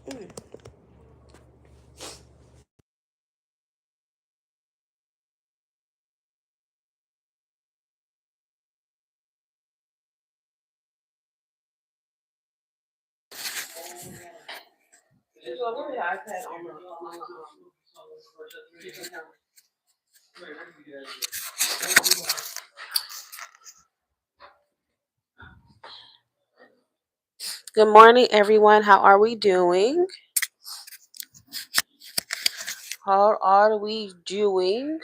Good morning, everyone. How are we doing? How are we doing?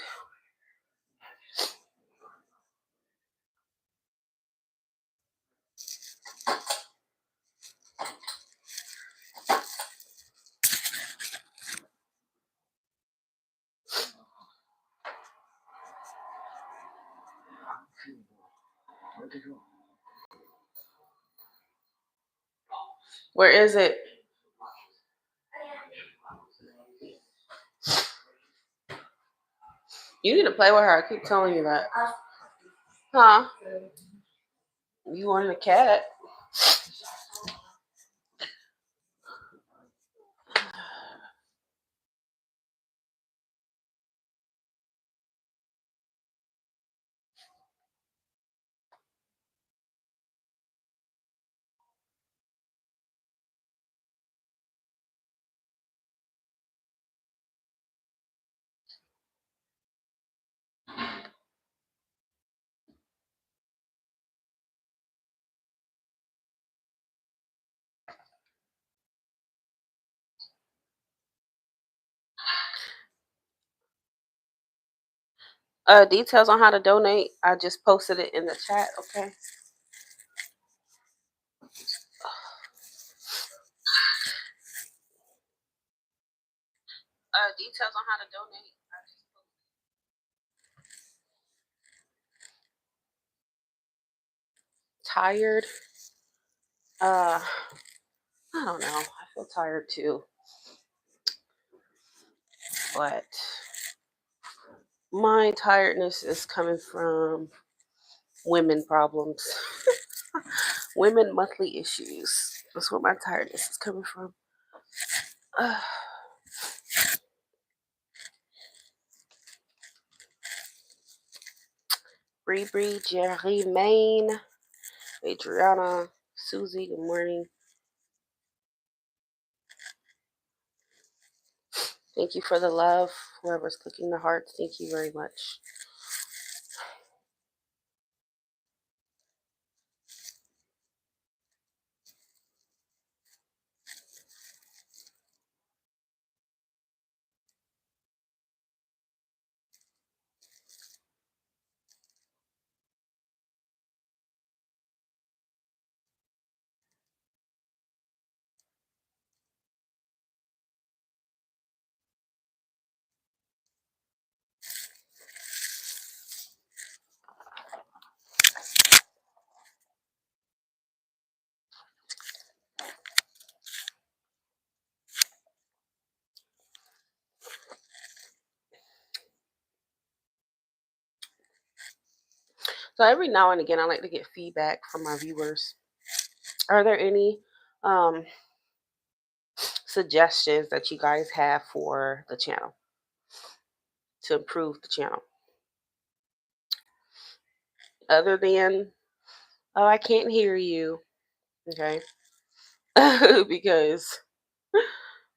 Where is it? You need to play with her. I keep telling you that. Huh? You wanted a cat? Details on how to donate. I just posted it in the chat. Okay. Details on how to donate. Tired. I don't know. I feel tired too, but my tiredness is coming from women problems, women monthly issues. That's where my tiredness is coming from. Bree, Jerry, Maine, Adriana, Susie, good morning. Thank you for the love. Whoever's clicking the hearts, thank you very much. So every now and again, I like to get feedback from my viewers. Are there any suggestions that you guys have for the channel to improve the channel? Other than, oh, I can't hear you. Okay. Because,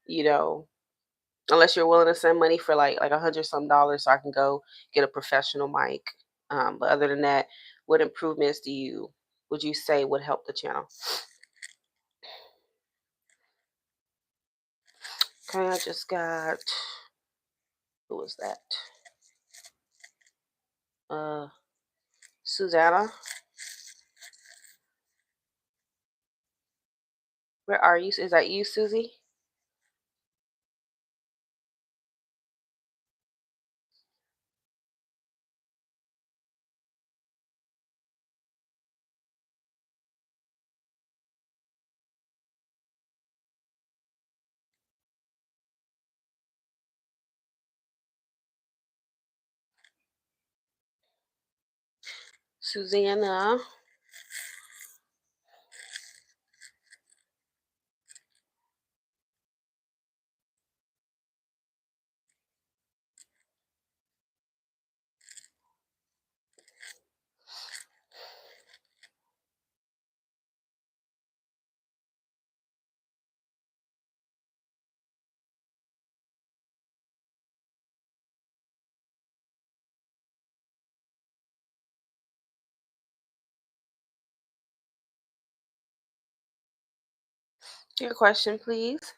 you know, unless you're willing to send money for like $100 so I can go get a professional mic. But other than that, what improvements would you say would help the channel? Okay, I just got, who was that? Susanna. Where are you? Is that you, Susie? Susanna. Your question, please.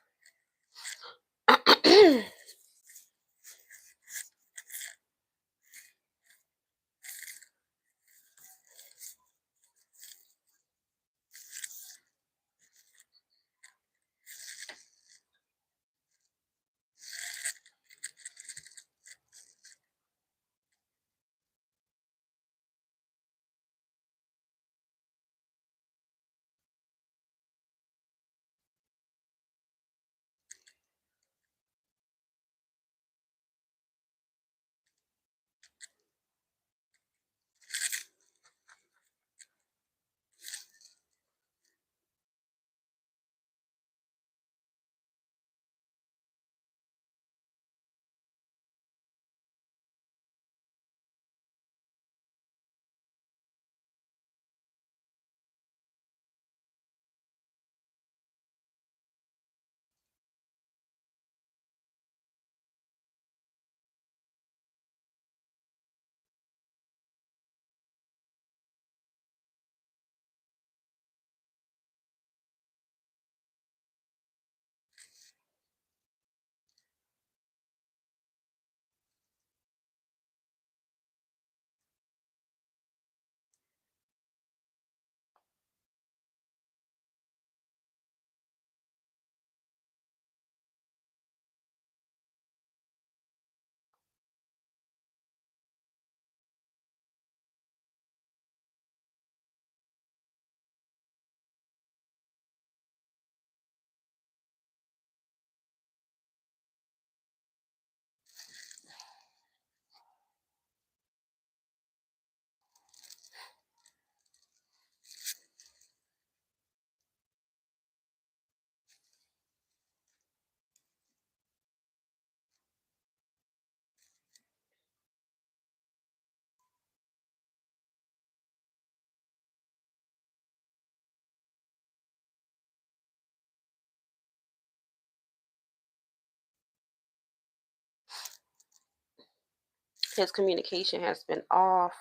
His communication has been off.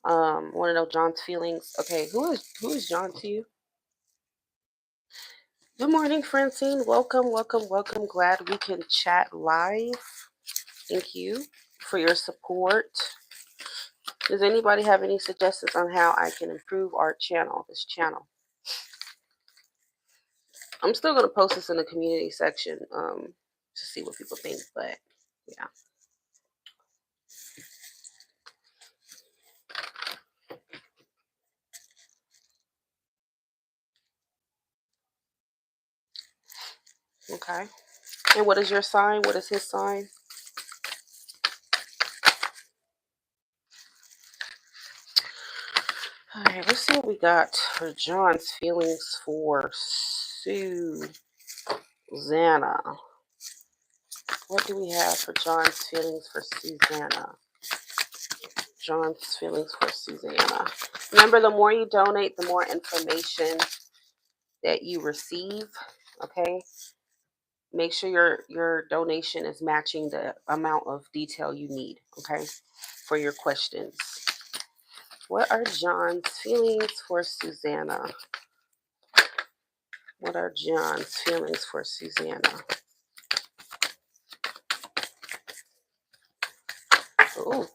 Want to know John's feelings? Okay, who is John to you? Good morning, Francine. Welcome, welcome, welcome. Glad we can chat live. Thank you for your support. Does anybody have any suggestions on how I can improve our channel, this channel? I'm still going to post this in the community section to see what people think, but yeah. Okay. And what is your sign? What is his sign? All right, let's see what we got for John's feelings for Susanna. What do we have for John's feelings for Susanna? John's feelings for Susanna. Remember, the more you donate, the more information that you receive. Okay. Make sure your donation is matching the amount of detail you need. Okay, for your questions. What are John's feelings for Susanna? What are John's feelings for Susanna? Oh,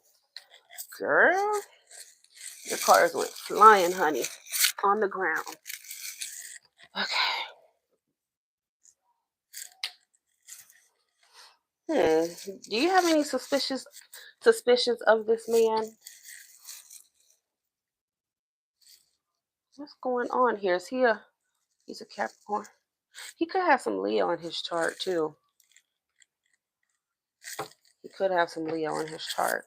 girl, your cards went flying, honey, on the ground. Okay. Do you have any suspicions of this man? What's going on here? He's a Capricorn? He could have some Leo in his chart too. He could have some Leo in his chart.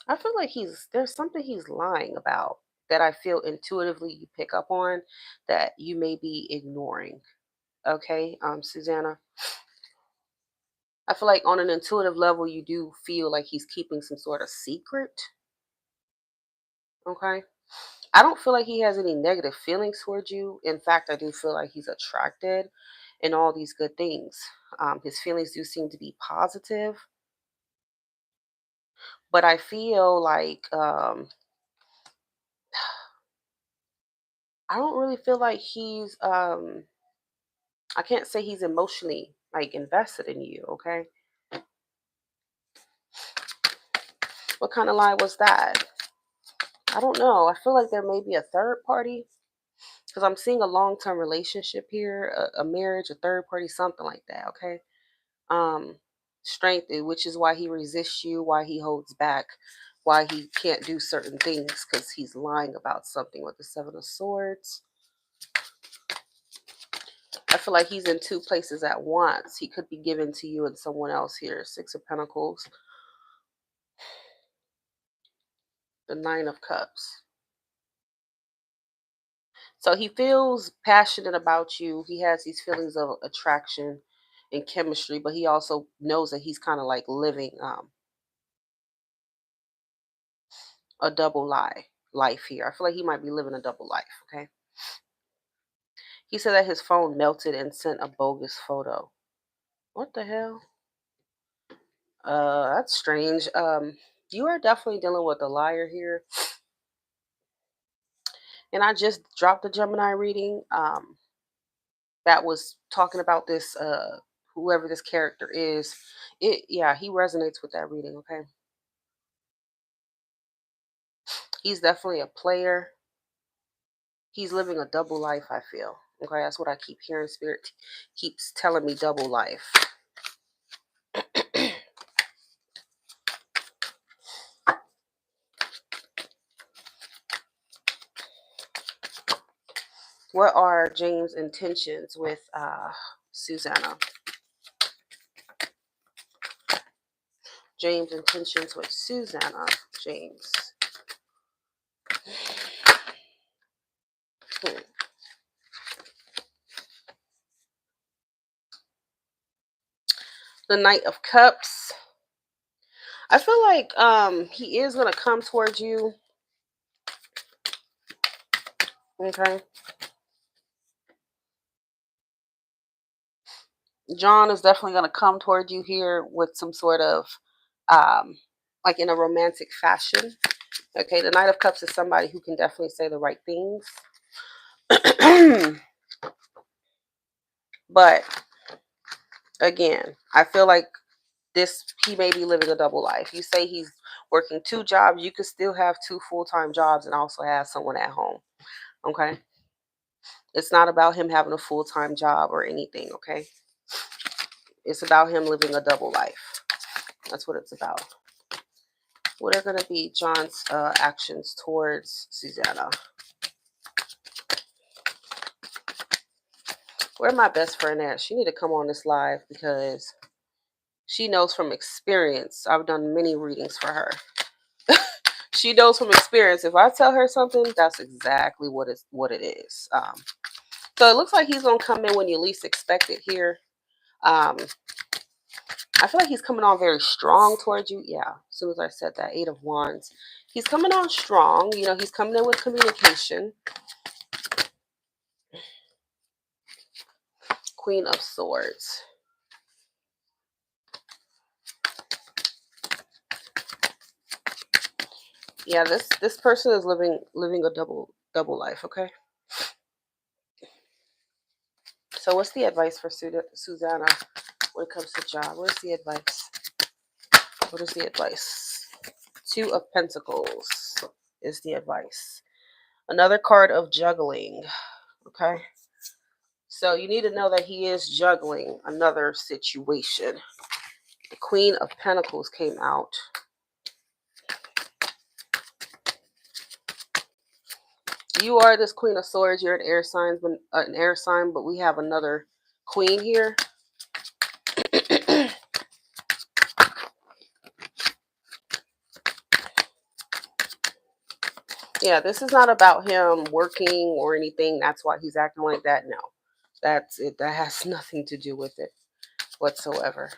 I feel like there's something he's lying about that I feel intuitively you pick up on that you may be ignoring. Okay, Susanna. I feel like on an intuitive level you do feel like he's keeping some sort of secret. Okay. I don't feel like he has any negative feelings towards you. In fact, I do feel like he's attracted in all these good things. His feelings do seem to be positive, but I feel like I don't really feel like he's I can't say he's emotionally like invested in you, okay? What kind of lie was that? I don't know. I feel like there may be a third party because I'm seeing a long-term relationship here, a marriage, a third party, something like that, okay? Um Strength, which is why he resists you, why he holds back, why he can't do certain things because he's lying about something with the Seven of Swords. I feel like he's in two places at once. He could be given to you and someone else here. Six of Pentacles, the Nine of Cups. So he feels passionate about you. He has these feelings of attraction and chemistry, but he also knows that he's kind of like living a double life here. I feel like he might be living a double life, okay? He said that his phone melted and sent a bogus photo. What the hell? That's strange. You are definitely dealing with a liar here. And I just dropped a Gemini reading that was talking about this whoever this character is. Yeah, he resonates with that reading, okay? He's definitely a player. He's living a double life, I feel. Okay, that's what I keep hearing. Spirit keeps telling me double life. What are James' intentions with Susanna? James' intentions with Susanna. James. Hmm. The Knight of Cups. I feel like he is gonna come towards you. Okay. John is definitely gonna come towards you here with some sort of um like in a romantic fashion. Okay, the Knight of Cups is somebody who can definitely say the right things. But again, I feel like this he may be living a double life. You say he's working two jobs, you could still have two full-time jobs and also have someone at home. Okay. It's not about him having a full-time job or anything, okay? It's about him living a double life. That's what it's about. What are going to be John's actions towards Susanna? Where my best friend at? She need to come on this live because she knows from experience. I've done many readings for her. She knows from experience. If I tell her something, that's exactly what it is. So it looks like he's gonna come in when you least expect it here. Um, I feel like he's coming on very strong towards you. Yeah, as soon as I said that, Eight of Wands. He's coming on strong. You know, he's coming in with communication. Queen of Swords. Yeah, this person is living a double life. Okay. So what's the advice for Susanna when it comes to job? What's the advice? What is the advice? Two of Pentacles is the advice. Another card of juggling. Okay. So you need to know that he is juggling another situation. The Queen of Pentacles came out. You are this Queen of Swords. You're an air sign, but we have another queen here. Yeah, this is not about him working or anything. That's why he's acting like that. No, that's it. That has nothing to do with it whatsoever.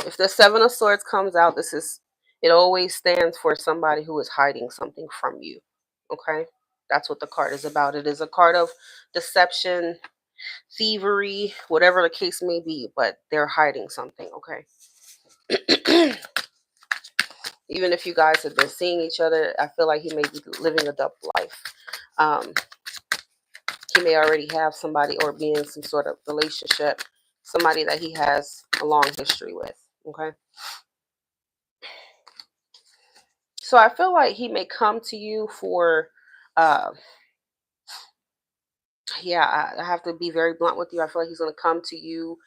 If the Seven of Swords comes out, it always stands for somebody who is hiding something from you. Okay? That's what the card is about. It is a card of deception, thievery, whatever the case may be, but they're hiding something, okay? Even if you guys have been seeing each other, I feel like he may be living a double life. Um, he may already have somebody or be in some sort of relationship, somebody that he has a long history with. Okay. So I feel like he may come to you for, uh, yeah, I have to be very blunt with you. I feel like he's going to come to you,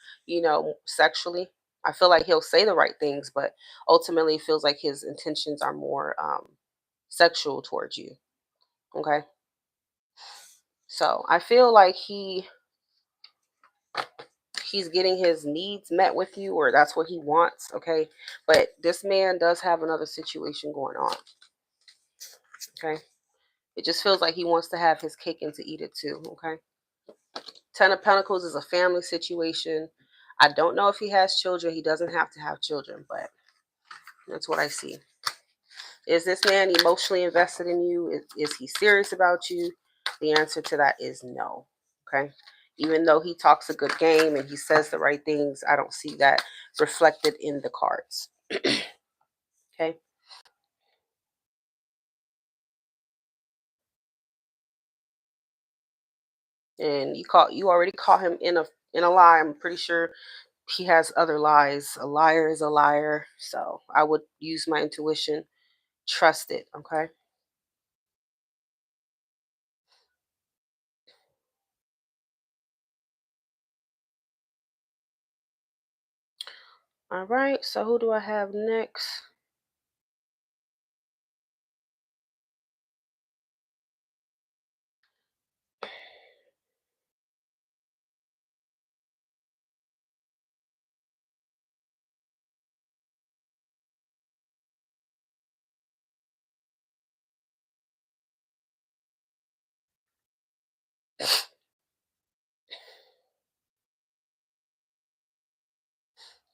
sexually. I feel like he'll say the right things, but ultimately it feels like his intentions are more sexual towards you. Okay. So I feel like he's getting his needs met with you, or that's what he wants. Okay. But this man does have another situation going on. Okay. It just feels like he wants to have his cake and to eat it too. Okay. Ten of Pentacles is a family situation. I don't know if he has children. He doesn't have to have children, but that's what I see. Is this man emotionally invested in you? Is he serious about you? The answer to that is no. Okay. Even though he talks a good game and he says the right things, I don't see that reflected in the cards. Okay. And you already caught him in a lie. I'm pretty sure he has other lies. A liar is a liar. So I would use my intuition. Trust it. Okay. All right. So who do I have next?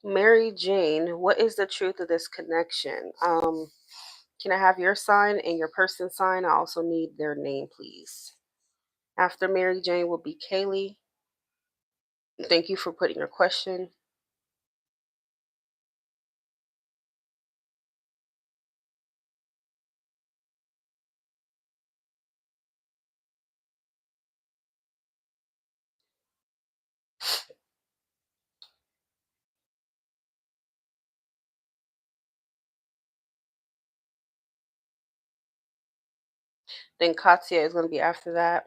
Mary Jane, what is the truth of this connection? Can I have your sign and your person's sign? I also need their name, please. After Mary Jane will be Kaylee. Thank you for putting your question. Then Katya is going to be after that.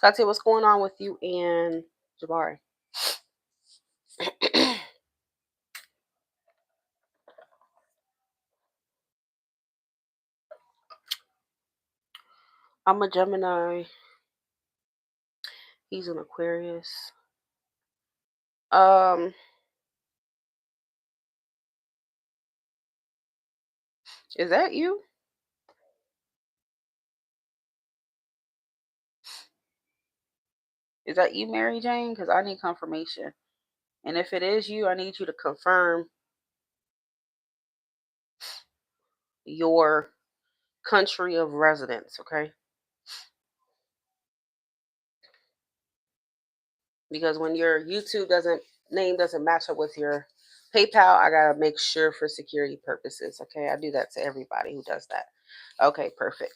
Katya, what's going on with you and Jabari? I'm a Gemini. He's an Aquarius. Um, is that you? Is that you, Mary Jane? Because I need confirmation. And if it is you, I need you to confirm your country of residence, okay? Because when your YouTube doesn't name doesn't match up with your PayPal, I gotta make sure for security purposes. Okay, I do that to everybody who does that. Okay, perfect.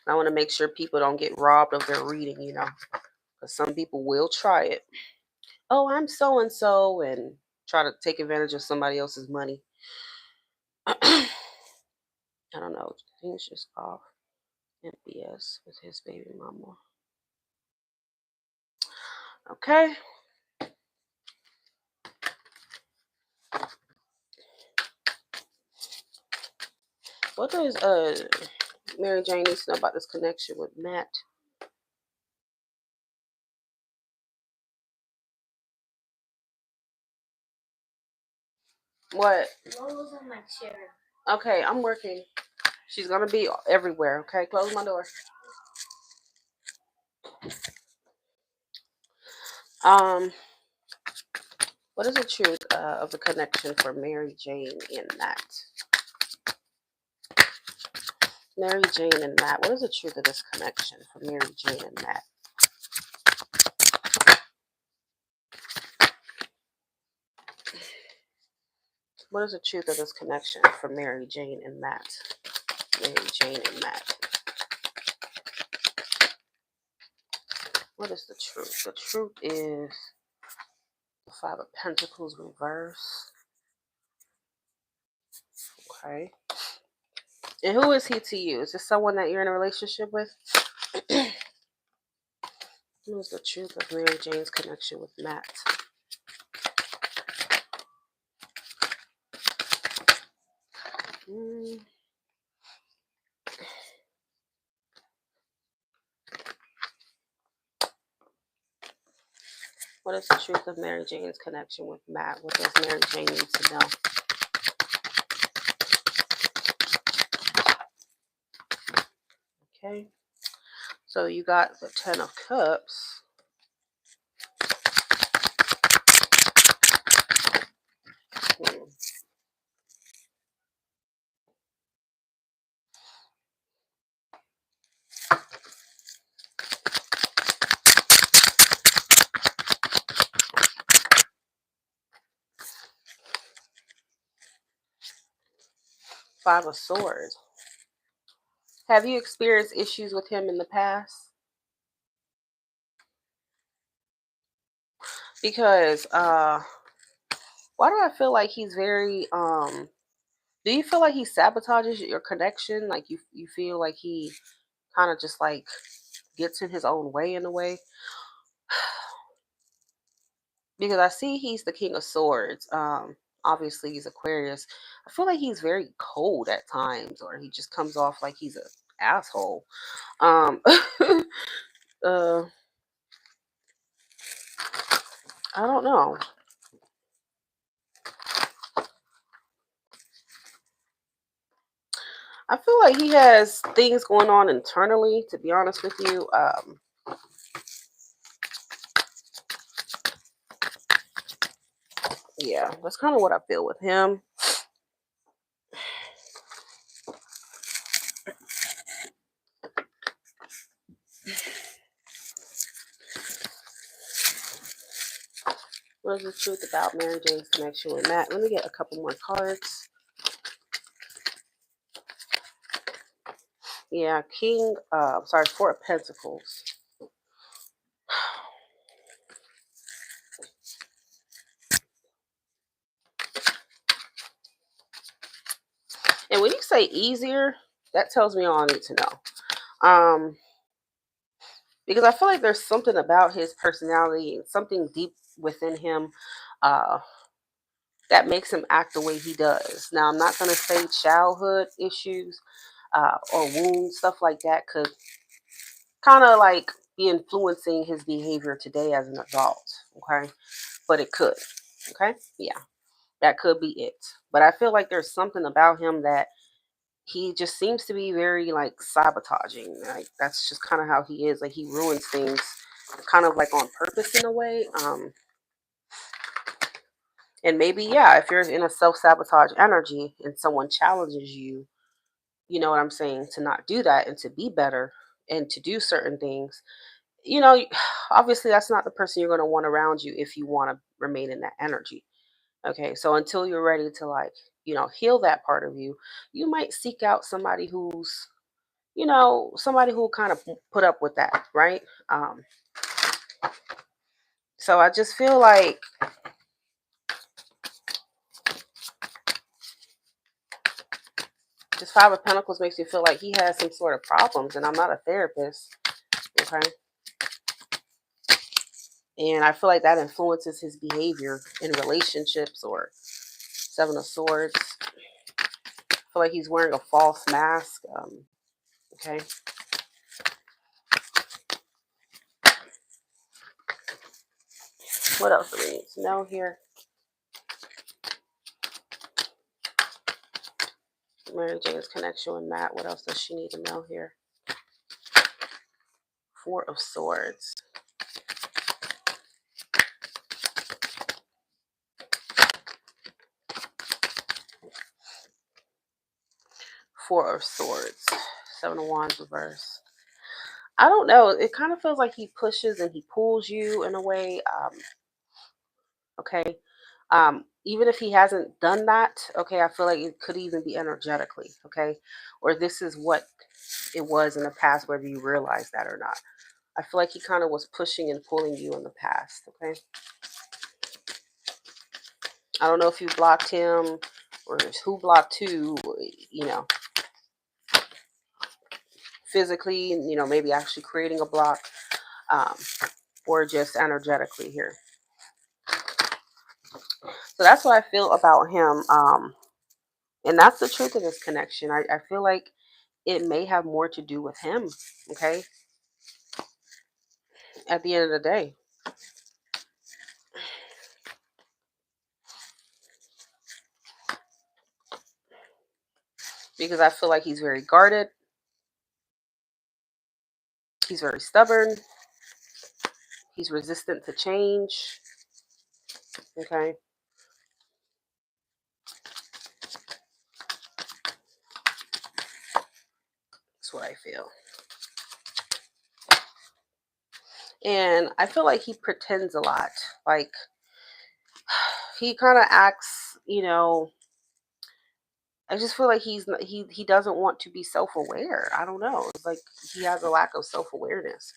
I want to make sure people don't get robbed of their reading, because some people will try it. Oh, I'm so and so, and try to take advantage of somebody else's money. I don't know. Things just off. MBS with his baby mama. Okay. What does Mary Jane needs to know about this connection with Matt? What? Lola's on my chair. Okay, I'm working. She's gonna be everywhere. Okay, close my door. Um, what is the truth of the connection for Mary Jane and Matt? Mary Jane and Matt. What is the truth of this connection for Mary Jane and Matt? What is the truth of this connection for Mary Jane and Matt? Mary Jane and Matt. What is the truth? The truth is the Five of Pentacles reverse. Okay. And who is he to you? Is this someone that you're in a relationship with? What is the truth of Mary Jane's connection with Matt? What is the truth of Mary Jane's connection with Matt? What does Mary Jane need to know? Okay. So you got the Ten of Cups. Five of Swords. Have you experienced issues with him in the past? Because why do I feel like he's very do you feel like he sabotages your connection? Like you feel like he kind of just like gets in his own way in a way? Because I see he's the King of Swords. Obviously he's Aquarius. I feel like he's very cold at times, or he just comes off like he's an asshole. Um uh I don't know. I feel like he has things going on internally, to be honest with you. Yeah, that's kind of what I feel with him. What is the truth about Mary Jane's connection with Matt? Let me get a couple more cards. Yeah, Four of Pentacles. And when you say easier, that tells me all I need to know. Because I feel like there's something about his personality and something deep within him uh, that makes him act the way he does. Now, I'm not going to say childhood issues or wounds, stuff like that could kind of like be influencing his behavior today as an adult. Okay. But it could. Okay. Yeah. That could be it. But I feel like there's something about him that he just seems to be very like sabotaging. Like that's just kind of how he is. Like he ruins things kind of like on purpose in a way. And maybe, yeah, if you're in a self-sabotage energy and someone challenges you, you know what I'm saying, to not do that and to be better and to do certain things, you know, obviously that's not the person you're going to want around you if you want to remain in that energy. Okay. So until you're ready to like, heal that part of you, you might seek out somebody who's, somebody who kind of put up with that. Right. So I just feel like this Five of Pentacles makes me feel like he has some sort of problems, and I'm not a therapist. Okay. And I feel like that influences his behavior in relationships or Seven of Swords. I feel like he's wearing a false mask. Okay. What else do we need to know here? Mary Jane's connection with Matt. What else does she need to know here? Four of Swords. Four of Swords. Seven of Wands reverse. I don't know. It kind of feels like he pushes and he pulls you in a way. Okay. Even if he hasn't done that, okay, I feel like it could even be energetically, okay, or this is what it was in the past, whether you realize that or not. I feel like he kind of was pushing and pulling you in the past, okay. I don't know if you blocked him or who blocked who, you know, physically, maybe actually creating a block, um, or just energetically here. So that's what I feel about him. And that's the truth of this connection. I feel like it may have more to do with him, okay, at the end of the day. Because I feel like he's very guarded, he's very stubborn, he's resistant to change, okay. That's what I feel. And I feel like he pretends a lot. Like he kind of acts, I just feel like he doesn't want to be self-aware. I don't know. It's like he has a lack of self-awareness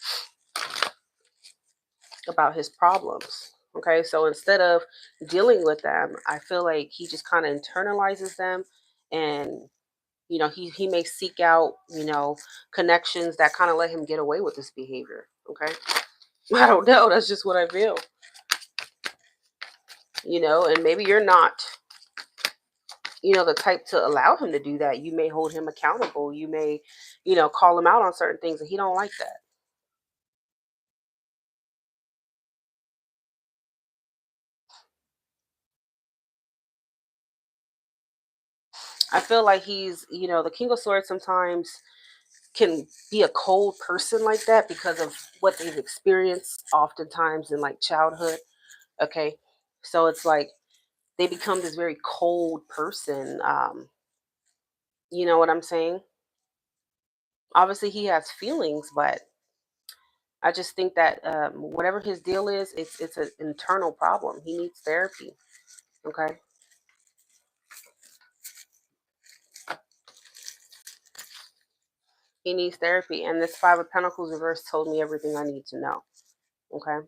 about his problems. Okay, so instead of dealing with them, I feel like he just kind of internalizes them, and he may seek out connections that kind of let him get away with this behavior. Okay, I don't know. That's just what I feel. And maybe you're not the type to allow him to do that. You may hold him accountable. You may call him out on certain things, and he don't like that. I feel like he's the King of Swords sometimes can be a cold person like that because of what they've experienced oftentimes in like childhood. Okay, so it's like they become this very cold person. You know what I'm saying? Obviously he has feelings, but I just think that whatever his deal is, it's an internal problem. He needs therapy. Okay. He needs therapy. And this Five of Pentacles reverse told me everything I need to know. Okay.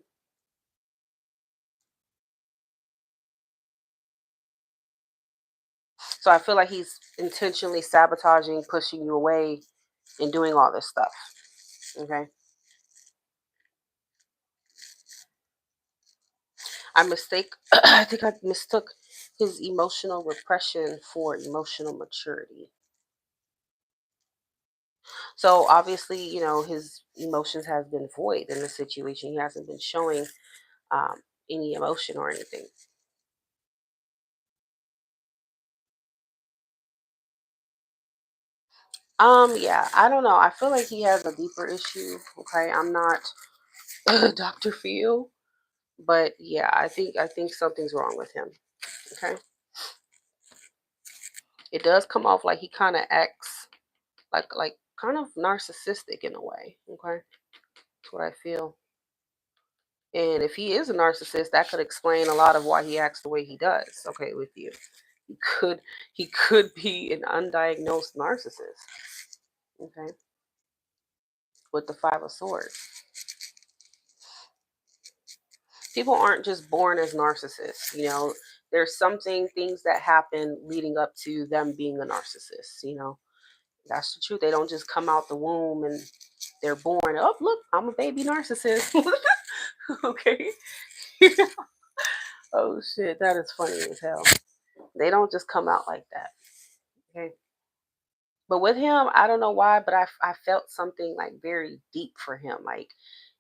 So I feel like he's intentionally sabotaging, pushing you away, and doing all this stuff. Okay. I think I mistook his emotional repression for emotional maturity. So obviously, his emotions have been void in the situation. He hasn't been showing um, any emotion or anything. Yeah, I don't know. I feel like he has a deeper issue. Okay, I'm not Dr. Phil, but yeah, I think something's wrong with him. Okay, it does come off like he kind of acts like kind of narcissistic in a way. Okay, that's what I feel. And if he is a narcissist, that could explain a lot of why he acts the way he does. Okay, with you, he could he could be an undiagnosed narcissist. Okay, with the Five of Swords. People aren't just born as narcissists. There's things that happen leading up to them being a narcissist. That's the truth. They don't just come out the womb and they're born, oh look, I'm a baby narcissist. Okay. Oh shit, that is funny as hell. They don't just come out like that. Okay. But with him, I don't know why, but I felt something like very deep for him. Like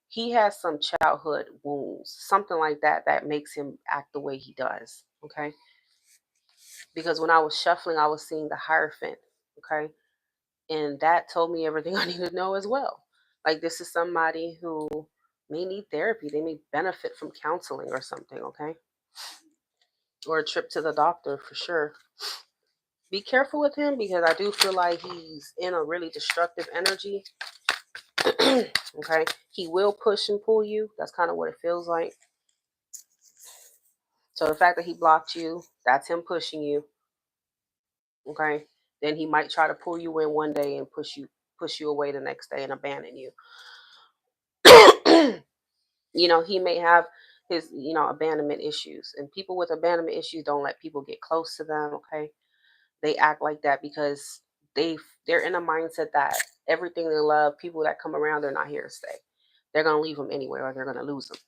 he has some childhood wounds, something like that, that makes him act the way he does. Okay. Because when I was shuffling, I was seeing the Hierophant. Okay. And that told me everything I needed to know as well. Like, this is somebody who may need therapy. They may benefit from counseling or something. Okay. Or a trip to the doctor for sure. Be careful with him because I do feel like he's in a really destructive energy. Okay. He will push and pull you. That's kind of what it feels like. So the fact that he blocked you, that's him pushing you. Okay. Then he might try to pull you in one day and push you away the next day and abandon you. He may have his, abandonment issues. And people with abandonment issues don't let people get close to them. Okay. They act like that because they're in a mindset that everything they love, people that come around, they're not here to stay. They're gonna leave them anyway, or they're gonna lose them.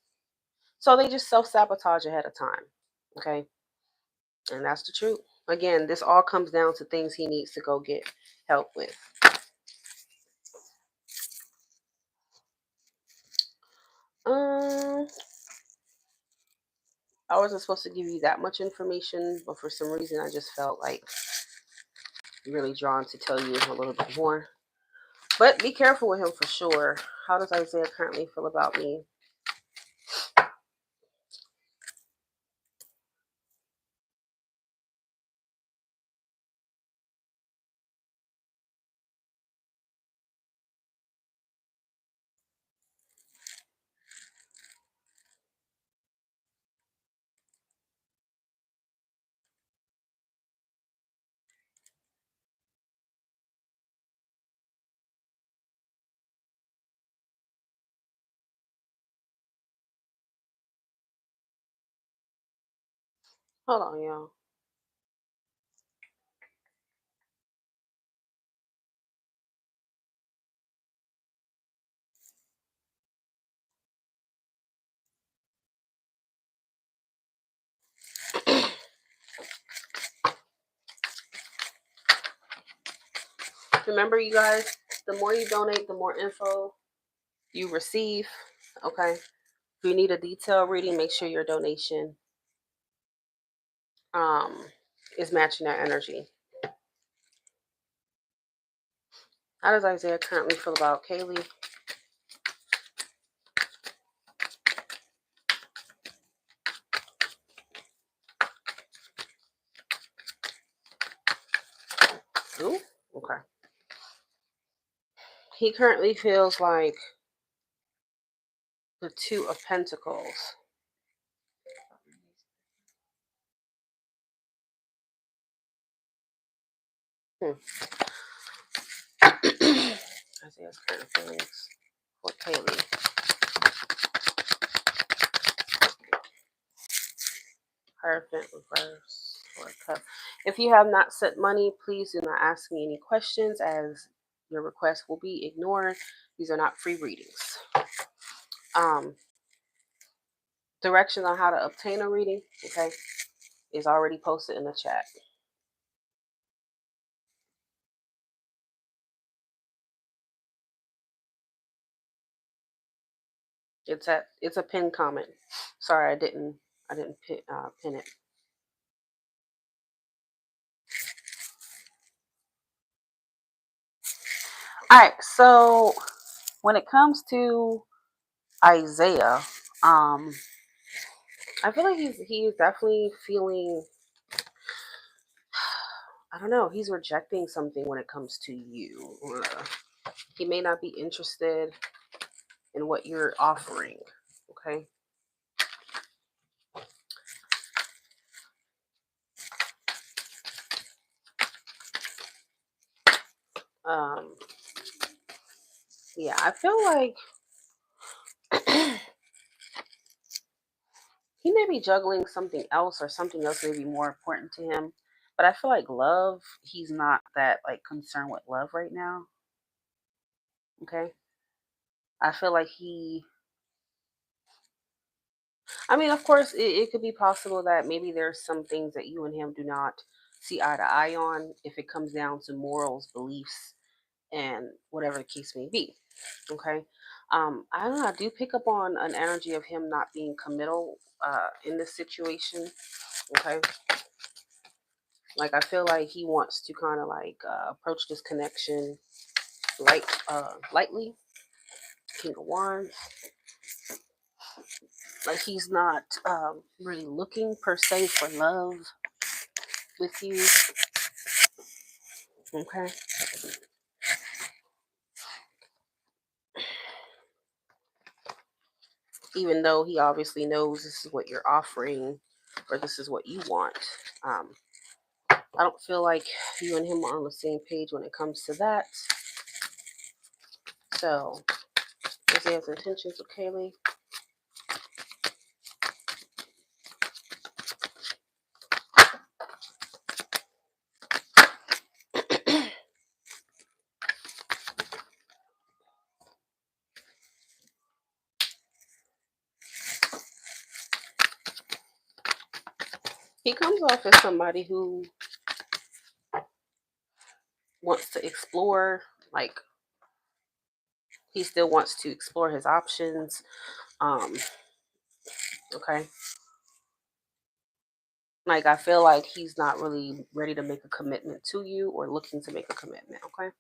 So they just self sabotage ahead of time. Okay, and that's the truth. Again, this all comes down to things he needs to go get help with. Um, I wasn't supposed to give you that much information, but for some reason, I just felt like really drawn to tell you a little bit more. But be careful with him for sure. How does Isaiah currently feel about me? Hold on, y'all. Remember, you guys, the more you donate, the more info you receive. Okay. If you need a detailed reading, make sure your donation um, is matching that energy. How does Isaiah currently feel about Kaylee? Ooh, okay. He currently feels like the Two of Pentacles. Hmm. Isaiah's current feelings for Kaylee. Hierophant reverse or cup. If you have not sent money, please do not ask me any questions as your request will be ignored. These are not free readings. Um, Directions on how to obtain a reading, okay, is already posted in the chat. It's a pin comment. Sorry, I didn't pin it. All right, so when it comes to Isaiah, I feel like he's definitely feeling. I don't know. He's rejecting something when it comes to you. He may not be interested in what you're offering. Okay. Um. Yeah, I feel like he may be juggling something else, or something else may be more important to him. But I feel like love, he's not that like concerned with love right now. Okay. I feel like I mean, of course, it could be possible that maybe there's some things that you and him do not see eye to eye on if it comes down to morals, beliefs, and whatever the case may be. Okay. I don't know. I do pick up on an energy of him not being committal in this situation. Okay. Like, I feel like he wants to kind of like approach this connection lightly. King of Wands. Like, he's not really looking per se for love with you. Okay. Even though he obviously knows this is what you're offering. or this is what you want. I don't feel like you and him are on the same page when it comes to that. So, does he have intentions with Kaylee? He comes off as somebody who wants to explore, like he still wants to explore his options. Okay. Like I feel like he's not really ready to make a commitment to you or looking to make a commitment, okay?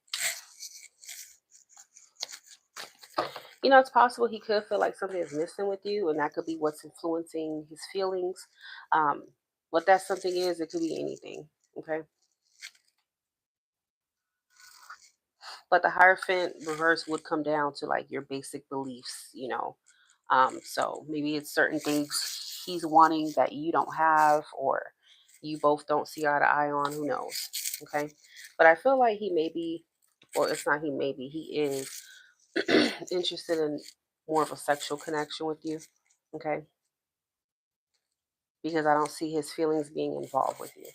You know, it's possible he could feel like something is missing with you, and that could be what's influencing his feelings. Um, what that something is, it could be anything, okay? But the Hierophant reverse would come down to like your basic beliefs, you know. So maybe it's certain things he's wanting that you don't have, or you both don't see eye to eye on. Who knows? Okay. But I feel like he may be, well, it's not he maybe, he is interested in more of a sexual connection with you. Okay. Because I don't see his feelings being involved with you.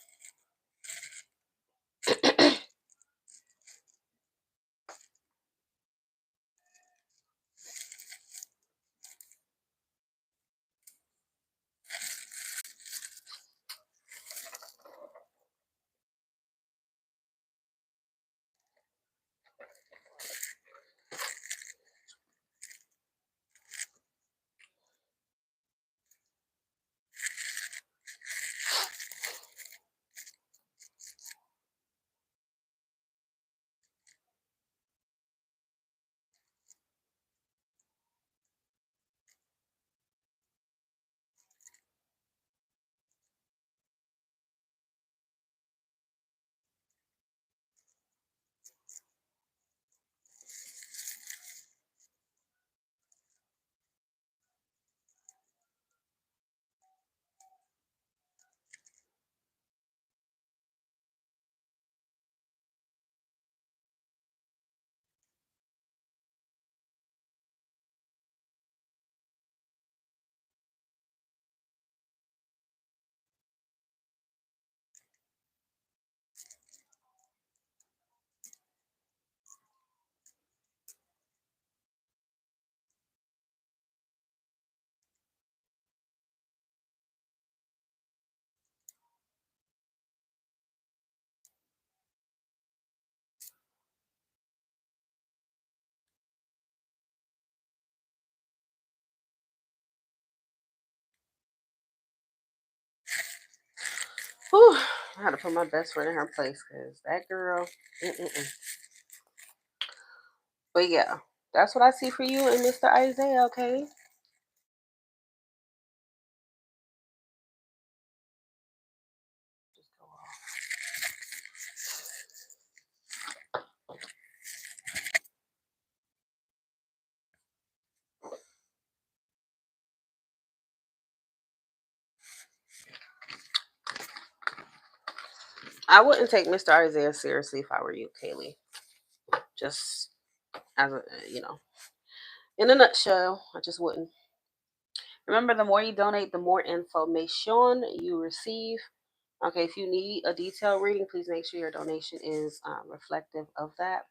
Whew, I had to put my best friend in her place because that girl. Mm-mm-mm. But yeah, that's what I see for you and Mr. Isaiah, okay? Just go off. I wouldn't take Mr. Isaiah seriously if I were you, Kaylee. Just as a, in a nutshell, I just wouldn't. Remember, the more you donate, the more information you receive. Okay, if you need a detailed reading, please make sure your donation is reflective of that.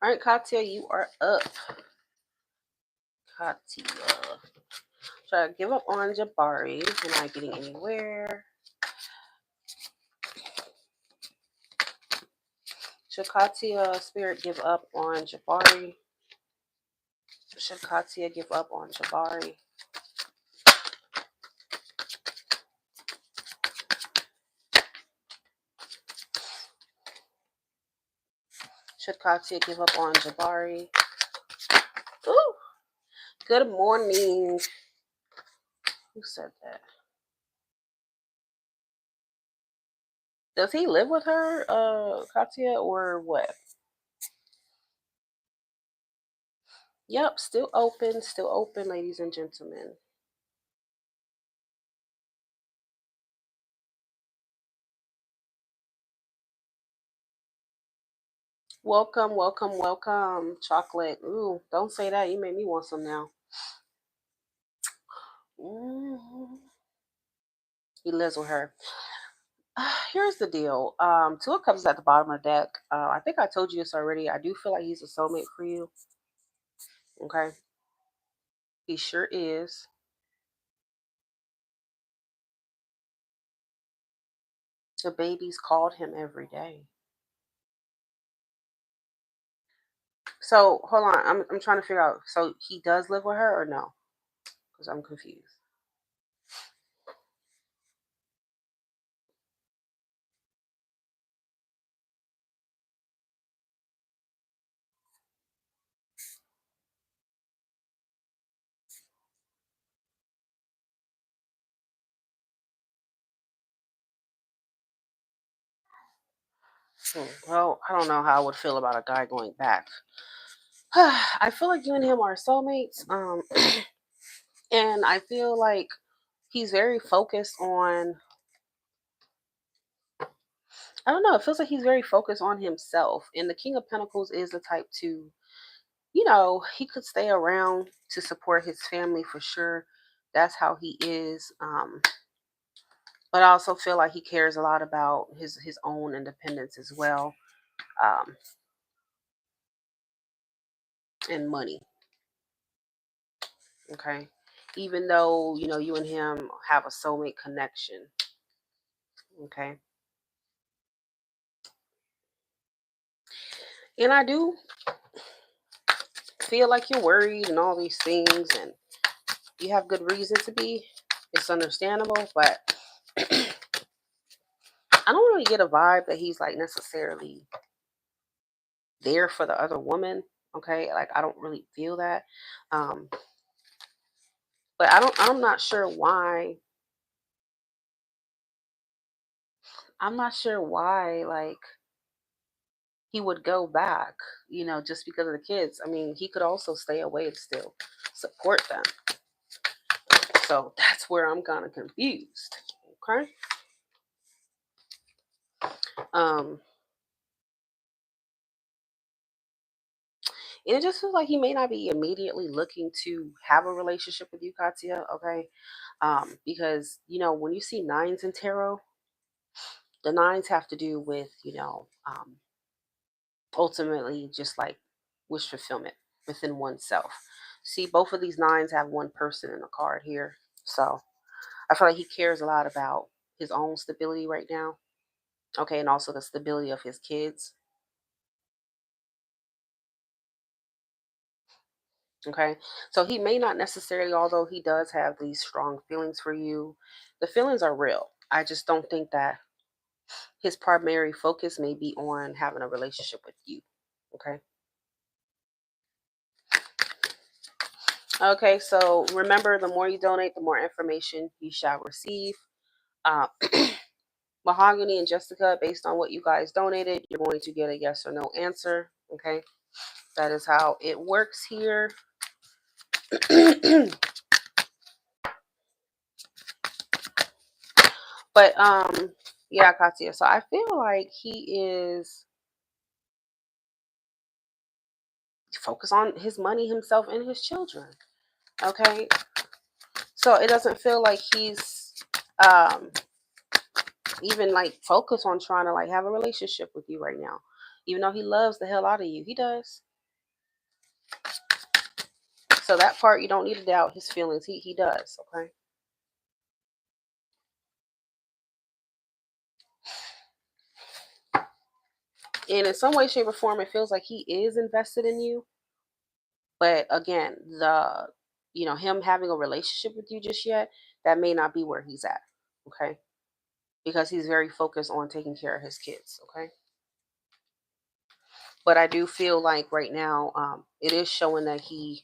All right, Katya, you are up. Katya. Should I give up on Jabari? Am I getting anywhere? Should Katya Spirit give up on Jabari? Should Katya give up on Jabari? Should Katya give up on Jabari? Ooh, good morning. Who said that? Does he live with her, Katya, or what? Yep, still open, ladies and gentlemen. Welcome, welcome, welcome. Chocolate. Ooh, don't say that. You made me want some now. Mm. He lives with her. Here's the deal. Two of Cups is at the bottom of the deck. I think I told you this already. I do feel like he's a soulmate for you. Okay, he sure is. The babies called him every day. So hold on. I'm trying to figure out. So he does live with her or no? Because I'm confused. Well, I don't know how I would feel about a guy going back. I feel like you and him are soulmates. And I feel like he's very focused on. I don't know. It feels like he's very focused on himself. And the King of Pentacles is the type to, he could stay around to support his family for sure. That's how he is. But I also feel like he cares a lot about his own independence as well, um, and money. Okay, even though you and him have a soulmate connection. Okay, and I do feel like you're worried and all these things, and you have good reason to be. It's understandable, but I don't really get a vibe that he's like necessarily there for the other woman. Okay, like I don't really feel that. Um, but I'm not sure why. I'm not sure why like he would go back, just because of the kids. I mean, he could also stay away and still support them. So that's where I'm kind of confused. Okay. Um, and it just feels like he may not be immediately looking to have a relationship with you, Katya. Okay. Because when you see nines in tarot, the nines have to do with ultimately just like wish fulfillment within oneself. See, both of these nines have one person in the card here. So I feel like he cares a lot about his own stability right now. Okay, and also the stability of his kids. Okay, so he may not necessarily, although he does have these strong feelings for you, the feelings are real. I just don't think that his primary focus may be on having a relationship with you. Okay. Okay, so remember, the more you donate, the more information you shall receive. Uh, Mahogany and Jessica, based on what you guys donated, you're going to get a yes or no answer. Okay, that is how it works here. But yeah, Katya. So I feel like he is focused on his money, himself, and his children. Okay, so it doesn't feel like he's um even like focused on trying to like have a relationship with you right now, even though he loves the hell out of you. He does. So that part you don't need to doubt his feelings. He does. Okay. And in some way, shape, or form, it feels like he is invested in you. But again, him having a relationship with you just yet, that may not be where he's at. Okay. Because he's very focused on taking care of his kids. Okay. But I do feel like right now, it is showing that he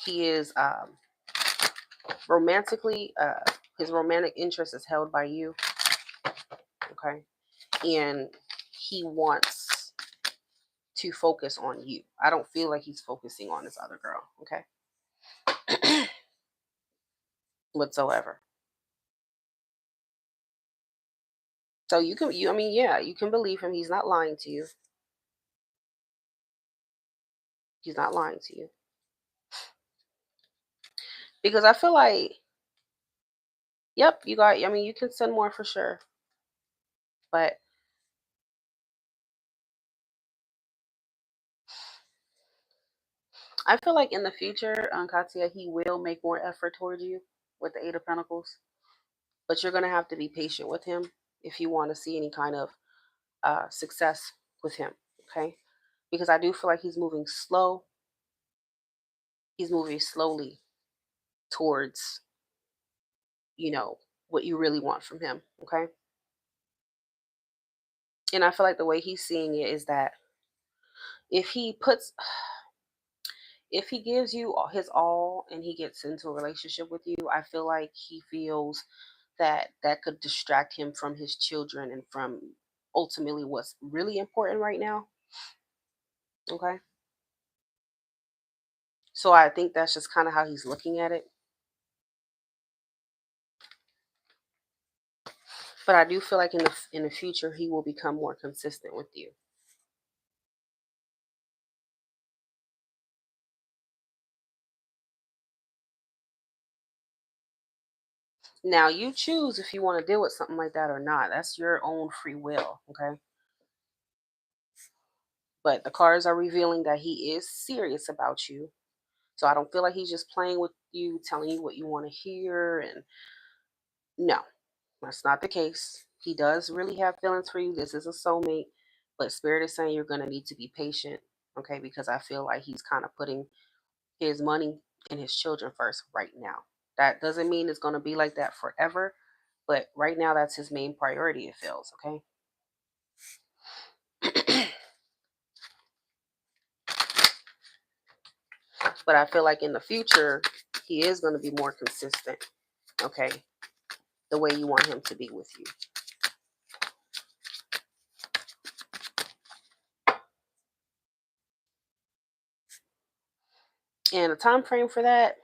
is romantically, his romantic interest is held by you. Okay, and he wants to focus on you. I don't feel like he's focusing on this other girl. Okay, whatsoever. So I mean, yeah, you can believe him. He's not lying to you. He's not lying to you because I feel like, yep, you got. I mean, you can send more for sure, but I feel like in the future, Katya, he will make more effort towards you with the Eight of Pentacles. But you're gonna have to be patient with him if you want to see any kind of success with him. Okay, because I do feel like he's moving slow. He's moving slowly towards, you know, what you really want from him. Okay, and I feel like the way he's seeing it is that if he puts if he gives you his all and he gets into a relationship with you, I feel like he feels that that could distract him from his children and from ultimately what's really important right now. Okay, so I think that's just kind of how he's looking at it. But I do feel like in the future he will become more consistent with you. Now you choose if you want to deal with something like that or not. That's your own free will. Okay, but the cards are revealing that he is serious about you. So I don't feel like he's just playing with you, telling you what you want to hear. And no, that's not the case. He does really have feelings for you. This is a soulmate, but Spirit is saying you're going to need to be patient, okay? Because I feel like he's kind of putting his money and his children first right now. That doesn't mean it's going to be like that forever, but right now that's his main priority, it feels, okay? But I feel like in the future, he is going to be more consistent, okay? The way you want him to be with you. And the time frame for that,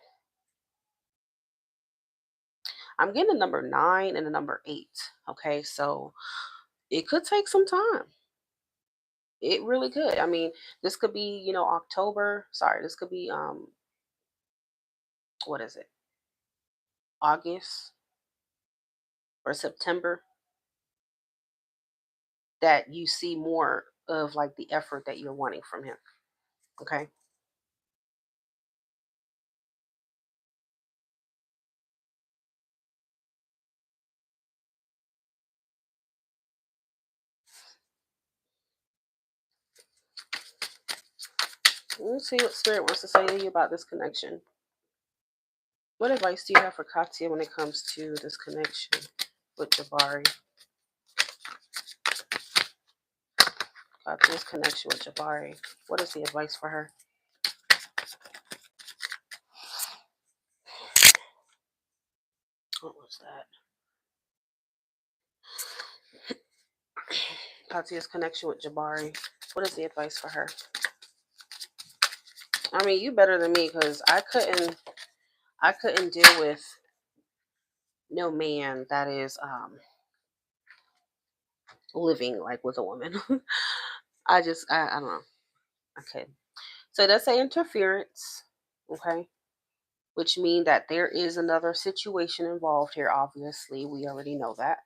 I'm getting the number 9 and the number 8. Okay, so it could take some time. It really could. I mean, this could be, October. Sorry, this could be what is it? August or September that you see more of like the effort that you're wanting from him. Okay. Let's see what Spirit wants to say to you about this connection. What advice do you have for Katya when it comes to this connection with Jabari? Katya's connection with Jabari. What is the advice for her? What was that? Katya's connection with Jabari. What is the advice for her? I mean, you better than me because I couldn't deal with no man that is living like with a woman. I don't know. Okay. So that's an interference, okay? Which means that there is another situation involved here. Obviously, we already know that.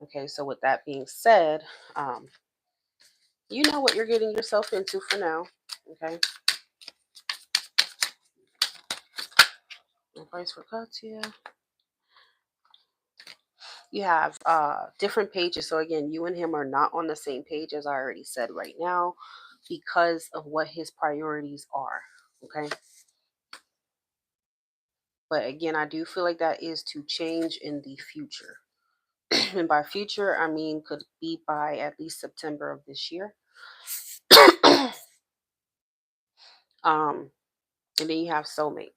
Okay, so with that being said, um, you know what you're getting yourself into for now. Okay. Advice for Katya. You have different pages. So again, you and him are not on the same page, as I already said right now, because of what his priorities are. Okay. But again, I do feel like that is to change in the future. And by future, I mean could be by at least September of this year. um, and then you have soulmate.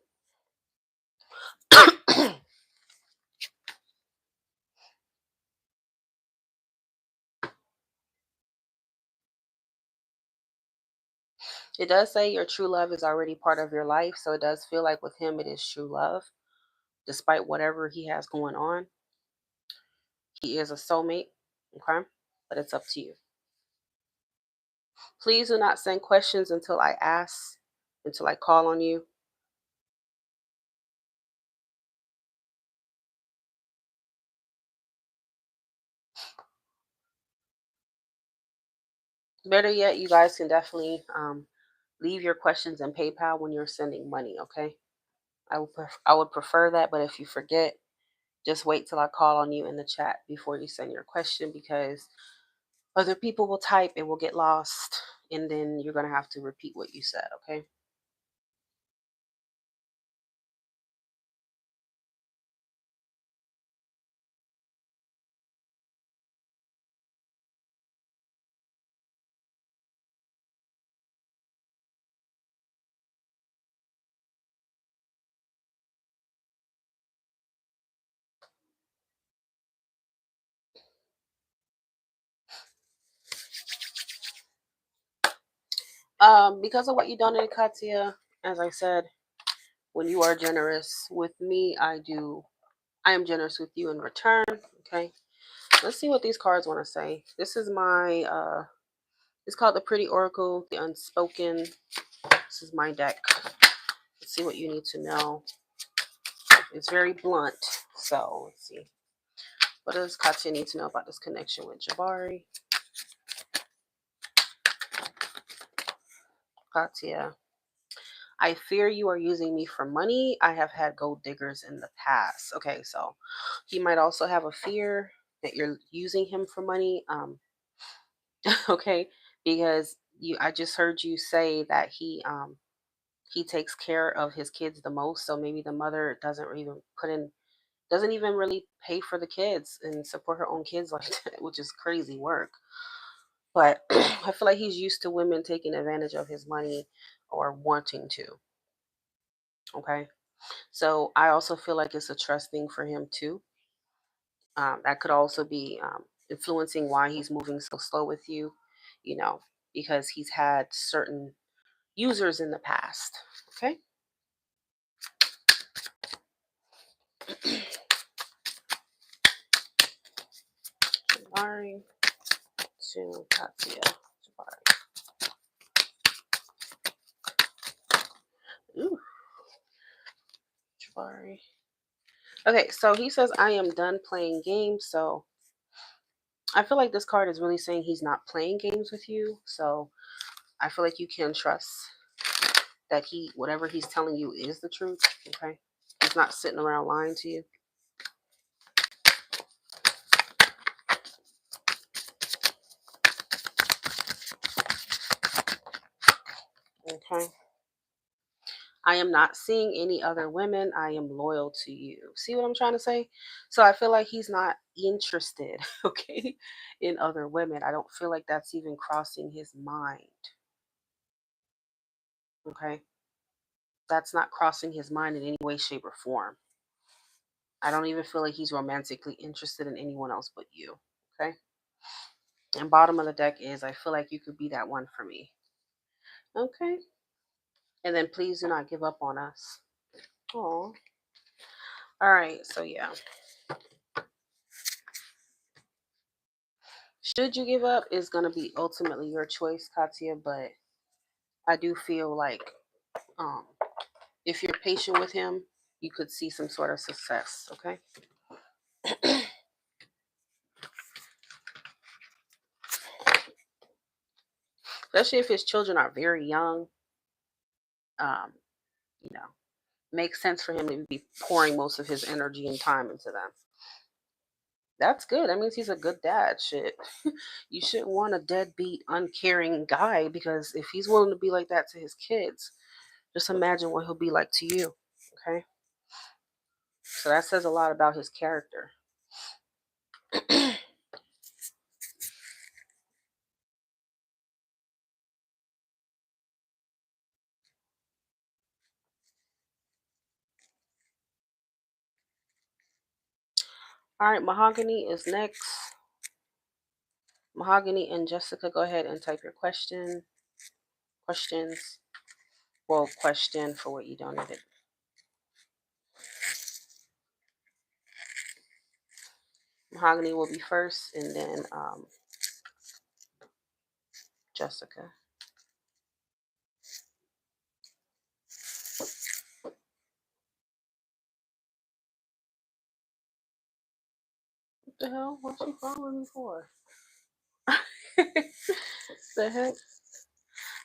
It does say your true love is already part of your life, so it does feel like with him it is true love, despite whatever he has going on. He is a soulmate, okay? But it's up to you. Please do not send questions until I ask, until I call on you. Better yet, you guys can definitely leave your questions in PayPal when you're sending money, okay? I would prefer that, but if you forget, just wait till I call on you in the chat before you send your question, because other people will type, it will get lost, and then you're going to have to repeat what you said, okay? Because of what you donated, Katya, as I said, when you are generous with me, I am generous with you in return, okay? Let's see what these cards want to say. This is my it's called the Pretty Oracle, the Unspoken. This is my deck. Let's see what you need to know. It's very blunt. So let's see. What does Katya need to know about this connection with Jabari? Katya, I fear you are using me for money. I have had gold diggers in the past. Okay, so he might also have a fear that you're using him for money. Okay, because I just heard you say that he takes care of his kids the most. So maybe the mother doesn't even really pay for the kids and support her own kids like that, which is crazy work. But I feel like he's used to women taking advantage of his money or wanting to. Okay. So I also feel like it's a trust thing for him too. That could also be influencing why he's moving so slow with you, you know, because he's had certain users in the past. Okay. Jabari to Katya. Jabari. Ooh, Jabari. Okay, so he says, I am done playing games. So I feel like this card is really saying he's not playing games with you. So I feel like you can trust that whatever he's telling you is the truth. Okay. He's not sitting around lying to you. Okay. I am not seeing any other women. I am loyal to you. See what I'm trying to say? So I feel like he's not interested, okay, in other women. I don't feel like that's even crossing his mind. Okay. That's not crossing his mind in any way, shape, or form. I don't even feel like he's romantically interested in anyone else but you. Okay. And bottom of the deck is I feel like you could be that one for me. Okay. And then please do not give up on us. Oh. All right. So yeah. Should you give up is gonna be ultimately your choice, Katya, but I do feel like um if you're patient with him, you could see some sort of success, okay? Especially if his children are very young, um, you know, makes sense for him to be pouring most of his energy and time into them. That's good. That means he's a good dad. Shit. You shouldn't want a deadbeat, uncaring guy, because if he's willing to be like that to his kids, just imagine what he'll be like to you. Okay. So that says a lot about his character. All right, Mahogany is next. Mahogany and Jessica, go ahead and type your questions. Well, question for what you donated. Mahogany will be first, and then Jessica. What the hell? What's she following me for? The heck?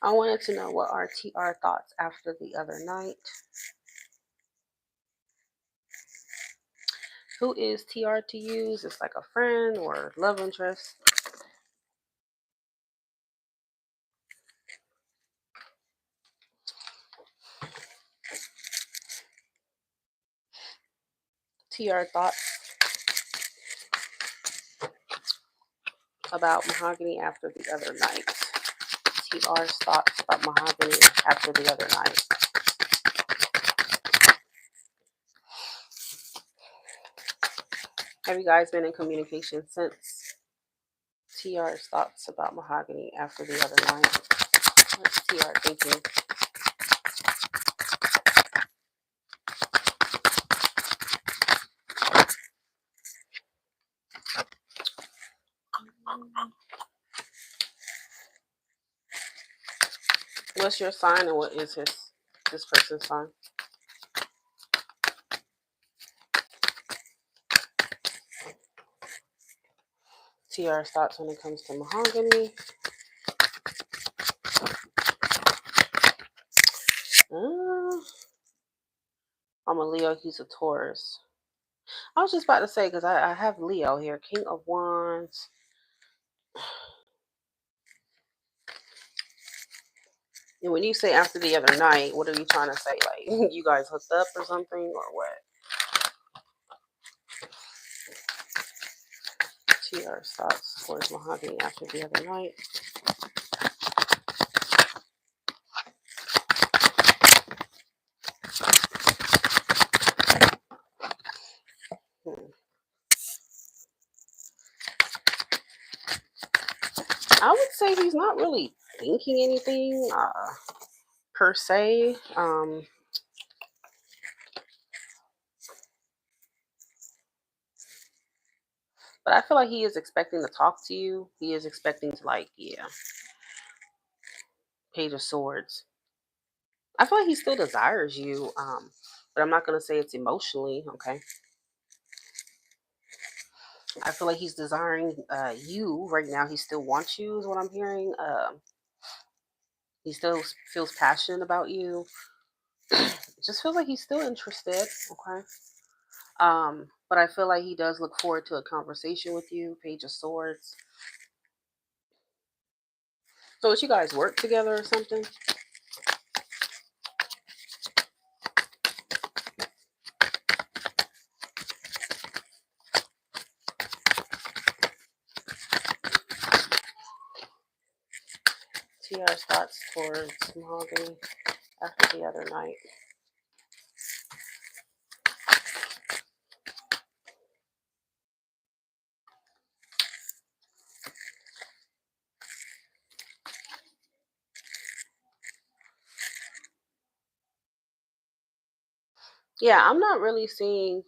I wanted to know what are TR thoughts after the other night. Who is TR to use? It's like a friend or love interest. TR thoughts about Mahogany after the other night. TR's thoughts about Mahogany after the other night. Have you guys been in communication since? TR's thoughts about Mahogany after the other night. What's TR thinking? What's your sign and what is this person's sign? TR's thoughts when it comes to Mahogany. I'm a Leo, he's a Taurus. I was just about to say, because I have Leo here. King of Wands. And when you say after the other night, what are you trying to say? Like, you guys hooked up or something, or what? TR's thoughts towards Mahogany after the other night. I would say he's not really thinking anything per se. But I feel like he is expecting to talk to you. He is expecting to, like, yeah. Page of Swords. I feel like he still desires you, but I'm not going to say it's emotionally, okay? I feel like he's desiring you right now. He still wants you, is what I'm hearing. He still feels passionate about you. It just feels like he's still interested, okay? But I feel like he does look forward to a conversation with you. Page of Swords. So, would you guys work together or something? TR's thoughts towards Mahogany after the other night. Yeah, I'm not really seeing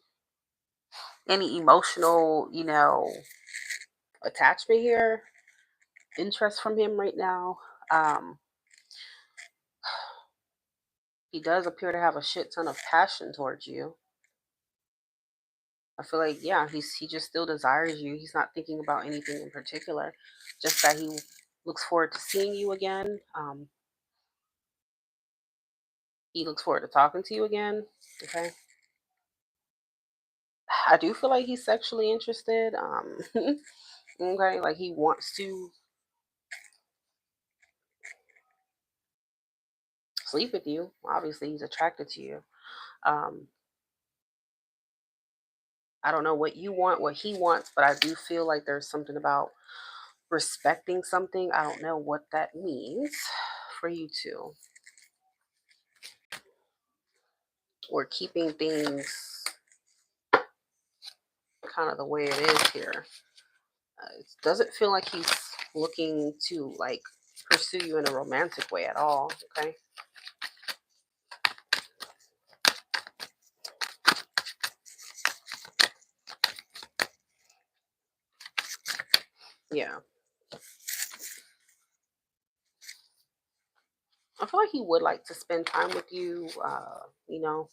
any emotional, attachment here, interest from him right now. He does appear to have a shit ton of passion towards you. I feel like, yeah, he just still desires you. He's not thinking about anything in particular, just that he looks forward to seeing you again. He looks forward to talking to you again. Okay. I do feel like he's sexually interested. Okay, like he wants to sleep with you. Obviously, he's attracted to you. Um, I don't know what you want, what he wants, but I do feel like there's something about respecting something. I don't know what that means for you two. Or keeping things kind of the way it is here. It doesn't feel like he's looking to like pursue you in a romantic way at all. Okay. Yeah. I feel like he would like to spend time with you. You know,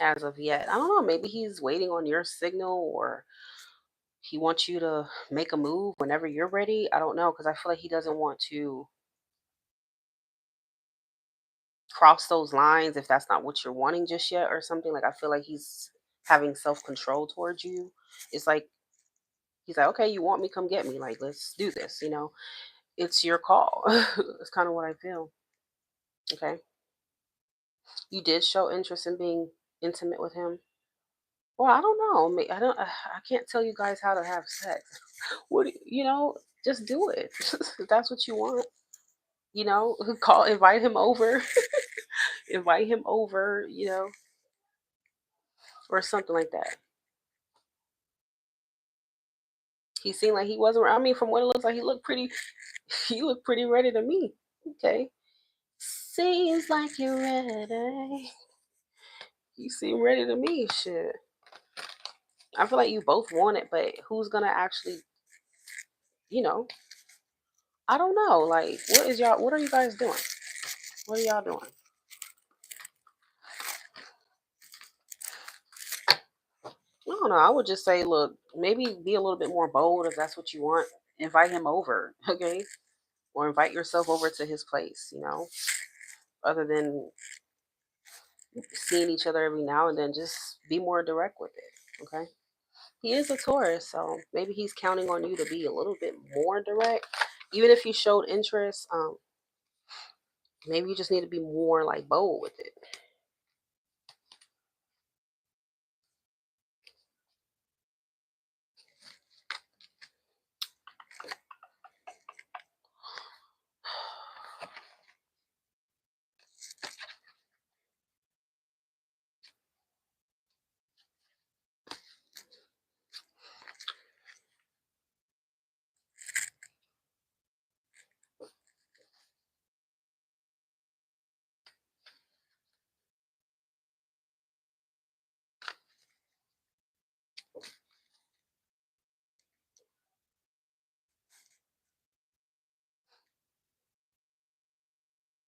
as of yet, I don't know. Maybe he's waiting on your signal, or he wants you to make a move whenever you're ready. I don't know, because I feel like he doesn't want to cross those lines if that's not what you're wanting just yet, or something. Like I feel like he's having self control towards you. It's like he's like, okay, you want me? Come get me. Like, let's do this. It's your call. It's kind of what I feel. Okay. You did show interest in being intimate with him. Well, I don't know. I don't. I can't tell you guys how to have sex. Just do it. If that's what you want. Call, invite him over, invite him over. Or something like that. He seemed like he wasn't. I mean, from what it looks like, he looked pretty. He looked pretty ready to me. Okay. Seems like you're ready. You seem ready to me. Shit. I feel like you both want it, but who's gonna actually, you know, I don't know. Like, what are you guys doing? What are y'all doing? I don't know. I would just say, look, maybe be a little bit more bold if that's what you want. Invite him over, okay? Or invite yourself over to his place. Other than seeing each other every now and then, just be more direct with it, okay? He is a Taurus, so maybe he's counting on you to be a little bit more direct. Even if you showed interest, maybe you just need to be more like bold with it.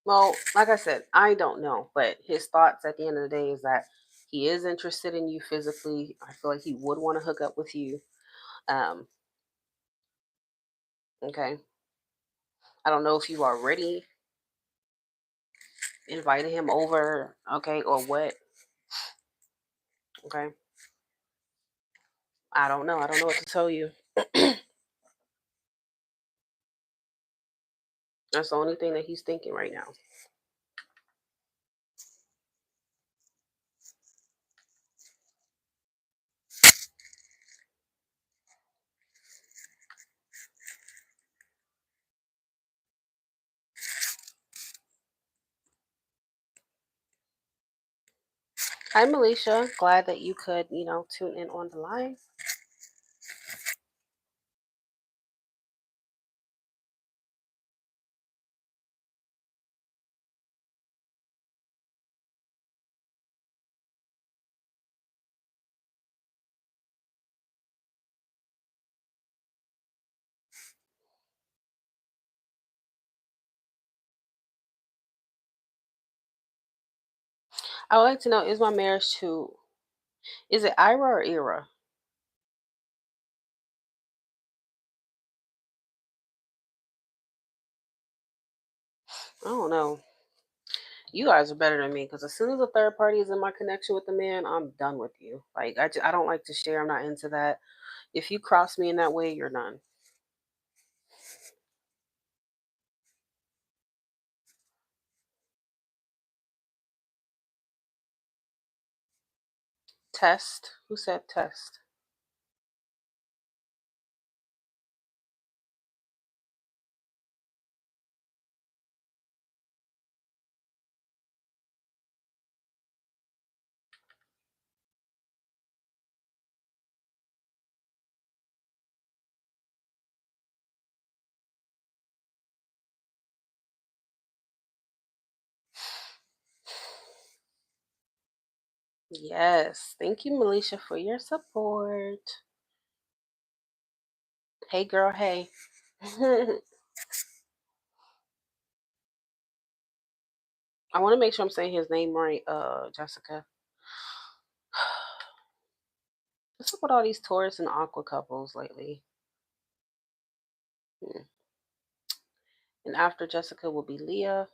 Well, like I said, I don't know, but his thoughts at the end of the day is that he is interested in you physically. I feel like he would want to hook up with you. Um, okay. I don't know if you already invited him over, okay, or what. Okay. I don't know. I don't know what to tell you. That's the only thing that he's thinking right now. Hi, Militia. Glad that you could, tune in on the line. I would like to know, is my marriage to, is it Ira or Ira? I don't know. You guys are better than me because as soon as a third party is in my connection with the man, I'm done with you. Like, I don't like to share. I'm not into that. If you cross me in that way, you're done. Test? Who said test? Yes. Thank you, Militia, for your support. Hey, girl. Hey. I want to make sure I'm saying his name right, Jessica. What's up with all these Taurus and Aqua couples lately? Hmm. And after Jessica will be Leah.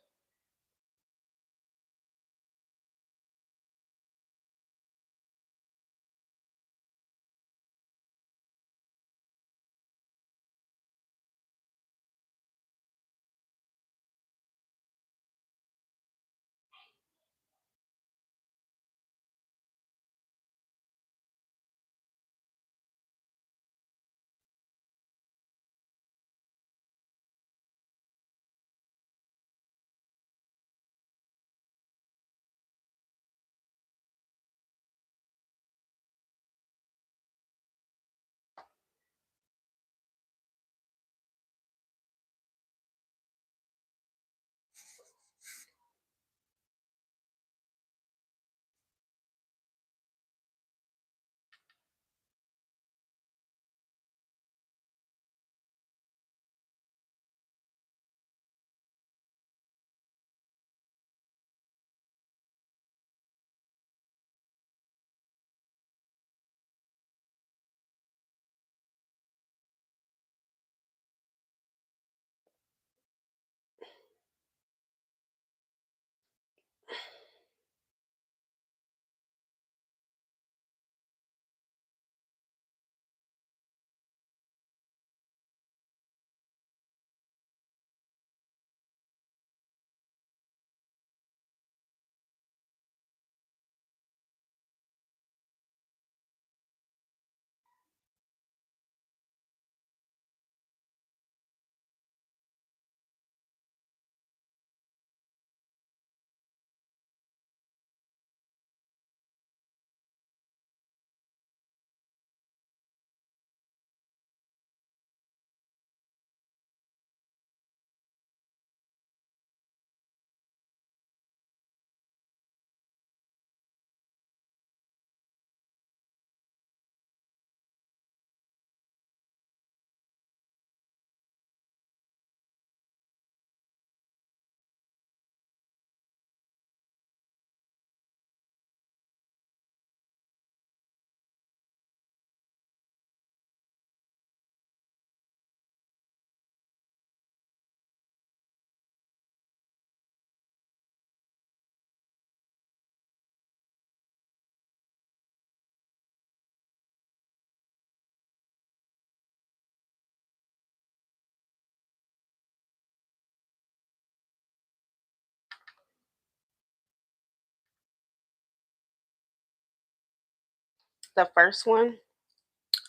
The first one,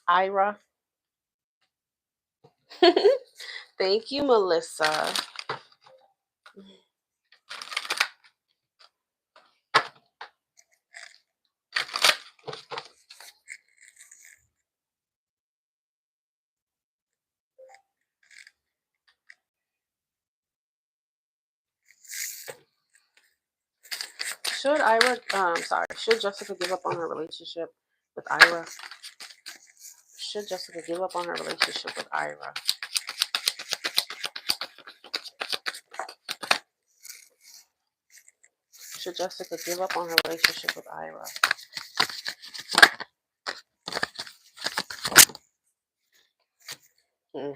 Ira. Thank you, Melissa. Should Jessica give up on her relationship with Ira? Should Jessica give up on her relationship with Ira? Should Jessica give up on her relationship with Ira? Hmm.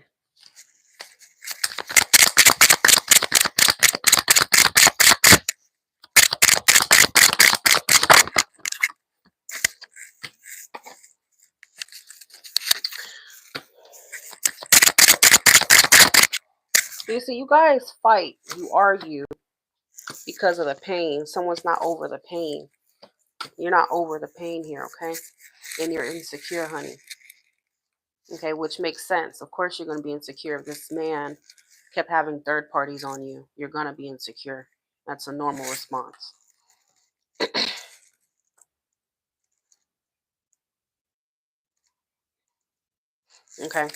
You see, you guys fight, you argue because of the pain. Someone's not over the pain. You're not over the pain here, okay? And you're insecure, honey. Okay, which makes sense. Of course, you're going to be insecure if this man kept having third parties on you. You're going to be insecure. That's a normal response. Okay.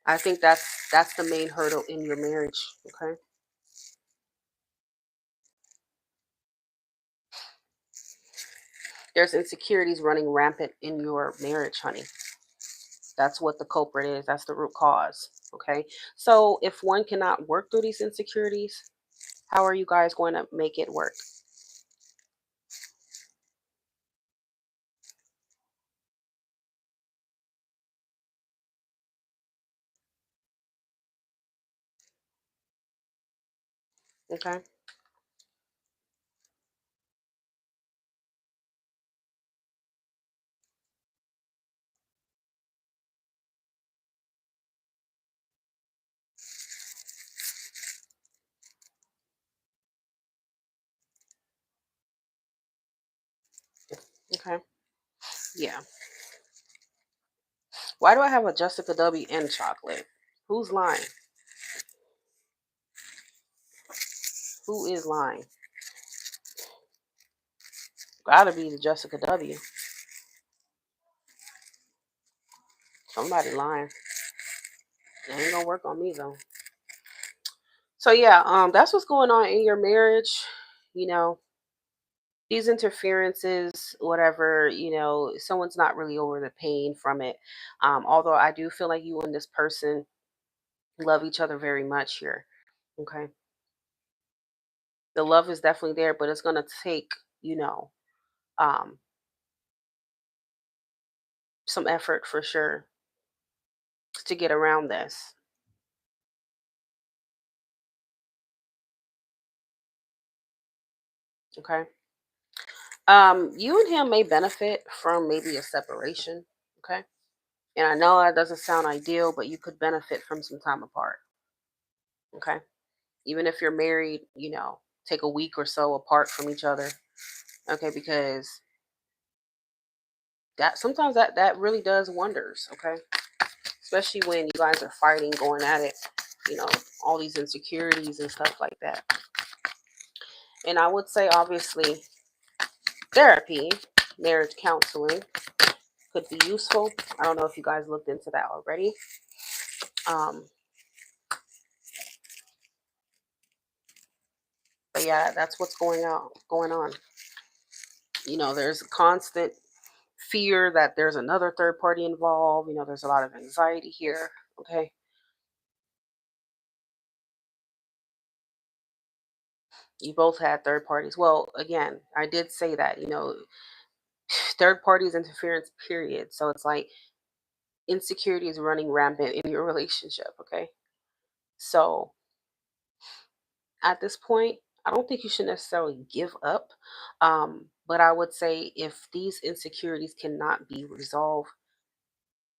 I think that's the main hurdle in your marriage, okay? There's insecurities running rampant in your marriage, honey. That's what the culprit is. That's the root cause. Okay. So if one cannot work through these insecurities, how are you guys going to make it work? Okay. Okay. Yeah. Why do I have a Jessica W and chocolate? Who's lying? Who is lying? Gotta be the Jessica W. Somebody lying. It ain't gonna work on me though. So yeah, that's what's going on in your marriage. You know, these interferences, whatever, someone's not really over the pain from it. Although I do feel like you and this person love each other very much here. Okay. The love is definitely there, but it's gonna take, you know, um, some effort for sure to get around this. Okay. You and him may benefit from maybe a separation. Okay. And I know that doesn't sound ideal, but you could benefit from some time apart. Okay. Even if you're married, take a week or so apart from each other. Okay. Because that sometimes that really does wonders. Okay. Especially when you guys are fighting, going at it, you know, all these insecurities and stuff like that. And I would say, obviously, therapy, marriage counseling could be useful. I don't know if you guys looked into that already. Um, but yeah, that's what's going on. There's a constant fear that there's another third party involved. There's a lot of anxiety here. Okay. You both had third parties. Well, again, I did say that, third parties interference, period. So it's like insecurity is running rampant in your relationship. Okay. So at this point, I don't think you should necessarily give up. But I would say if these insecurities cannot be resolved,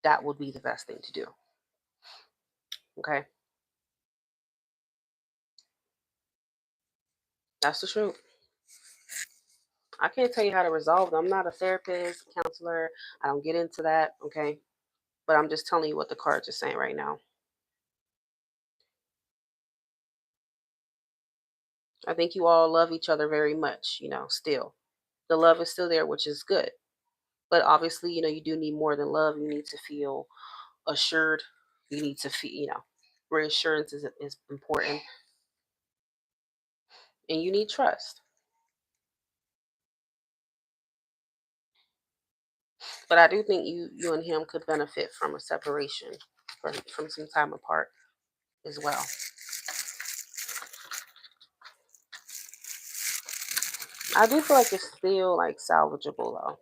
that would be the best thing to do. Okay. That's the truth. I can't tell you how to resolve them. I'm not a therapist, counselor. I don't get into that. Okay. But I'm just telling you what the cards are saying right now. I think you all love each other very much, still. The love is still there, which is good. But obviously, you do need more than love. You need to feel assured. You need to feel, reassurance is important. And you need trust. But I do think you and him could benefit from a separation, from some time apart as well. I do feel like it's still like salvageable though.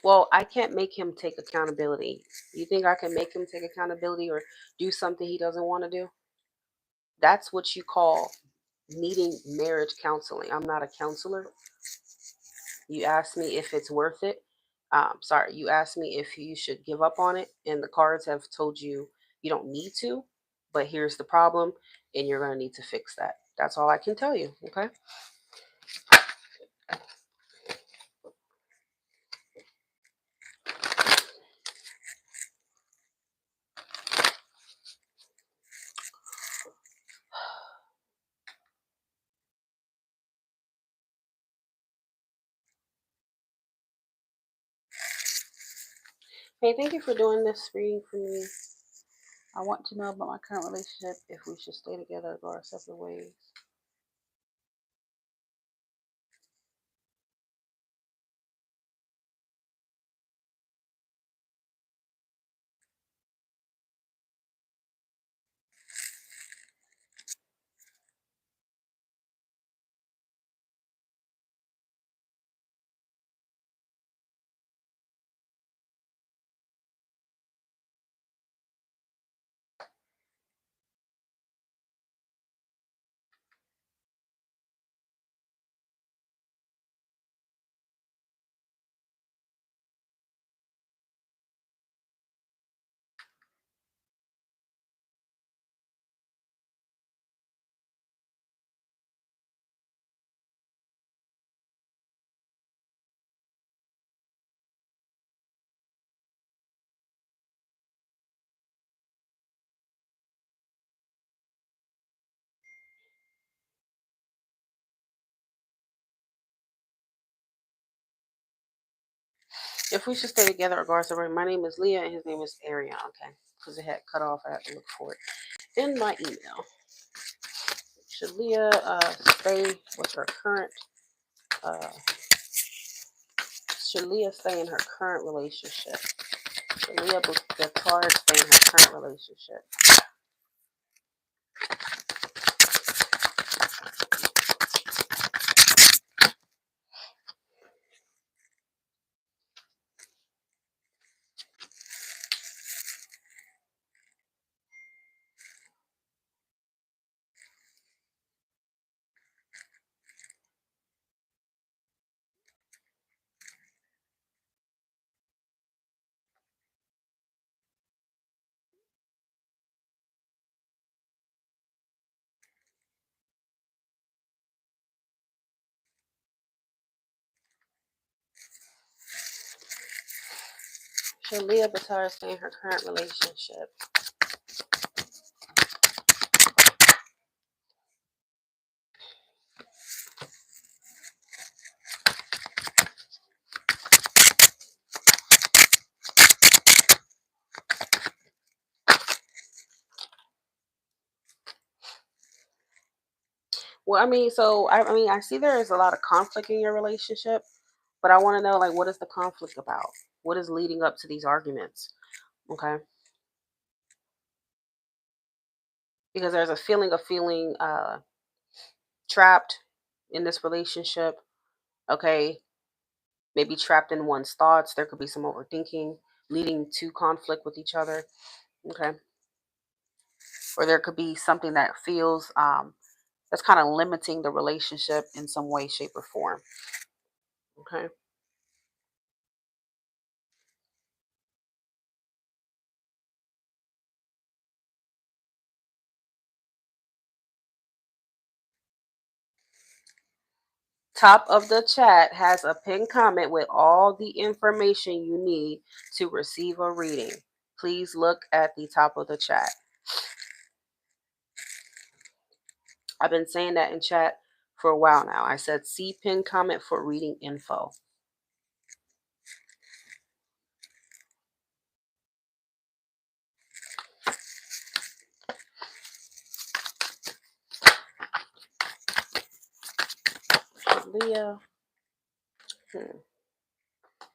Well, I can't make him take accountability. You think I can make him take accountability or do something he doesn't want to do? That's what you call needing marriage counseling. I'm not a counselor. You asked me if it's worth it. Sorry, you asked me if you should give up on it, and the cards have told you you don't need to, but here's the problem, and you're going to need to fix that. That's all I can tell you. Okay. Hey, thank you for doing this reading for me. I want to know about my current relationship, if we should stay together or go our separate ways. If we should stay together regardless of race. My name is Leah and his name is Arion. Okay. Because it had cut off. I had to look for it in my email. Should Leah stay with her current uh, should Leah stay in her current relationship? Should Leah the Taurus stay in her current relationship? Should Leah the Taurus stay in her current relationship? Well, I mean, so I mean, I see there is a lot of conflict in your relationship, but I want to know, like, what is the conflict about? What is leading up to these arguments? Okay, because there's a feeling of feeling trapped in this relationship. Okay, maybe trapped in one's thoughts. There could be some overthinking leading to conflict with each other. Okay, or there could be something that feels that's kind of limiting the relationship in some way, shape, or form. Okay. Top of the chat has a pinned comment with all the information you need to receive a reading. Please look at the top of the chat. I've been saying that in chat for a while now. I said see pinned comment for reading info. Leah.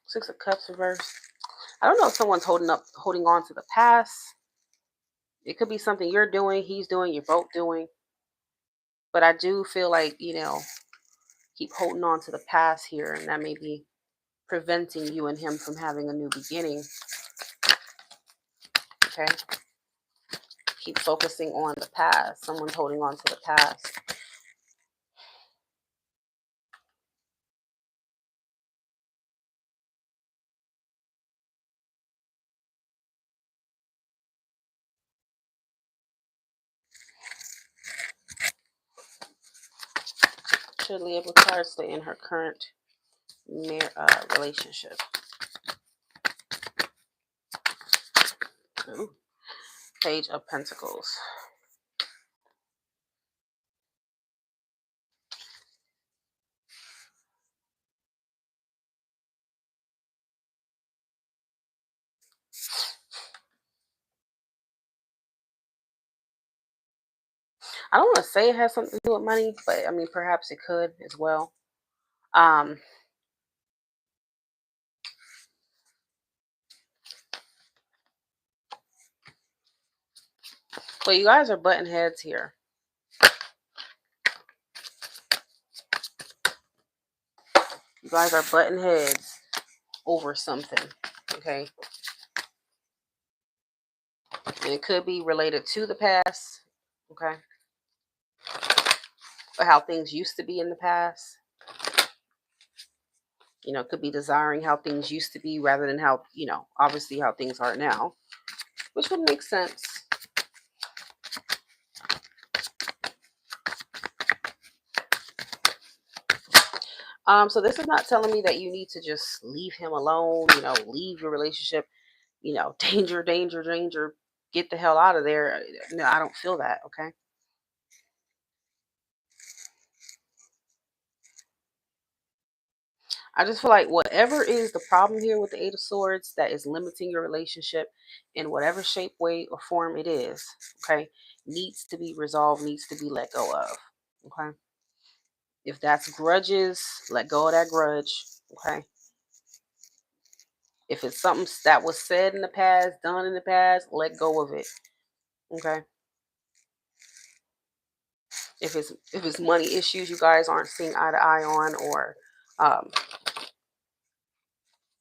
Six of Cups reverse. I don't know if someone's holding on to the past. It could be something you're doing, he's doing, you're both doing. But I do feel like, keep holding on to the past here, and that may be preventing you and him from having a new beginning. Okay. Keep focusing on the past. Someone's holding on to the past. Should Leah Bouchard stay in her current relationship? Ooh. Page of Pentacles. I don't want to say it has something to do with money, but I mean, perhaps it could as well. Um, but you guys are butting heads here. You guys are butting heads over something. Okay. And it could be related to the past. Okay. Or how things used to be in the past. It could be desiring how things used to be rather than how, obviously how things are now, which would make sense. So this is not telling me that you need to just leave him alone, leave your relationship, danger, danger, danger, get the hell out of there. No, I don't feel that, okay? I just feel like whatever is the problem here with the Eight of Swords that is limiting your relationship in whatever shape, way, or form it is, okay, needs to be resolved, needs to be let go of. Okay. If that's grudges, let go of that grudge. Okay. If it's something that was said in the past, done in the past, let go of it. Okay. If it's money issues you guys aren't seeing eye to eye on, or um,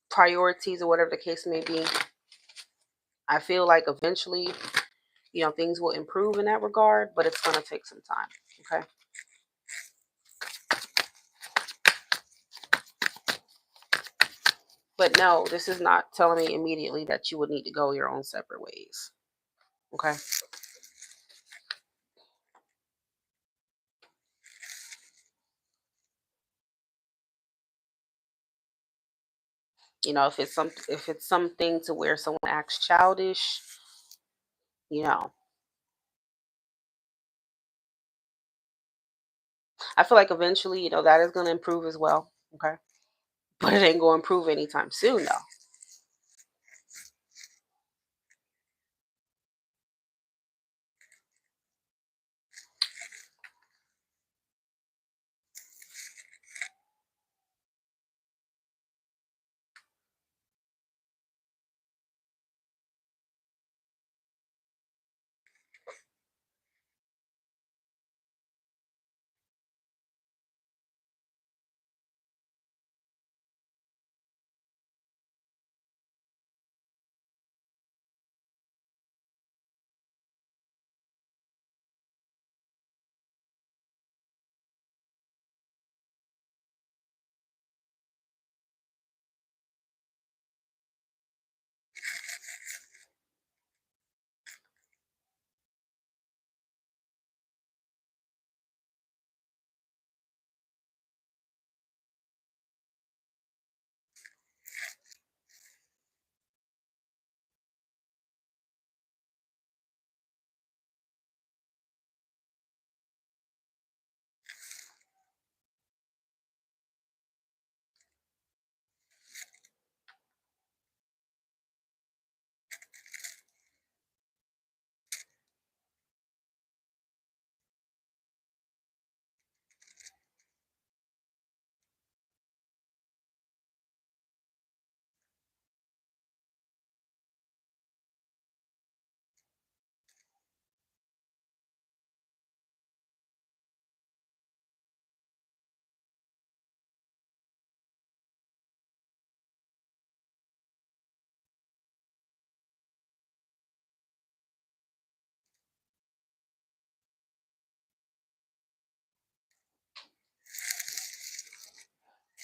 priorities or whatever the case may be, I feel like eventually, things will improve in that regard, but it's going to take some time. Okay. But no, this is not telling me immediately that you would need to go your own separate ways. Okay. If it's something to where someone acts childish, you know, I feel like eventually, that is going to improve as well. Okay. But it ain't going to improve anytime soon, though.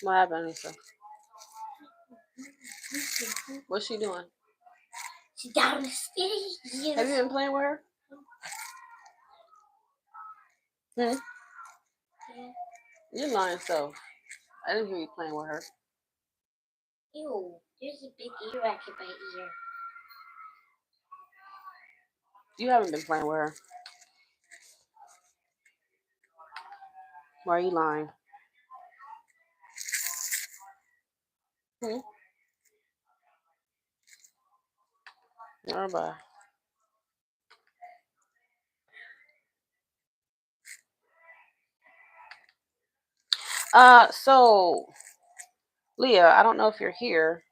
What happened, Lisa? What's she doing? She's down the stairs. Have you been playing with her? Hmm? Yeah. You're lying, so I didn't hear you playing with her. Ew, there's a big earwax in my ear. You haven't been playing with her. Why are you lying? Hmm? Bye. So Leah, I don't know if you're here.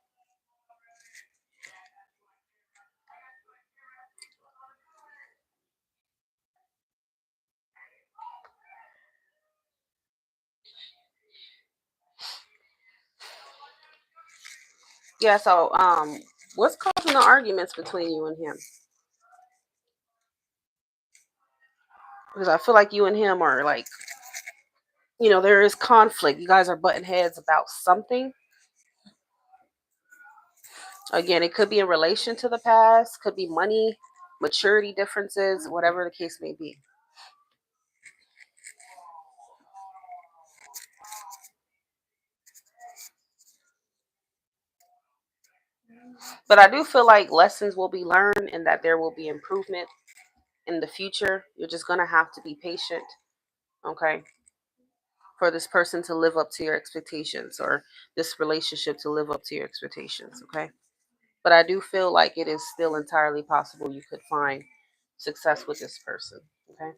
Yeah, so what's causing the arguments between you and him? Because I feel like you and him are like, there is conflict. You guys are butting heads about something. Again, it could be in relation to the past, could be money, maturity differences, whatever the case may be. But I do feel like lessons will be learned and that there will be improvement in the future. You're just going to have to be patient. Okay. for this person to live up to your expectations, or this relationship to live up to your expectations. Okay. But I do feel like it is still entirely possible you could find success with this person. Okay.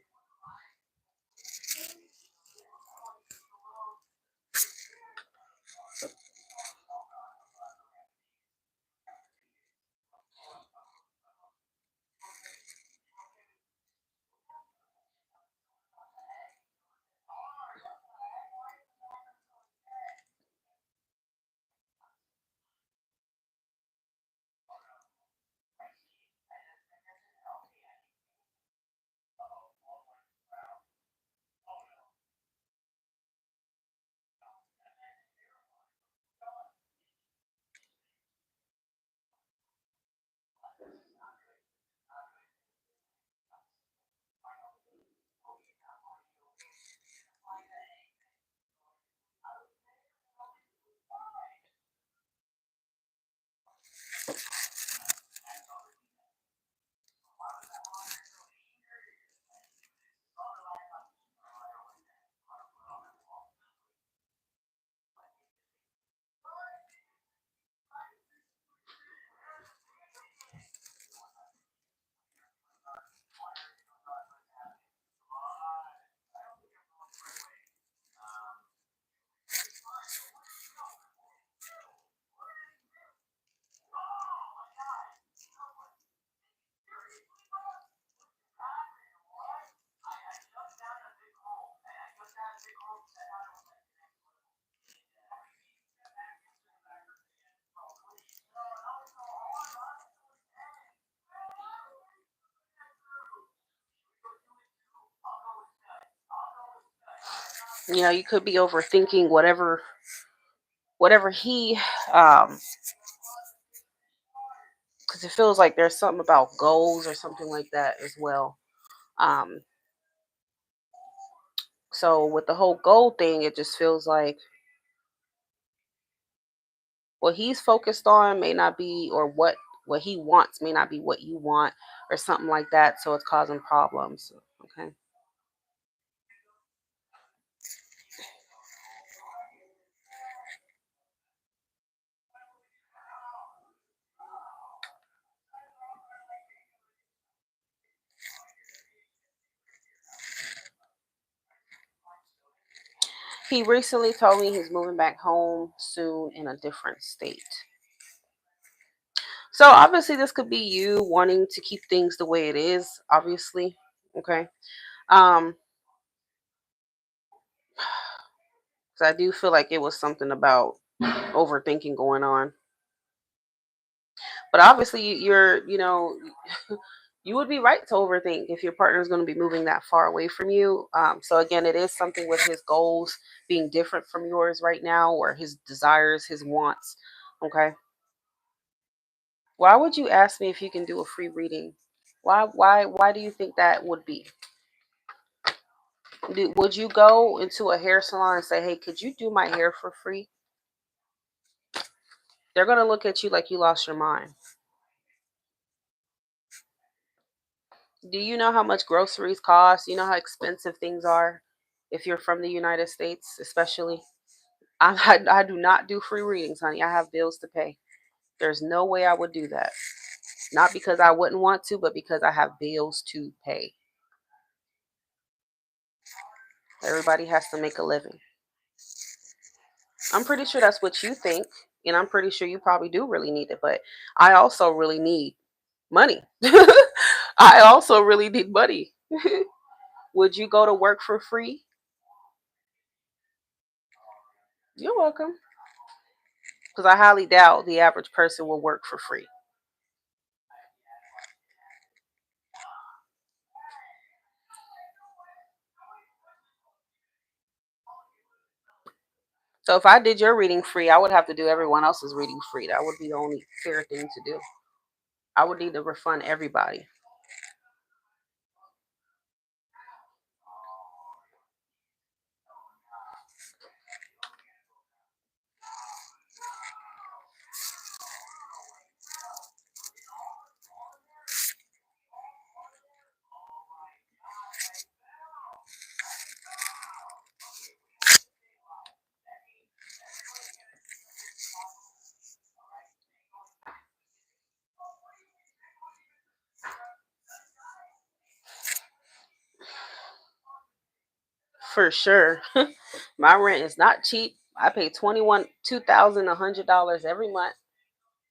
You know, you could be overthinking whatever he because it feels like there's something about goals or something like that as well. Um, so with the whole goal thing, it just feels like what he's focused on may not be, or what he wants may not be what you want, or something like that. So it's causing problems. Okay. He recently told me he's moving back home soon in a different state. So obviously, this could be you wanting to keep things the way it is. Obviously, okay. Um, so I do feel like it was something about overthinking going on. But obviously, you would be right to overthink if your partner is going to be moving that far away from you. So again, it is something with his goals being different from yours right now, or his desires, his wants. Okay. Why would you ask me if you can do a free reading? Why do you think that would be? Would you go into a hair salon and say, "Hey, could you do my hair for free?" They're going to look at you like you lost your mind. Do you know how much groceries cost? You know how expensive things are if you're from the United States, especially. I do not do free readings, honey. I have bills to pay. There's no way I would do that. Not because I wouldn't want to, but because I have bills to pay. Everybody has to make a living. I'm pretty sure that's what you think, and I'm pretty sure you probably do really need it, but I also really need money. I also really need money. Would you go to work for free? You're welcome. Because I highly doubt the average person will work for free. So if I did your reading free, I would have to do everyone else's reading free. That would be the only fair thing to do. I would need to refund everybody. for sure. My rent is not cheap. I pay 2,100 every month.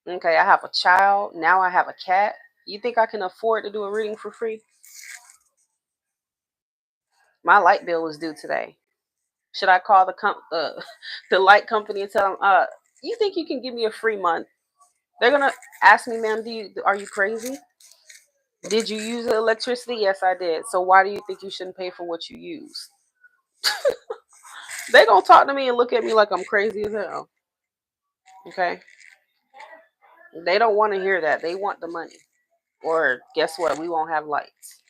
Okay, I have a child. Now I have a cat. You think I can afford to do a reading for free? My light bill was due today. Should I call the light company and tell them, you think you can give me a free month? They're gonna ask me, ma'am, are you crazy? Did you use the electricity? Yes, I did. So why do you think you shouldn't pay for what you use? They gonna talk to me and look at me like I'm crazy as hell. Okay. They don't want to hear that. They want the money. Or guess what? We won't have lights.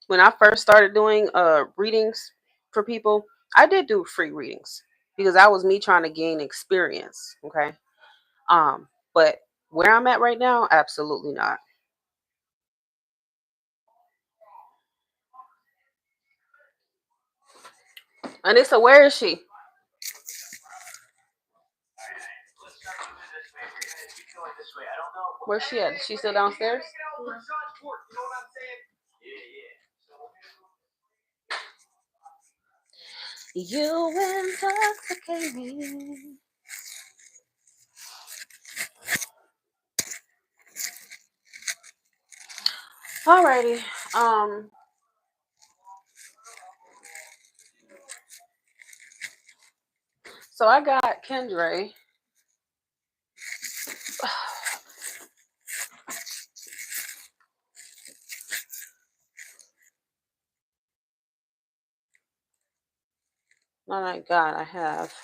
When I first started doing readings for people, I did do free readings because that was me trying to gain experience. Okay. But where I'm at right now, absolutely not. Anissa, where is she? Where's she at? Is she still downstairs? You intoxicate me. Alrighty. Um. So I got Kendra. Oh my God, I have.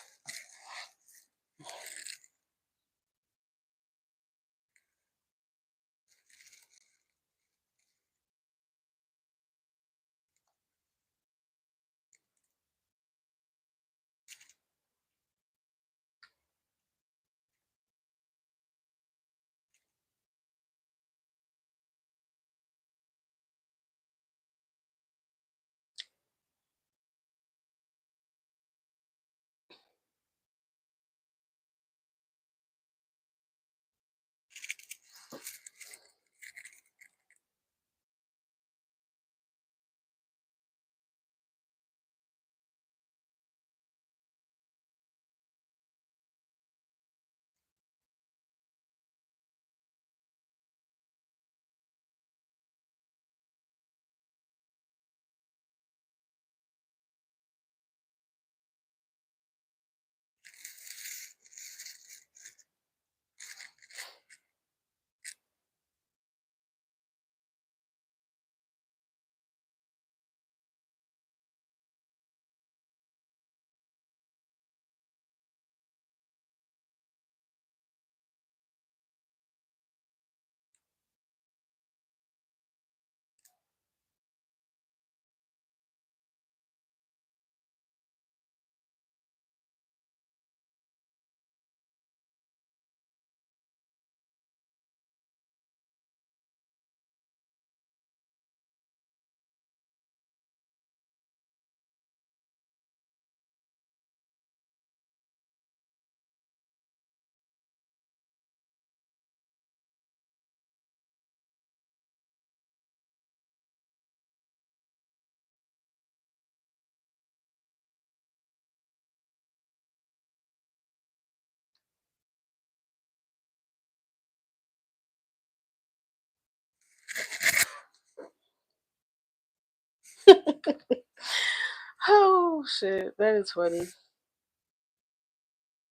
Oh shit, that is funny.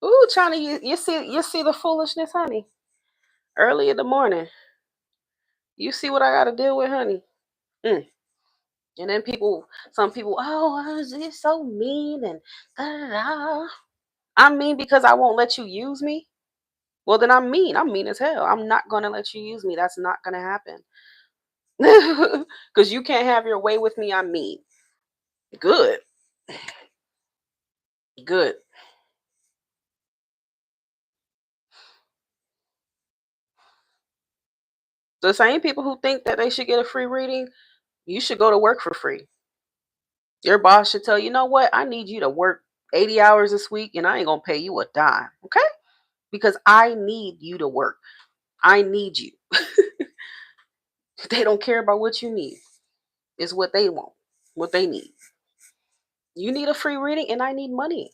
Ooh, China, you see the foolishness, honey. Early in the morning, you see what I got to deal with, honey. Mm. And then some people, oh, you're so mean and da da da. I'm mean because I won't let you use me. Well, then I'm mean. I'm mean as hell. I'm not gonna let you use me. That's not gonna happen. Because you can't have your way with me. I'm mean. Good, good. The same people who think that they should get a free reading, you should go to work for free. Your boss should tell you, you know what? I need you to work 80 hours this week, and I ain't gonna pay you a dime. Okay? because I need you to work. I need you. They don't care about what you need. It's what they want, what they need. You need a free reading, and I need money.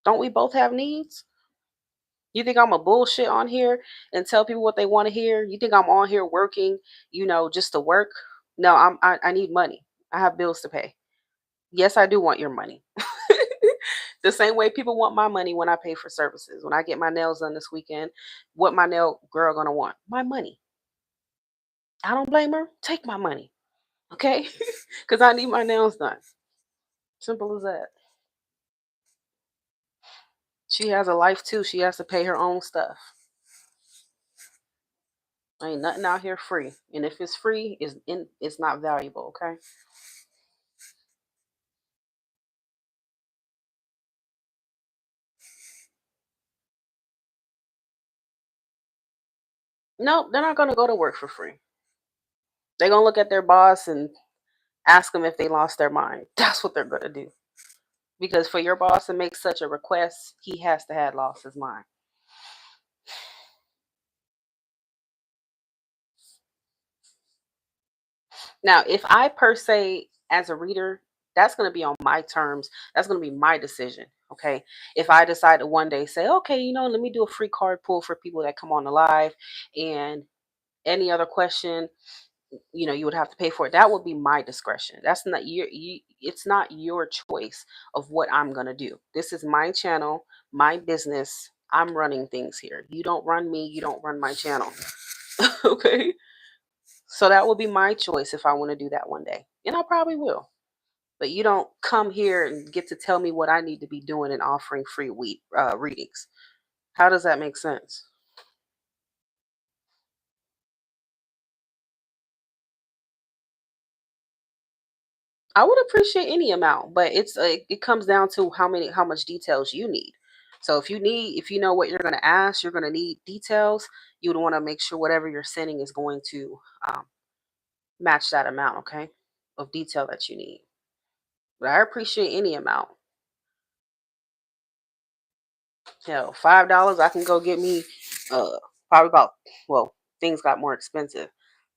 Don't we both have needs? You think I'm a bullshit on here and tell people what they want to hear? You think I'm on here working, just to work? No, I need money. I have bills to pay. Yes, I do want your money. The same way people want my money when I pay for services. When I get my nails done this weekend, what my nail girl gonna want? My money. I don't blame her. Take my money, okay? Because I need my nails done. Simple as that. She has a life too. She has to pay her own stuff. Ain't nothing out here free. And if it's free, it's not valuable, okay? No, they're not gonna go to work for free. They're gonna look at their boss and ask them if they lost their mind. That's what they're gonna do. Because for your boss to make such a request, he has to have lost his mind. Now, if I per se as a reader, that's going to be on my terms. That's going to be my decision. Okay. If I decide to one day say, okay, let me do a free card pull for people that come on the live, and any other question, you would have to pay for it. That would be my discretion. That's not it's not your choice of what I'm going to do. This is my channel, my business. I'm running things here. You don't run me. You don't run my channel. Okay. So that will be my choice if I want to do that one day. And I probably will. But you don't come here and get to tell me what I need to be doing and offering free readings. How does that make sense? I would appreciate any amount, but it comes down to how much details you need. So if you know what you're going to ask, you're going to need details. You would want to make sure whatever you're sending is going to match that amount, okay, of detail that you need. But I appreciate any amount. Hell, $5, I can go get me uh probably about, well, things got more expensive.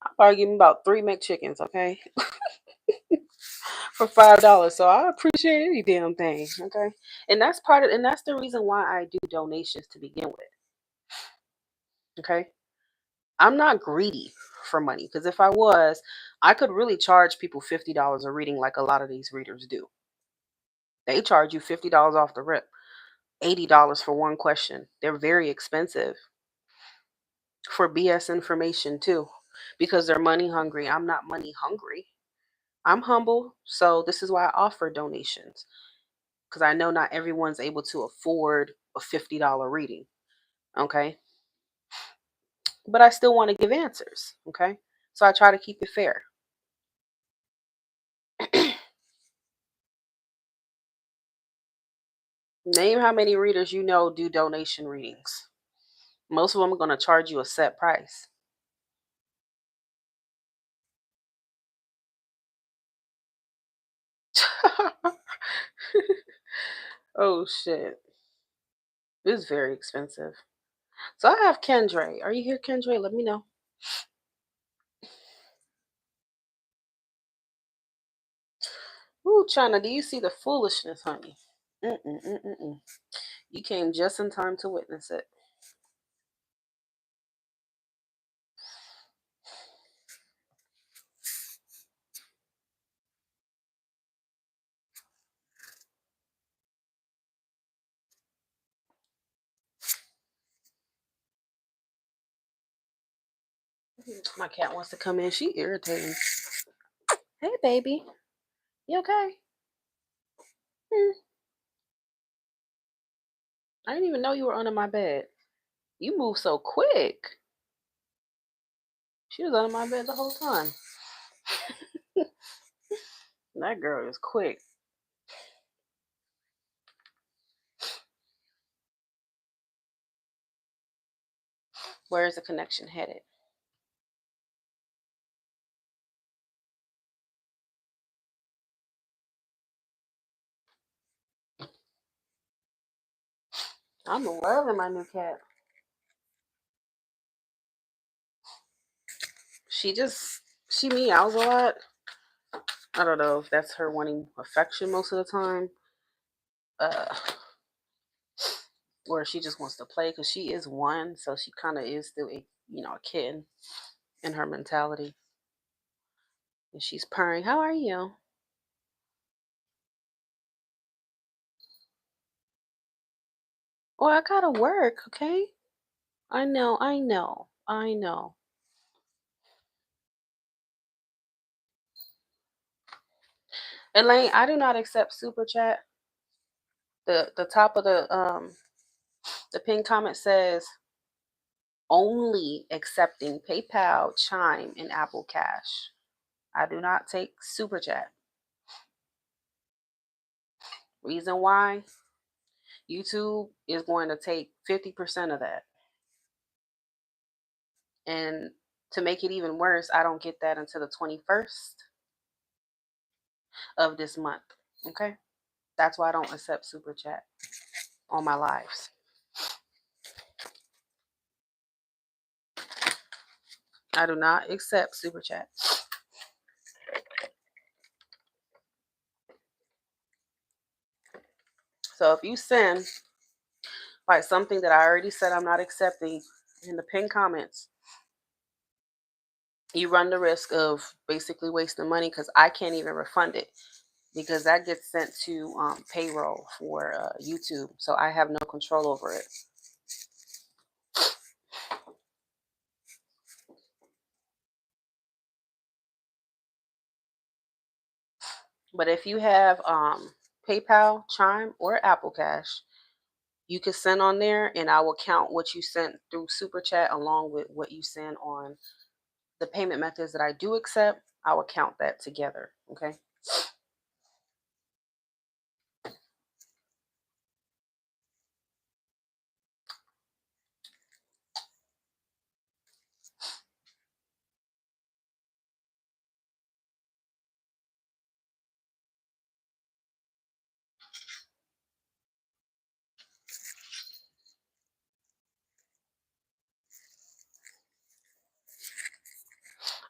I'll probably give me about 3 McChickens, okay, for $5. So I appreciate any damn thing, okay. And that's the reason why I do donations to begin with, okay. I'm not greedy for money, because if I was, I could really charge people $50 a reading like a lot of these readers do. They charge you $50 off the rip, $80 for one question. They're very expensive for BS information too, because they're money hungry. I'm not money hungry. I'm humble, so this is why I offer donations, because I know not everyone's able to afford a $50 reading. Okay, but I still want to give answers. Okay, so I try to keep it fair. Name how many readers you know do donation readings. Most of them are going to charge you a set price. Oh shit, it's very expensive. So I have Kendra. Are you here, Kendra? Let me know. Ooh, China, do you see the foolishness, honey? Mm-mm-mm-mm-mm. You came just in time to witness it. My cat wants to come in. She irritating. Hey, baby. You okay? Hmm. I didn't even know you were under my bed. You move so quick. She was under my bed the whole time. That girl is quick. Where is the connection headed? I'm loving my new cat. She meows a lot. I don't know if that's her wanting affection most of the time, uh, or she just wants to play because she is one, so she kind of is still a kitten in her mentality. And she's purring. How are you? Oh, I gotta work. Okay. I know. I know. I know. Elaine, I do not accept super chat. The top of the pinned comment says only accepting PayPal, Chime, and Apple Cash. I do not take super chat. Reason why? YouTube is going to take 50% of that. And to make it even worse, I don't get that until the 21st of this month. Okay? That's why I don't accept super chat on my lives. I do not accept super chat. So if you send like something that I already said I'm not accepting in the pinned comments, you run the risk of basically wasting money because I can't even refund it because that gets sent to payroll for YouTube. So I have no control over it. But if you have PayPal, Chime, or Apple Cash, you can send on there and I will count what you sent through Super Chat along with what you send on the payment methods that I do accept. I will count that together. Okay.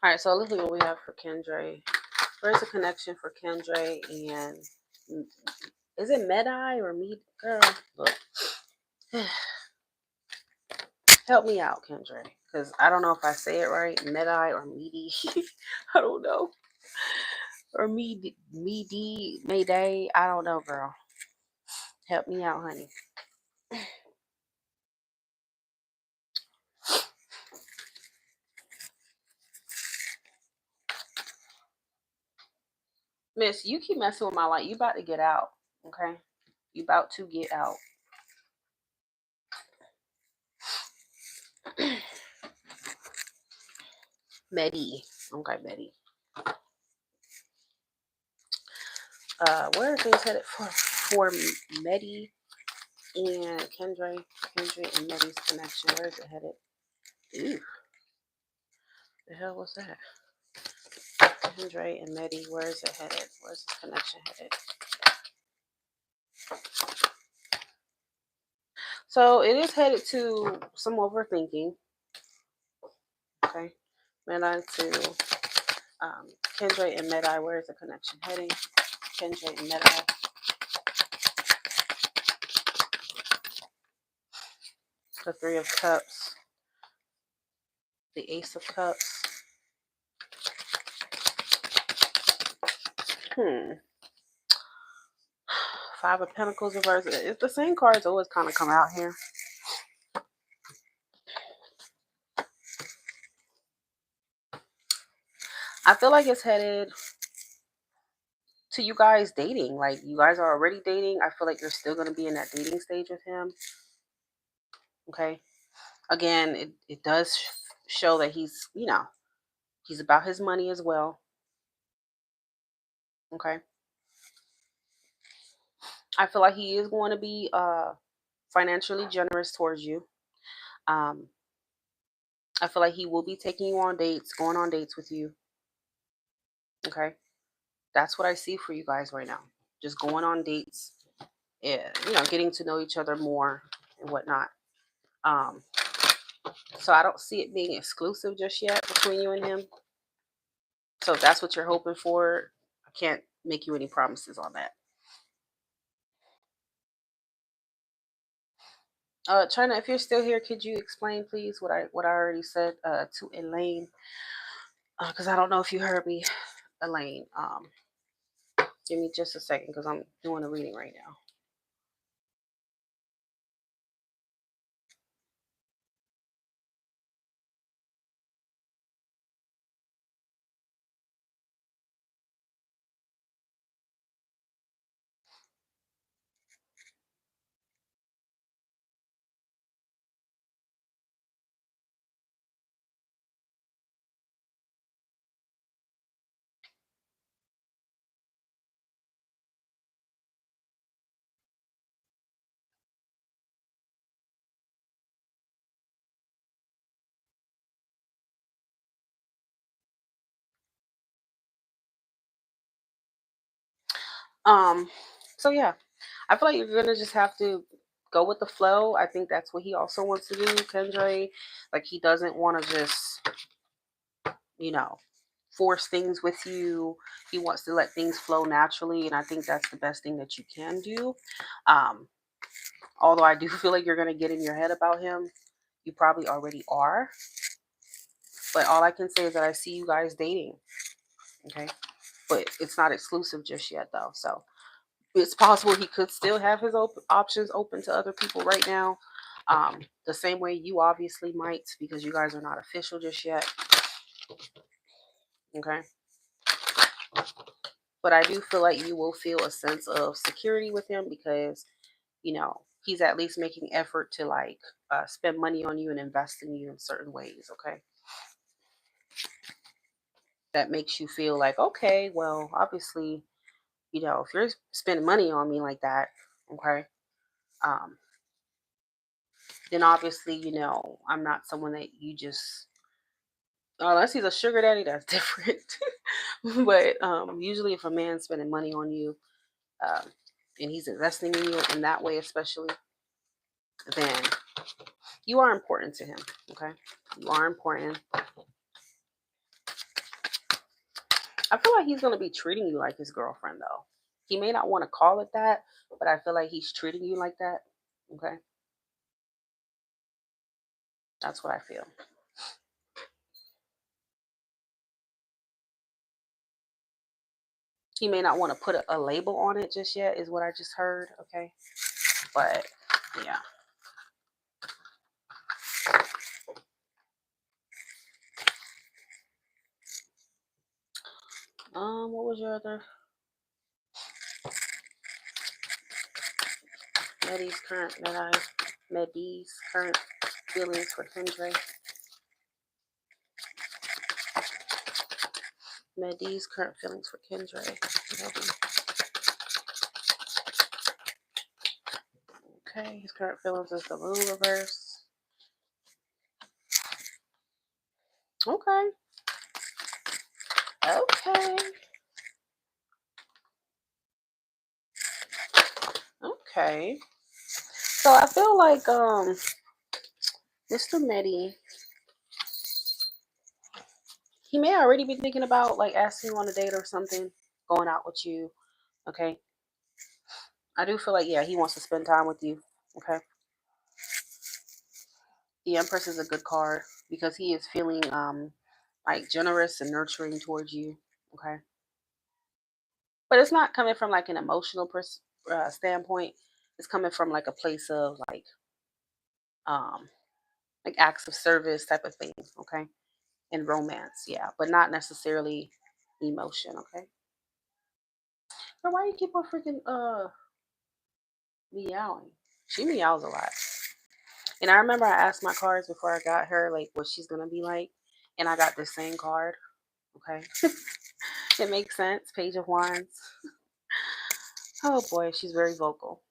All right. So let's look at what we have for Kendra. Where's the connection for Kendra and is it Medai or me? Girl, look. Help me out, Kendra, because I don't know if I say it right. Medai or Meaty. I don't know. Or Meady, Mayday. I don't know, girl. Help me out, honey. Miss, you keep messing with my light. You about to get out, okay? You about to get out. Medi. Okay, Medi. Where are things headed for Medi and Kendra and Medi's connection? Where is it headed? Ooh, the hell was that? Kendra and Medi, where is it headed? Where's this connection headed? So it is headed to some overthinking. Okay. Medi to Kendra and Medi, where is the connection heading? Kendra and Medi. The Three of Cups. The Ace of Cups. Five of Pentacles reversed. It's the same cards always kind of come out here. I feel like it's headed to you guys dating. Like you guys are already dating. I feel like you're still going to be in that dating stage with him. Okay. Again, it does show that he's about his money as well. Okay. I feel like he is going to be financially generous towards you. Um, I feel like he will be taking you on dates, going on dates with you. Okay. That's what I see for you guys right now. Just going on dates. Yeah, getting to know each other more. and whatnot. Um, so I don't see it being exclusive just yet between you and him. So if that's what you're hoping for, I can't make you any promises on that. China, if you're still here, could you explain, please, what I already said to Elaine? Because I don't know if you heard me, Elaine. Give me just a second, because I'm doing a reading right now. Um, so yeah, I feel like you're gonna just have to go with the flow. I think that's what he also wants to do, Kendra. Like he doesn't want to just, you know, force things with you. He wants to let things flow naturally, and I think that's the best thing that you can do. Um, Although I do feel like you're gonna get in your head about him. You probably already are, but all I can say is that I see you guys dating. Okay, but it's not exclusive just yet, though. So it's possible he could still have his options open to other people right now. The same way you obviously might, because you guys are not official just yet. Okay. But I do feel like you will feel a sense of security with him because, he's at least making effort to like spend money on you and invest in you in certain ways. Okay. That makes you feel like, okay, well, obviously, if you're spending money on me like that, okay, um, then obviously, I'm not someone that you just, unless he's a sugar daddy, that's different. But usually, if a man's spending money on you, um, and he's investing in you in that way, especially, then you are important to him. Okay, you are important. I feel like he's gonna be treating you like his girlfriend, though. He may not want to call it that, but I feel like he's treating you like that. Okay, that's what I feel. He may not want to put a label on it just yet, is what I just heard. Okay, but yeah. What was your other? Meddy's current Meddy's current feelings for Kendra. Meddy's current feelings for Kendra. Okay, his current feelings is the moon reverse. Okay. Okay. Okay. So I feel like Mr. Meddy, he may already be thinking about like asking you on a date or something, going out with you. Okay. I do feel like, yeah, he wants to spend time with you. Okay. The Empress is a good card because he is feeling like generous and nurturing towards you. Okay. But it's not coming from like an emotional standpoint. It's coming from like a place of um like acts of service type of thing. Okay. And romance, yeah, but not necessarily emotion. Okay. So why you keep on freaking meowing? She meows a lot. And I remember I asked my cards before I got her like what she's gonna be like, and I got the same card. Okay. It makes sense. Page of Wands. Oh boy, she's very vocal.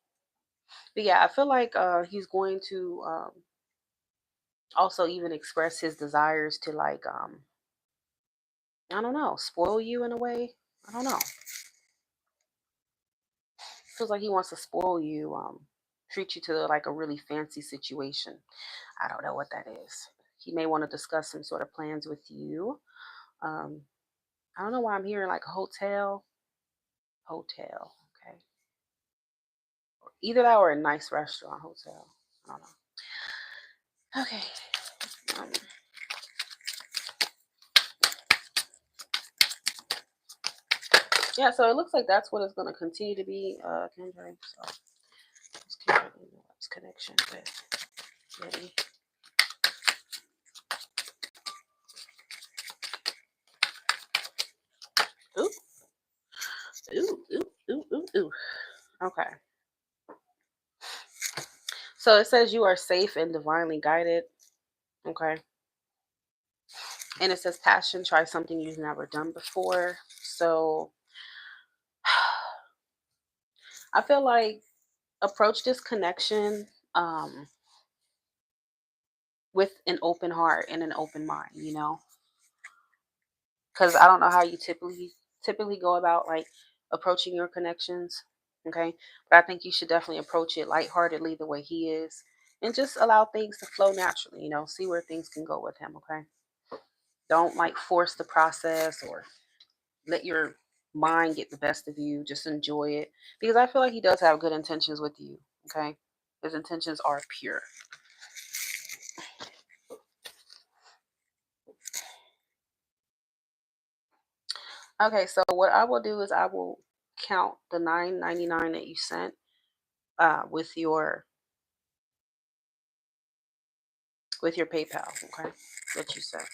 But yeah, I feel like he's going to also even express his desires to like I don't know, spoil you in a way. I don't know. Feels like he wants to spoil you. treat you to like a really fancy situation. I don't know what that is. He may want to discuss some sort of plans with you. Um, I don't know why I'm hearing like a hotel. Hotel. Okay. Either that or a nice restaurant hotel. I don't know. Okay. Um, yeah, so it looks like that's what it's going to continue to be, Kendra. So let's keep it in this connection with Betty. Ooh, ooh, ooh, ooh, ooh, ooh. Okay. So it says you are safe and divinely guided. Okay. And it says passion, try something you've never done before. So I feel like approach this connection with an open heart and an open mind, because I don't know how you typically go about like approaching your connections. Okay. But I think you should definitely approach it lightheartedly the way he is and just allow things to flow naturally, see where things can go with him. Okay. Don't like force the process or let your mind get the best of you. Just enjoy it because I feel like he does have good intentions with you. Okay. His intentions are pure. Okay, so what I will do is I will count the 9.99 that you sent with your PayPal, okay? That you sent.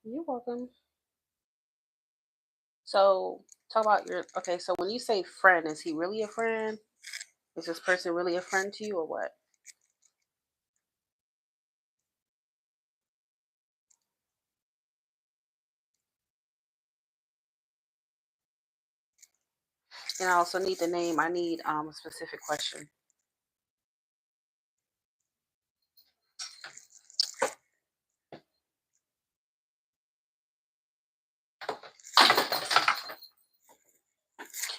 You're welcome. So talk about your okay. So when you say friend, is he really a friend? Is this person really a friend to you, or what? And I also need the name. I need a specific question.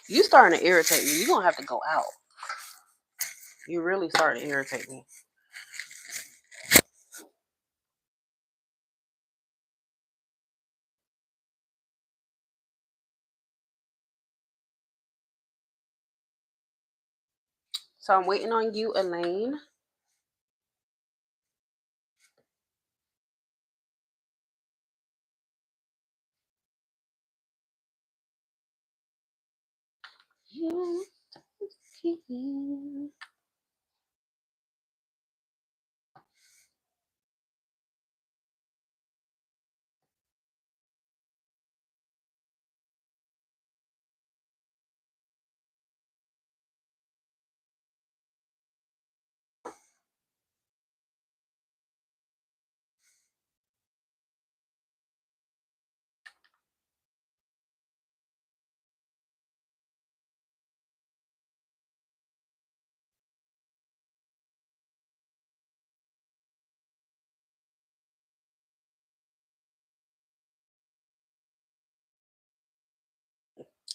You starting to irritate me. You're gonna have to go out. You really starting to irritate me. So I'm waiting on you, Elaine. You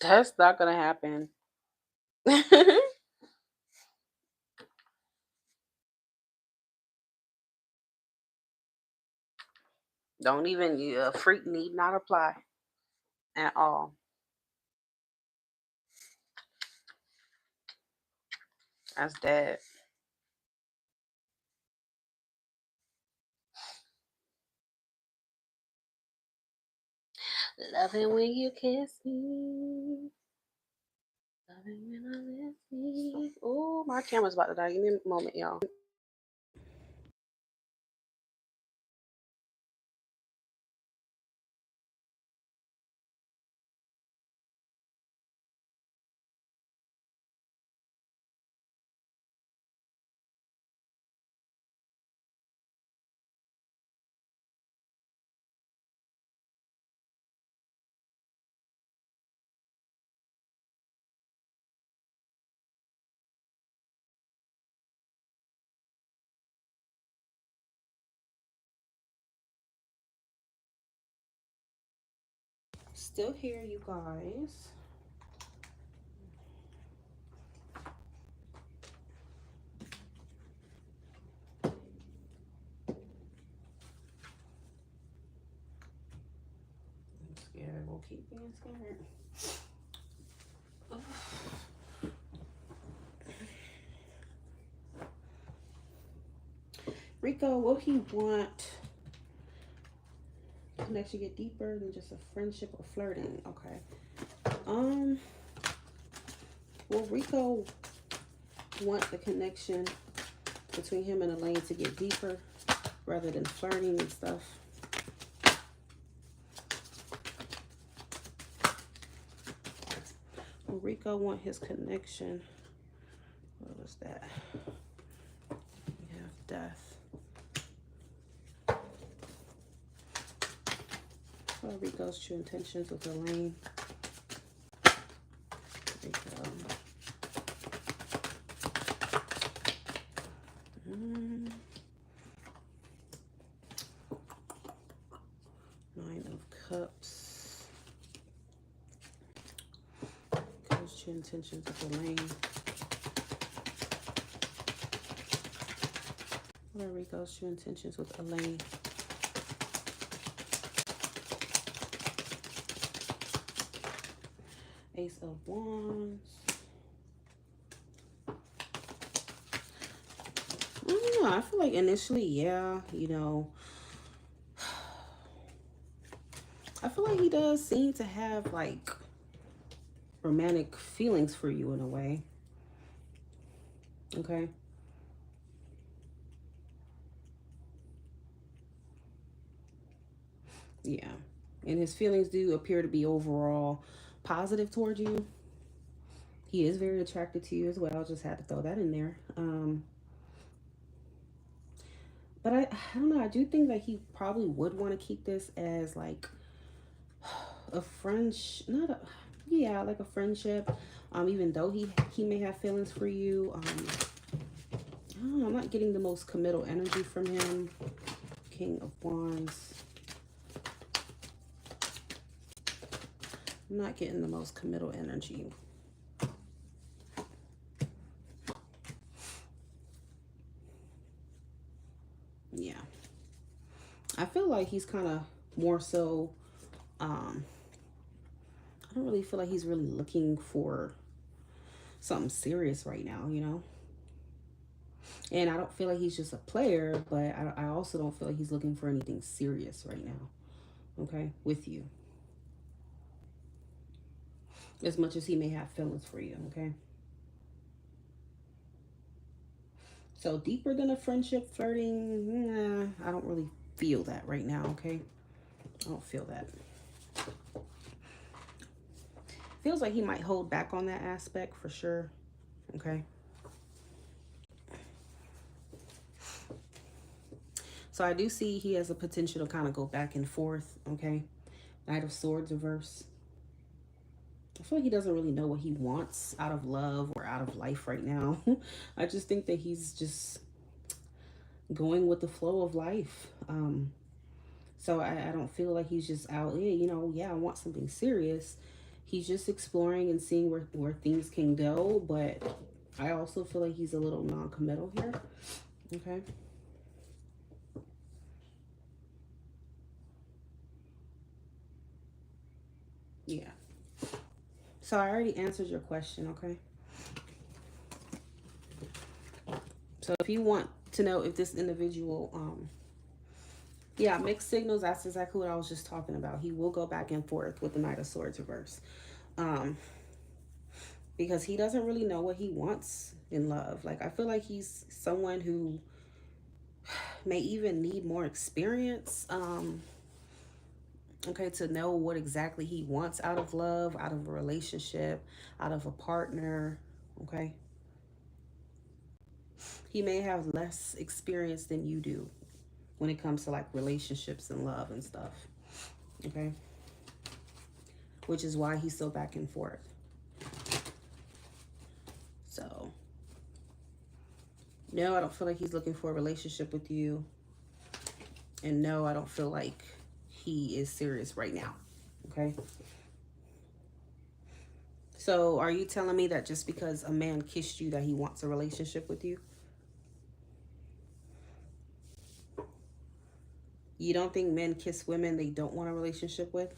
That's not gonna happen. Don't even freak need not apply at all. That's dead. Loving when you kiss me. Loving when I miss me. Oh, my camera's about to die. Give me a moment, y'all. Still here, you guys. I'm scared. We'll keep being scared. Rico, will he want connection get deeper than just a friendship or flirting? Okay. Will Rico want the connection between him and Elaine to get deeper rather than flirting and stuff? Will Rico want his connection? What was that? We have death. What are Rico's true intentions with Elaine? Rico. Nine of Cups. Rico's true intentions with Elaine. What are Rico's true intentions with Elaine? Ace of Wands. I don't know. I feel like initially, yeah, you know, I feel like he does seem to have like romantic feelings for you in a way. Okay. Yeah. And his feelings do appear to be overall positive towards you. He is very attracted to you as well. Just had to throw that in there. But I don't know. I do think that he probably would want to keep this as like a friendship, not a, yeah, like a friendship. Even though he may have feelings for you. I don't know, I'm not getting the most committal energy from him. King of Wands. I'm not getting the most committal energy. Yeah. I feel like he's kind of more so, I don't really feel like he's really looking for something serious right now, you know? And I don't feel like he's just a player, but I also don't feel like he's looking for anything serious right now, okay, with you. As much as he may have feelings for you, okay? So deeper than a friendship, flirting, nah, I don't really feel that right now, okay? I don't feel that. Feels like he might hold back on that aspect for sure, okay? So I do see he has a potential to kind of go back and forth, okay? Knight of Swords reverse. I feel like he doesn't really know what he wants out of love or out of life right now. I just think that he's just going with the flow of life. So I don't feel like he's just out, you know, yeah, I want something serious. He's just exploring and seeing where things can go. But I also feel like he's a little non-committal here. Okay. Yeah. So I already answered your question, okay? So if you want to know if this individual Yeah, mixed signals, that's exactly what I was just talking about. He will go back and forth with the Knight of Swords reverse. Um, because he doesn't really know what he wants in love. Like, I feel like he's someone who may even need more experience, okay, to know what exactly he wants out of love, out of a relationship, out of a partner, okay? He may have less experience than you do when it comes to like relationships and love and stuff, okay? Which is why he's so back and forth. So, no, I don't feel like he's looking for a relationship with you. And no, I don't feel like he is serious right now, okay? So, are you telling me that just because a man kissed you that he wants a relationship with you? You don't think men kiss women they don't want a relationship with?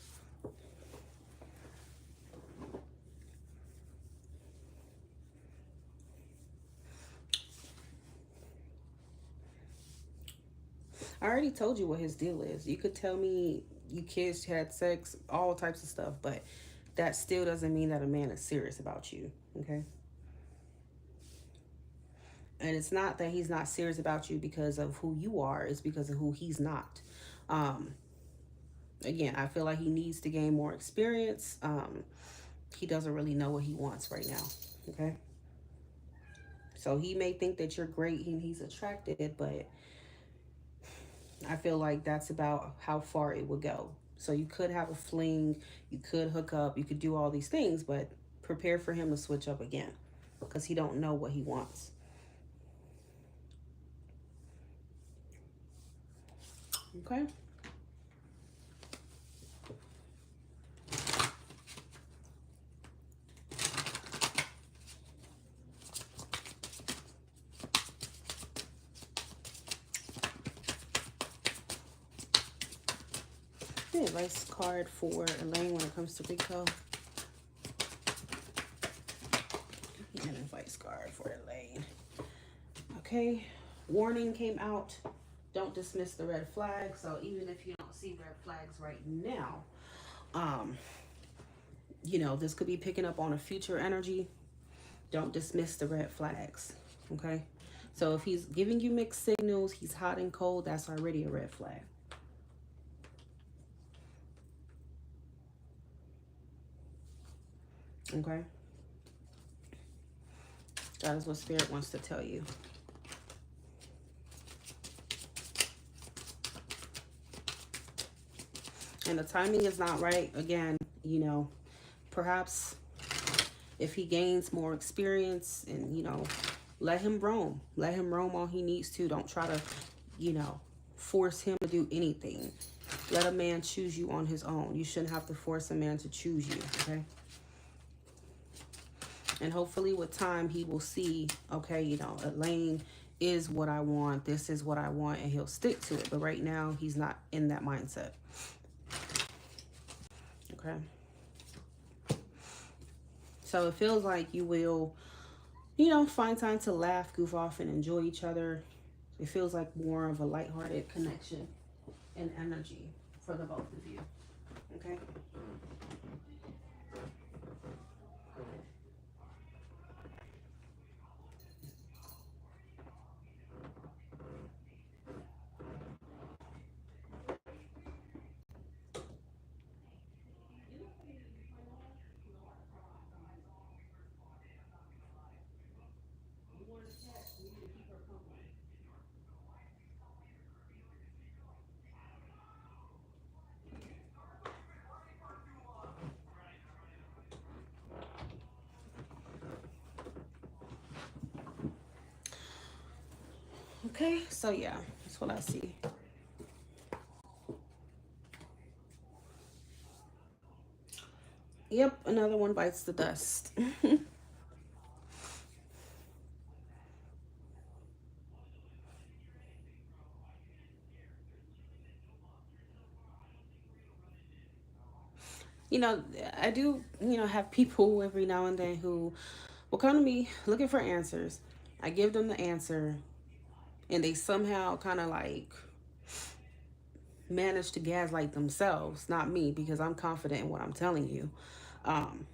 I already told you what his deal is. You could tell me you kissed, had sex, all types of stuff, but that still doesn't mean that a man is serious about you, okay? And it's not that he's not serious about you because of who you are, it's because of who he's not. Um, Again, I feel like he needs to gain more experience. He doesn't really know what he wants right now, okay? So he may think that you're great and he's attracted, but I feel like that's about how far it would go. So you could have a fling, you could hook up, you could do all these things, but prepare for him to switch up again because he don't know what he wants. Okay? The advice card for Elaine when it comes to Rico. An advice card for Elaine. Okay, warning came out. Don't dismiss the red flag. So even if you don't see red flags right now, um, this could be picking up on a future energy. Don't dismiss the red flags. Okay. So if he's giving you mixed signals, he's hot and cold, that's already a red flag. Okay. That is what Spirit wants to tell you. And the timing is not right. Again, perhaps if he gains more experience and, let him roam. Let him roam all he needs to. Don't try to, force him to do anything. Let a man choose you on his own. You shouldn't have to force a man to choose you, okay? And hopefully with time, he will see, okay, Elaine is what I want. This is what I want, and he'll stick to it. But right now, he's not in that mindset. Okay. So it feels like you will, find time to laugh, goof off, and enjoy each other. It feels like more of a lighthearted connection and energy for the both of you. Okay. Okay, so yeah, that's what I see. Yep, another one bites the dust. you know, I do, have people every now and then who will come to me looking for answers. I give them the answer, and they somehow kind of like manage to gaslight themselves, not me, because I'm confident in what I'm telling you. Um,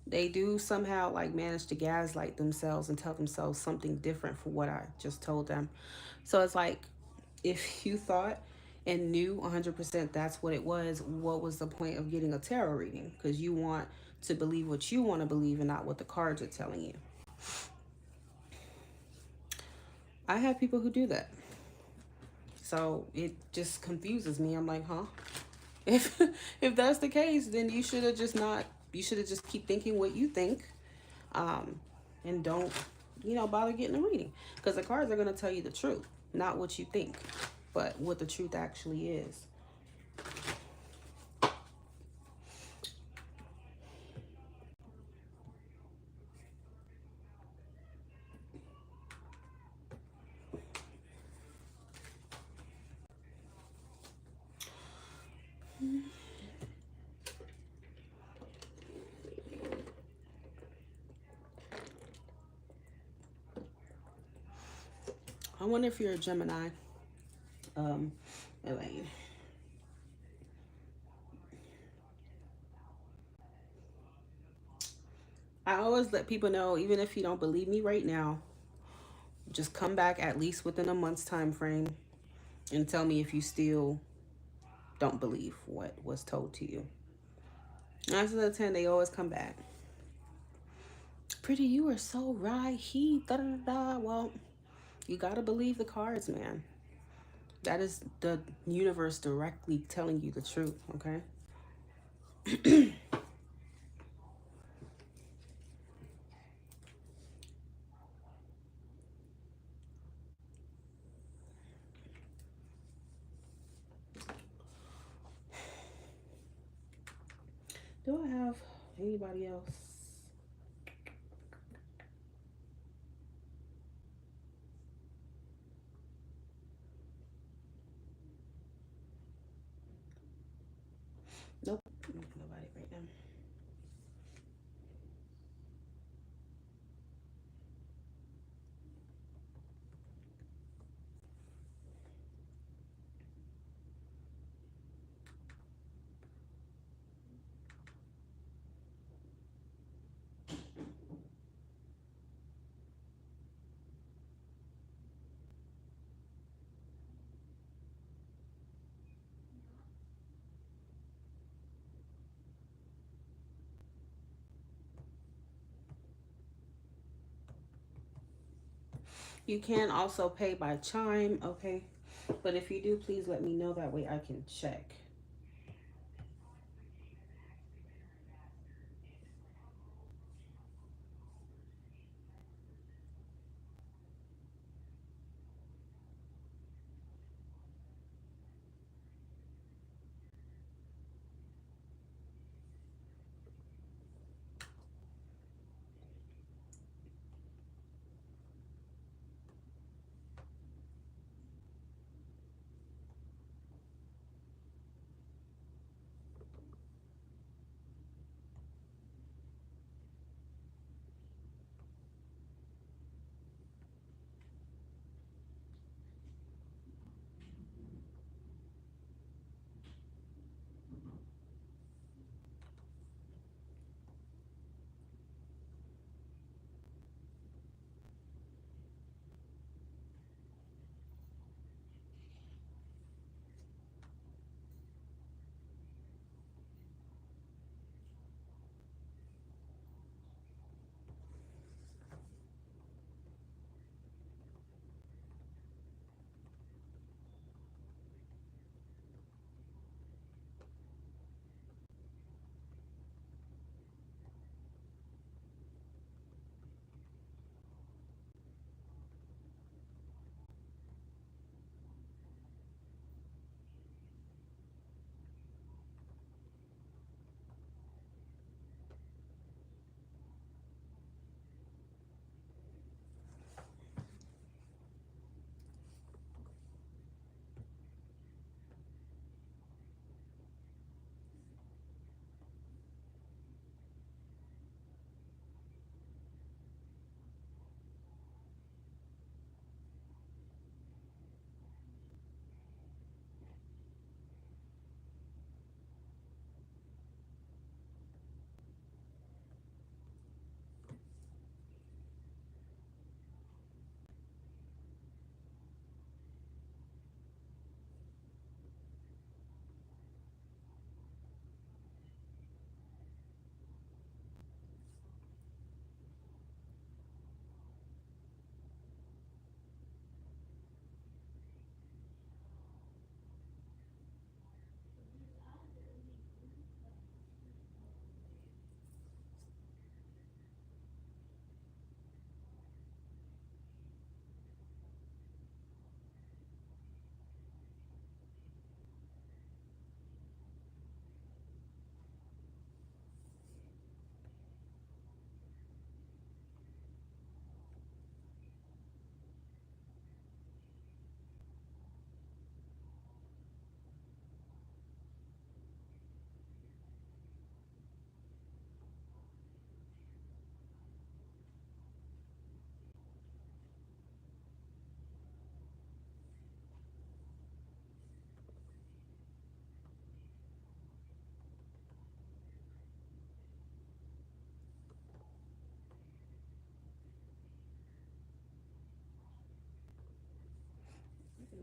they do somehow like manage to gaslight themselves and tell themselves something different for what I just told them. So it's like, if you thought and knew 100% that's what it was, what was the point of getting a tarot reading? Because you want to believe what you want to believe and not what the cards are telling you. I have people who do that. So it just confuses me. I'm like, huh? If if that's the case, then you should have just not. You should have just keep thinking what you think, um, and don't, bother getting a reading, because the cards are gonna tell you the truth, not what you think, but what the truth actually is. I wonder if you're a Gemini, Elaine. I always let people know, even if you don't believe me right now, just come back at least within a month's time frame and tell me if you still don't believe what was told to you. 9 out of 10, they always come back. Pretty, you are so right. He da da da. Well, you gotta believe the cards, man. That is the universe directly telling you the truth. Okay. Do I have anybody else? Nope. Nobody right now. You can also pay by chime. Okay. But if you do, please let me know. That way I can check.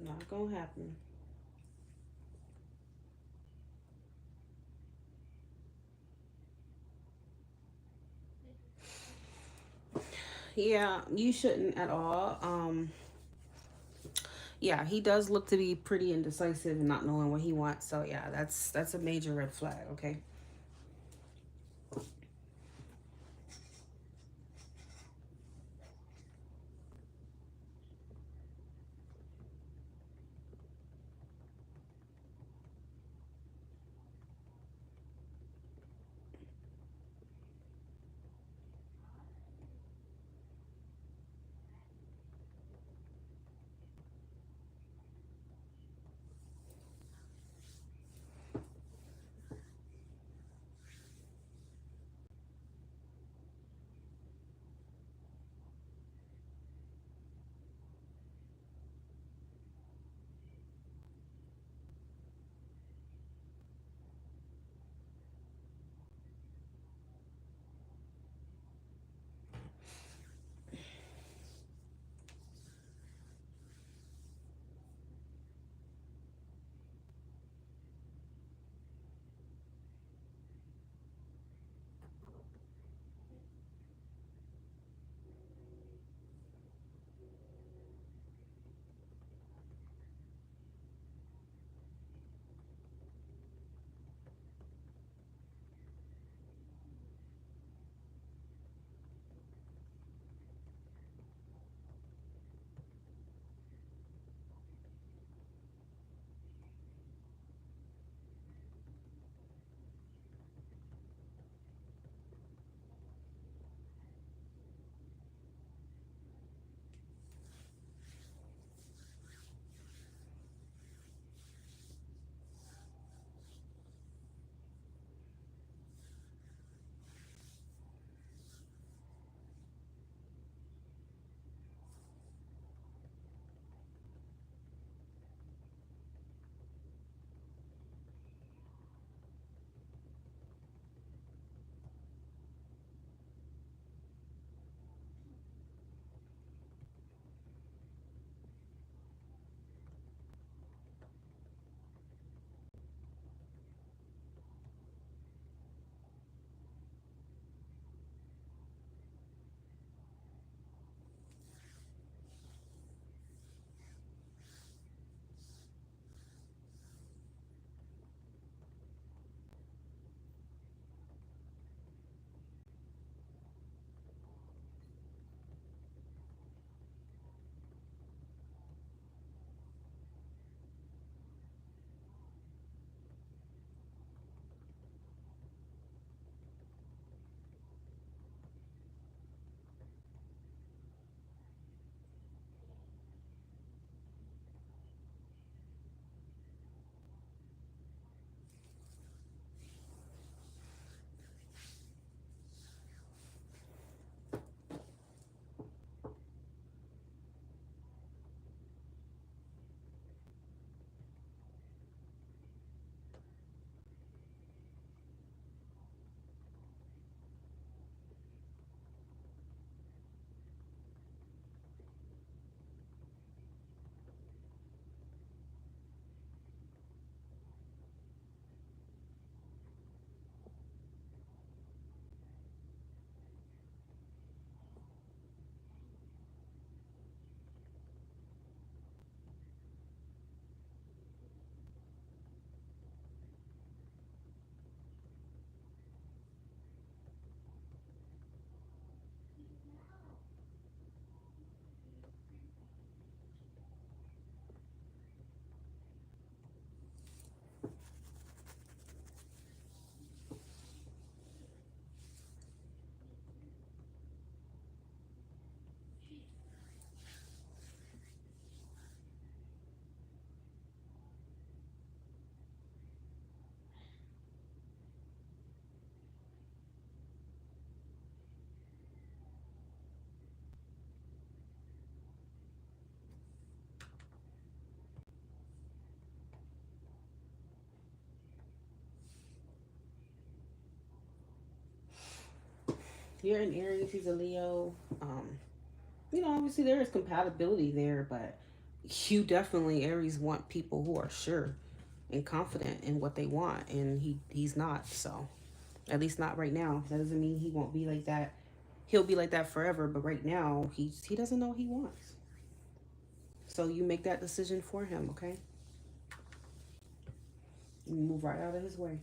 Not gonna happen. Yeah, you shouldn't at all. Yeah, he does look to be pretty indecisive and not knowing what he wants. So yeah, that's a major red flag. Okay. You're an Aries. He's a Leo. You know, obviously there is compatibility there, but You definitely, Aries, want people who are sure and confident in what they want, and he's not. So at least not right now. That doesn't mean he won't be like that. He'll be like that forever, but right now he doesn't know what he wants. So you make that decision for him, okay? You move right out of his way.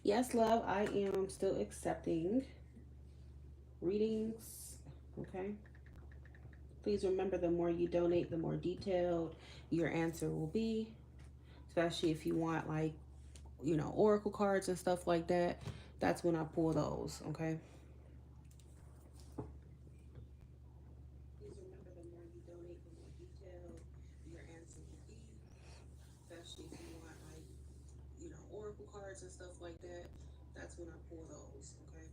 Yes, love, I am still accepting readings. Okay. Please remember, the more you donate, the more detailed your answer will be, especially if you want, like, oracle cards and stuff like that. That's when I pull those. Okay. Please remember, the more you donate, the more detailed your answer will be, especially if you want, like, oracle cards and stuff like that. That's when I pull those. Okay.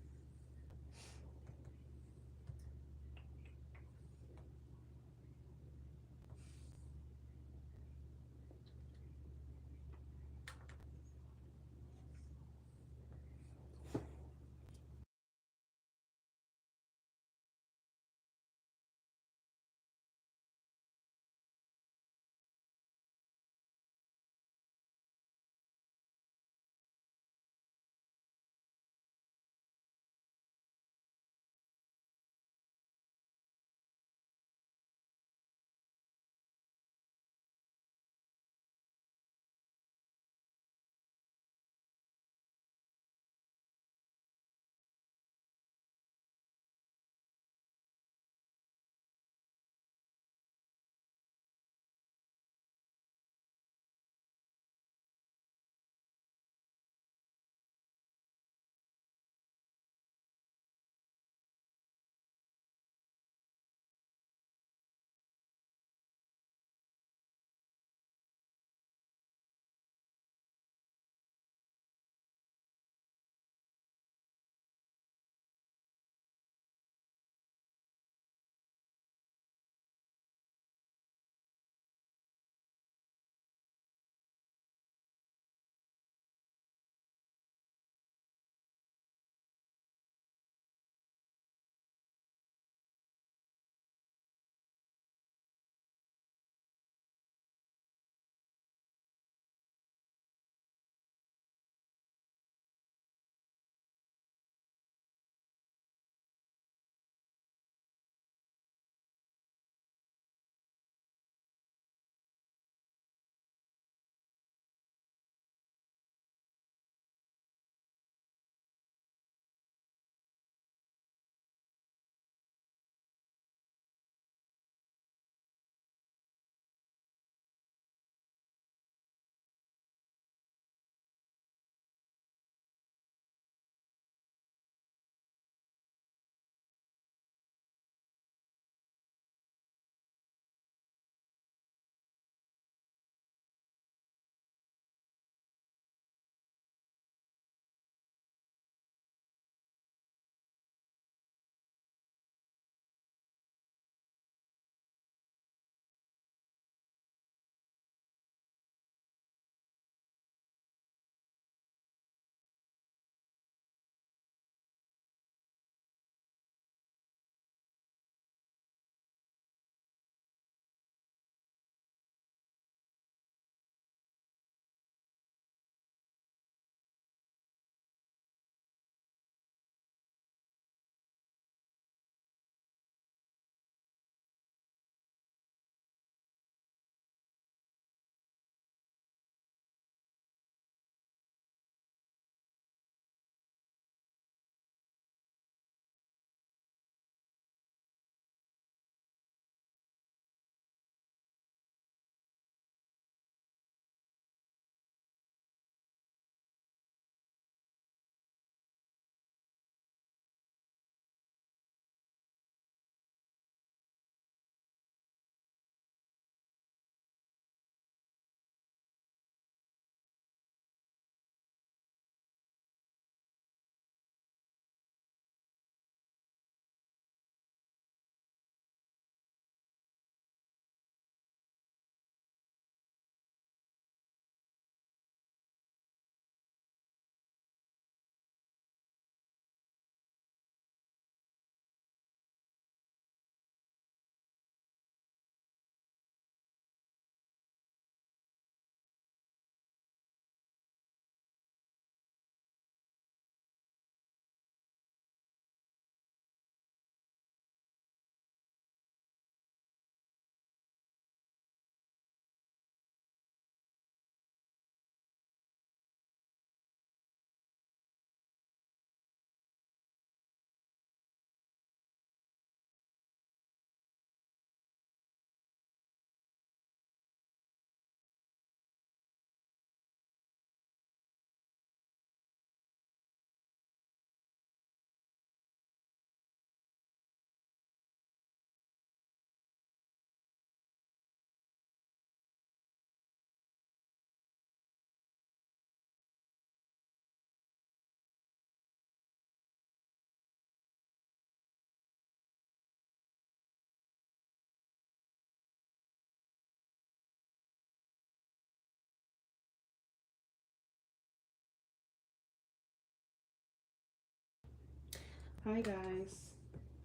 Hi guys.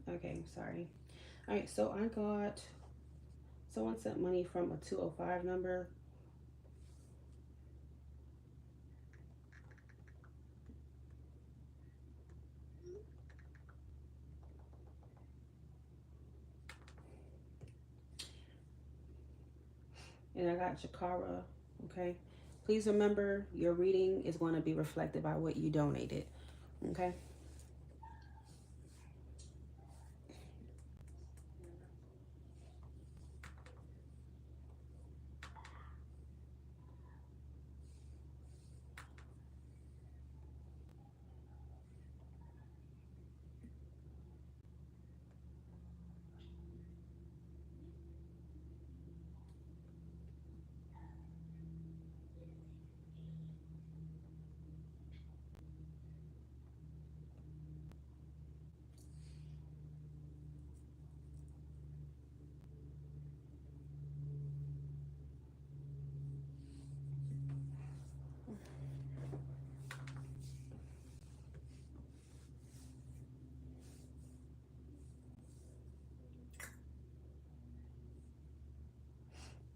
Okay, sorry. All right, so I got someone sent money from a 205 number, and I got Jakara. Okay, please remember your reading is going to be reflected by what you donated. Okay.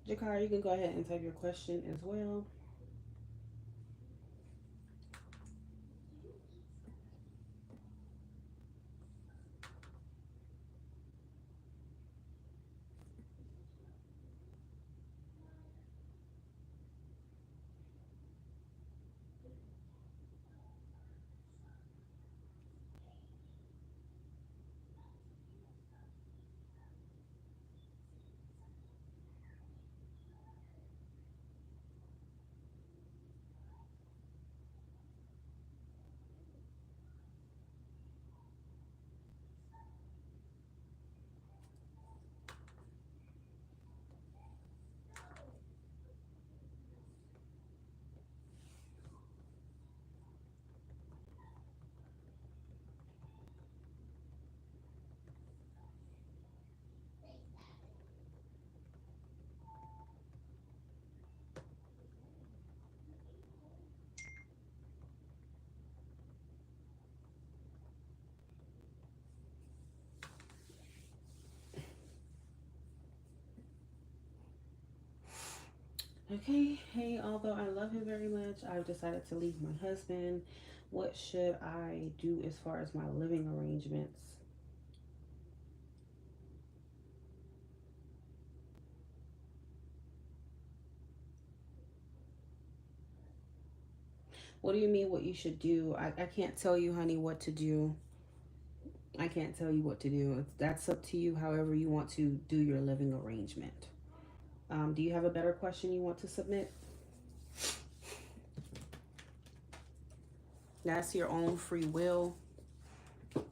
Jakara, you can go ahead and type your question as well. Okay, hey, although I love him very much, I've decided to leave my husband. What should I do as far as my living arrangements? What do you mean what you should do? I can't tell you, honey, what to do. I can't tell you what to do. That's up to you, however you want to do your living arrangement. Do you have a better question you want to submit? That's your own free will.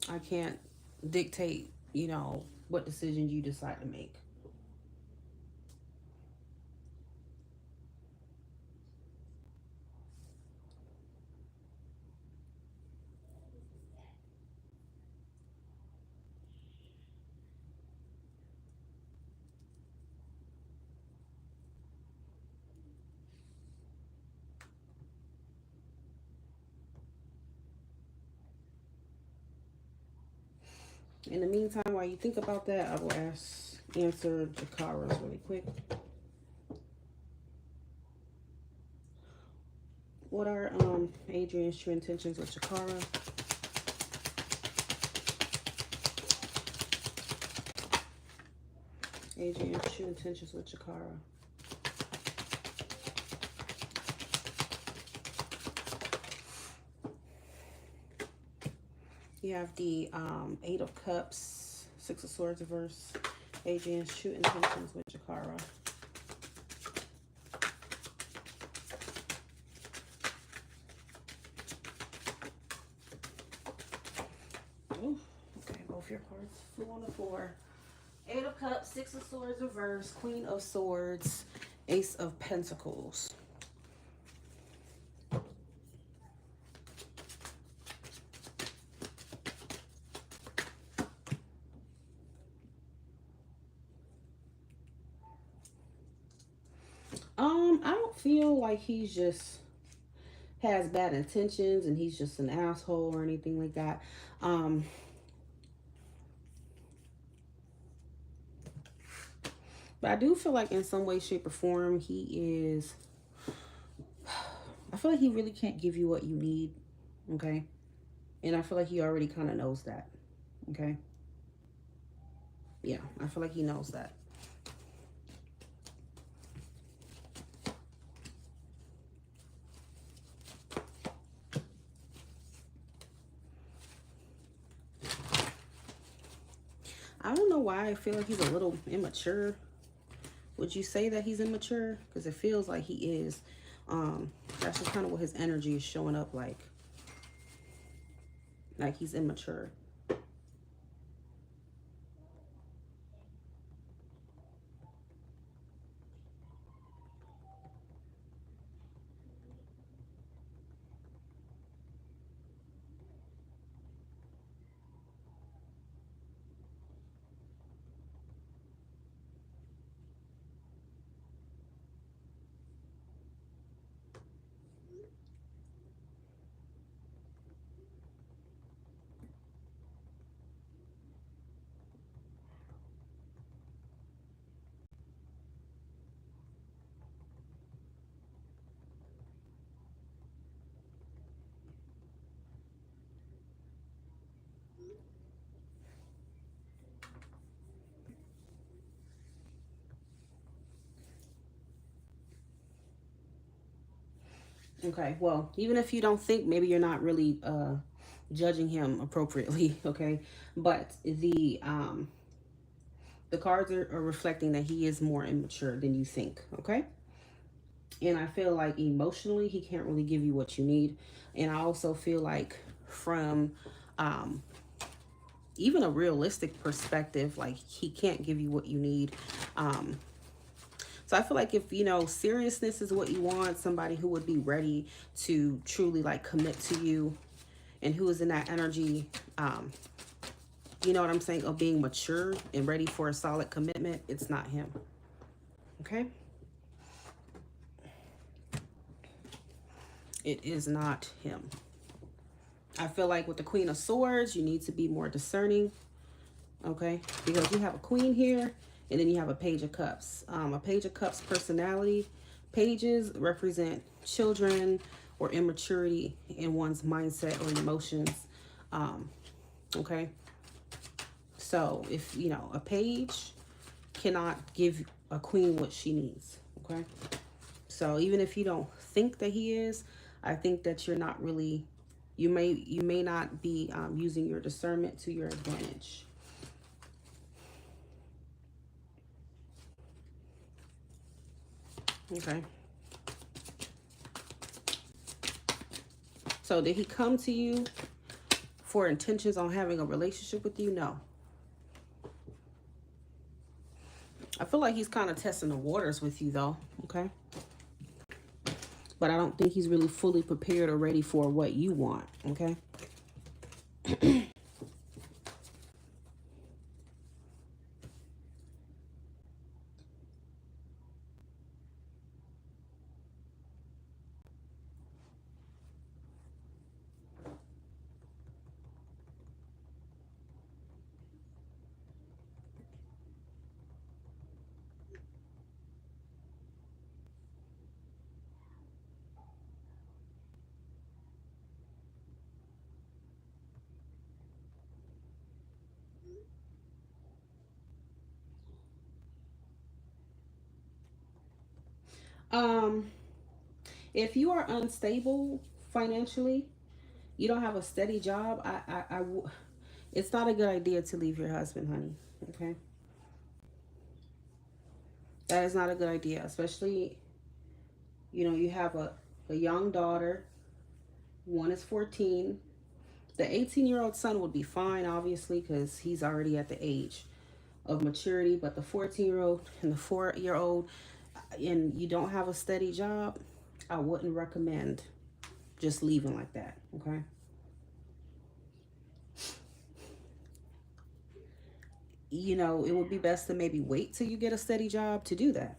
I can't dictate, what decisions you decide to make. In the meantime, while you think about that, I will answer Jakara's really quick. What are Adrian's true intentions with Jakara? Adrian's true intentions with Jakara. You have the Eight of Cups, Six of Swords reverse. Adrian's true intentions with Jakara. Ooh, okay, both your cards flew on the floor. Eight of Cups, Six of Swords reverse, Queen of Swords, Ace of Pentacles. I don't feel like he's just has bad intentions and he's just an asshole or anything like that. Um, But I do feel like in some way, shape, or form, he is. I feel like he really can't give you what you need. Okay. And I feel like he already kind of knows that. Okay. Yeah, I feel like he knows that. I don't know why I feel like he's a little immature. Would you say that he's immature? Because it feels like he is. That's just kind of what his energy is showing up like. Like he's immature. Okay, well, even if you don't think, maybe you're not really judging him appropriately, okay? But the cards are reflecting that he is more immature than you think, okay? And I feel like emotionally he can't really give you what you need. And I also feel like from um even a realistic perspective, like he can't give you what you need. Um so I feel like if seriousness is what you want, somebody who would be ready to truly like commit to you and who is in that energy, um, you know what I'm saying, of being mature and ready for a solid commitment, it's not him. Okay? It is not him. I feel like with the Queen of Swords, you need to be more discerning. Okay? Because you have a queen here and then you have a Page of Cups. A Page of Cups personality. Pages represent children or immaturity in one's mindset or emotions. Okay? So if, a page cannot give a queen what she needs. Okay? So even if you don't think that he is, I think that you're not really, you may not be using your discernment to your advantage. Okay. So did he come to you for intentions on having a relationship with you? No. I feel like he's kind of testing the waters with you though. Okay. But I don't think he's really fully prepared or ready for what you want. Okay. Um, if you are unstable financially, you don't have a steady job, it's not a good idea to leave your husband, honey. Okay, that is not a good idea, especially you have a young daughter. One is 14. The 18-year-old son would be fine, obviously, because he's already at the age of maturity. But the 14-year-old and the 4-year-old, and you don't have a steady job, I wouldn't recommend just leaving like that. Okay. It would be best to maybe wait till you get a steady job to do that.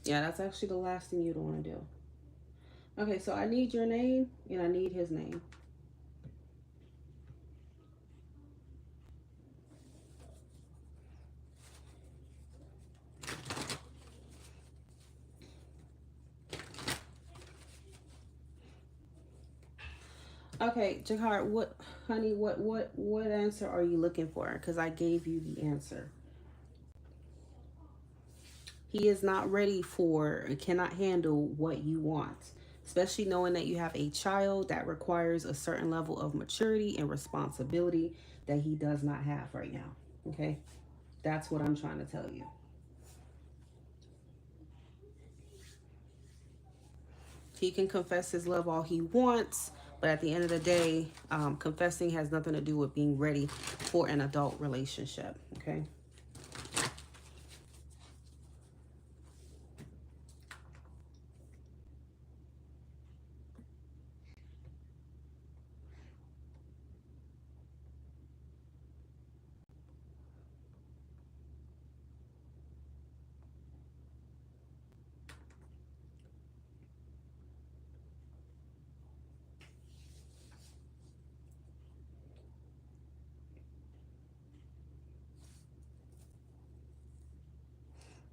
Yeah, that's actually the last thing you'd want to do. Okay, so I need your name and I need his name. Okay, Jakar, what, honey, what answer are you looking for? Because I gave you the answer. He is not ready for, cannot handle what you want, especially knowing that you have a child that requires a certain level of maturity and responsibility that he does not have right now. Okay, that's what I'm trying to tell you. He can confess his love all he wants, but at the end of the day, confessing has nothing to do with being ready for an adult relationship. Okay.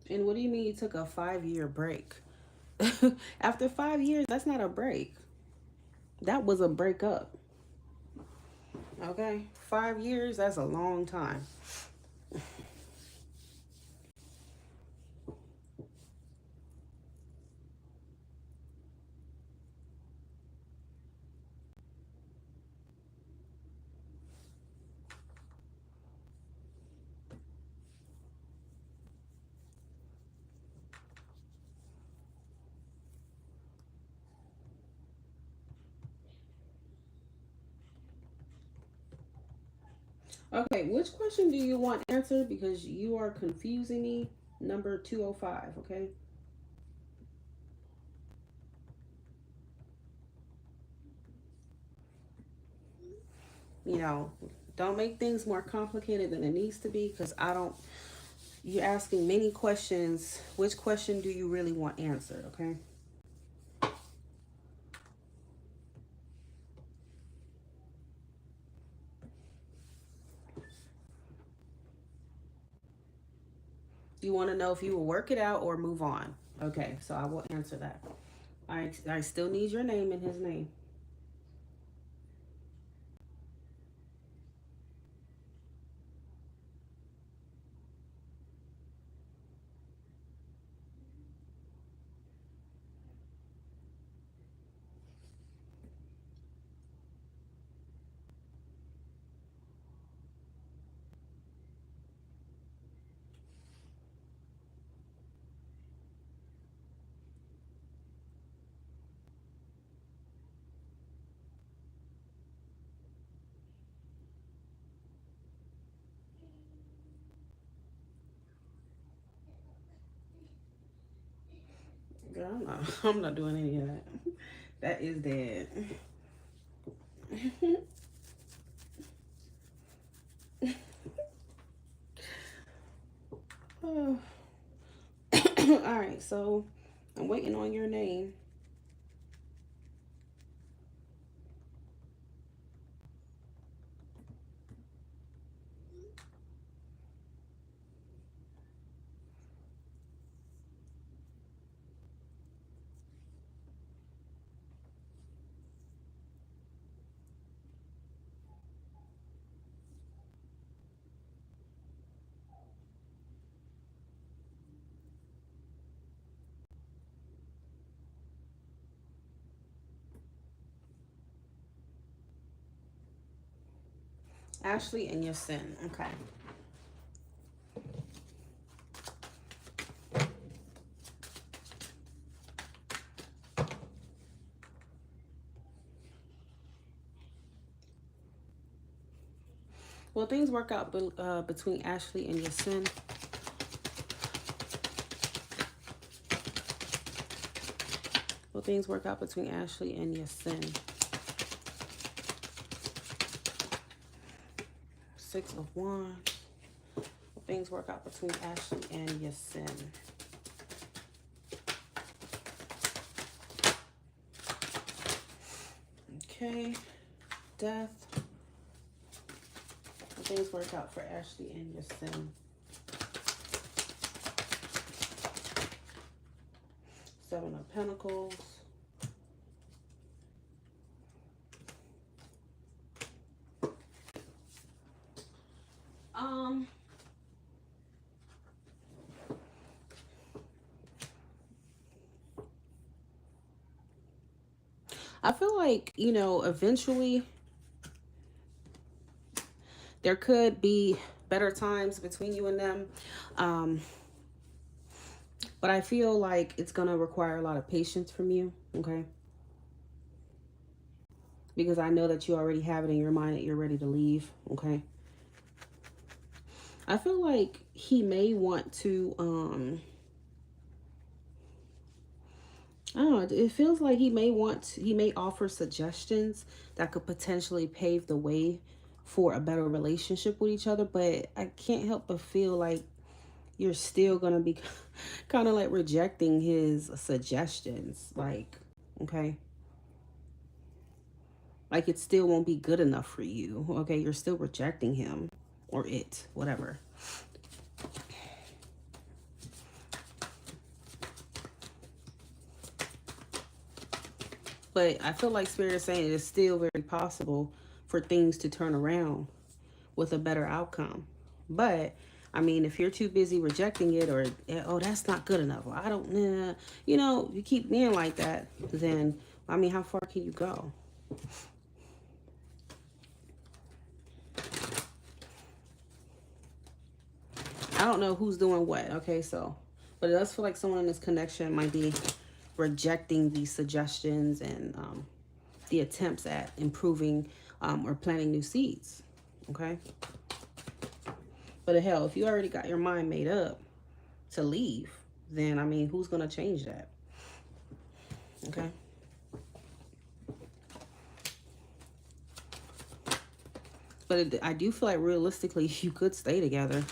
And what do you mean you took a 5 year break? After 5 years, that's not a break. That was a breakup. Okay. 5 years, that's a long time. Okay, which question do you want answered? Because you are confusing me. Number 205, okay? You know, don't make things more complicated than it needs to be because I don't. You're asking many questions. Which question do you really want answered, okay? You want to know if you will work it out or move on. Okay, so I will answer that. I still need your name and his name. Girl, I'm not, I'm not doing any of that. That is dead. Oh. All right, so I'm waiting on your name. Ashley and your sin. Okay. Well, things work out between Ashley and your sin. Well, things work out between Ashley and your sin. 6 of Wands. Well, things work out between Ashley and your sin. Okay. Death. Things work out for Ashley and your son. Seven of Pentacles. I feel like, you know, eventually there could be better times between you and them. Um, but I feel like it's going to require a lot of patience from you, okay? Because I know that you already have it in your mind that you're ready to leave, okay? I feel like he may want to, I don't know, it feels like he may offer suggestions that could potentially pave the way for a better relationship with each other, but I can't help but feel like you're still going to be kind of like rejecting his suggestions, like, okay? Like it still won't be good enough for you, okay? You're still rejecting him or it, whatever. But I feel like Spirit is saying it is still very possible for things to turn around with a better outcome. But I mean, if you're too busy rejecting it or, oh, that's not good enough, or I don't, you know, you keep being like that, then, I mean, how far can you go? I don't know who's doing what, okay, so, but it does feel like someone in this connection might be rejecting these suggestions and the attempts at improving or planting new seeds, okay? But hell, if you already got your mind made up to leave, then I mean, who's gonna change that? Okay. But I do feel like realistically, you could stay together.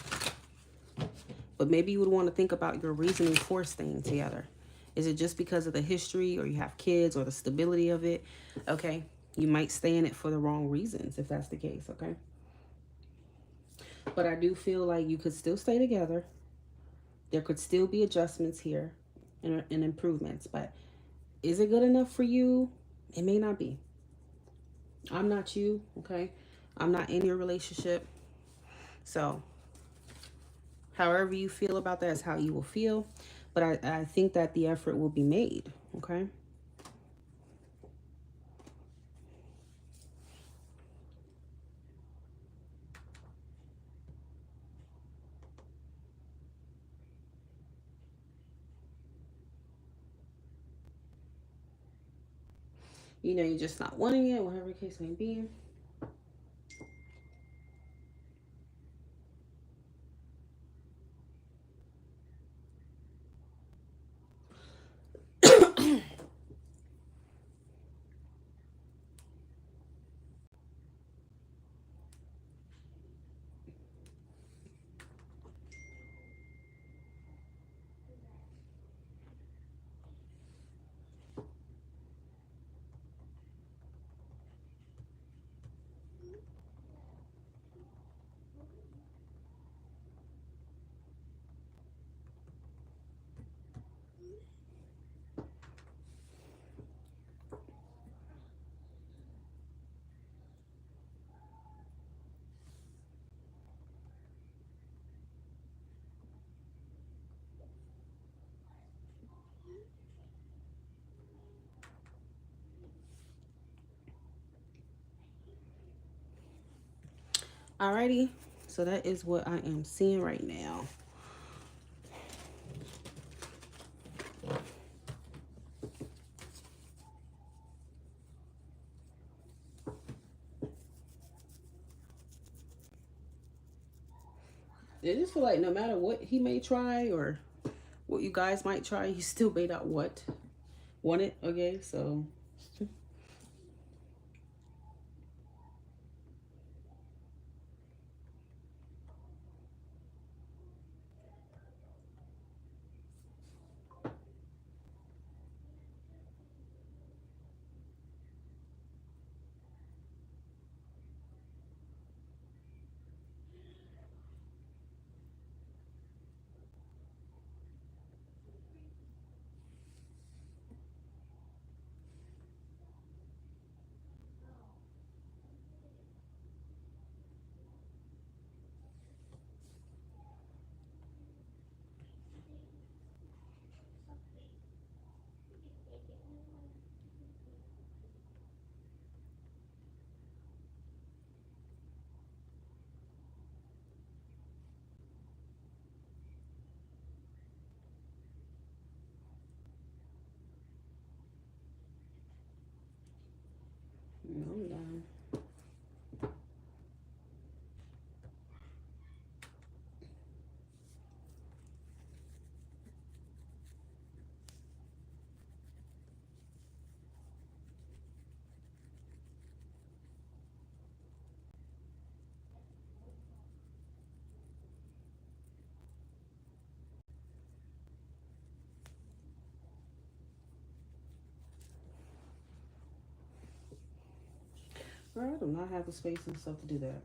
But maybe you would want to think about your reasoning for staying together. Is it just because of the history, or you have kids, or the stability of it? Okay. You might stay in it for the wrong reasons if that's the case. Okay. But I do feel like you could still stay together. There could still be adjustments here and improvements. But is it good enough for you? It may not be. I'm not you. Okay. I'm not in your relationship. So however you feel about that is how you will feel. But I think that the effort will be made. Okay. You know, you're just not wanting it, whatever the case may be. Alrighty. So that is what I am seeing right now. I just feel like no matter what he may try or what you guys might try, he still may not want it. Okay, so I'm done. Girl, I do not have the space and stuff to do that.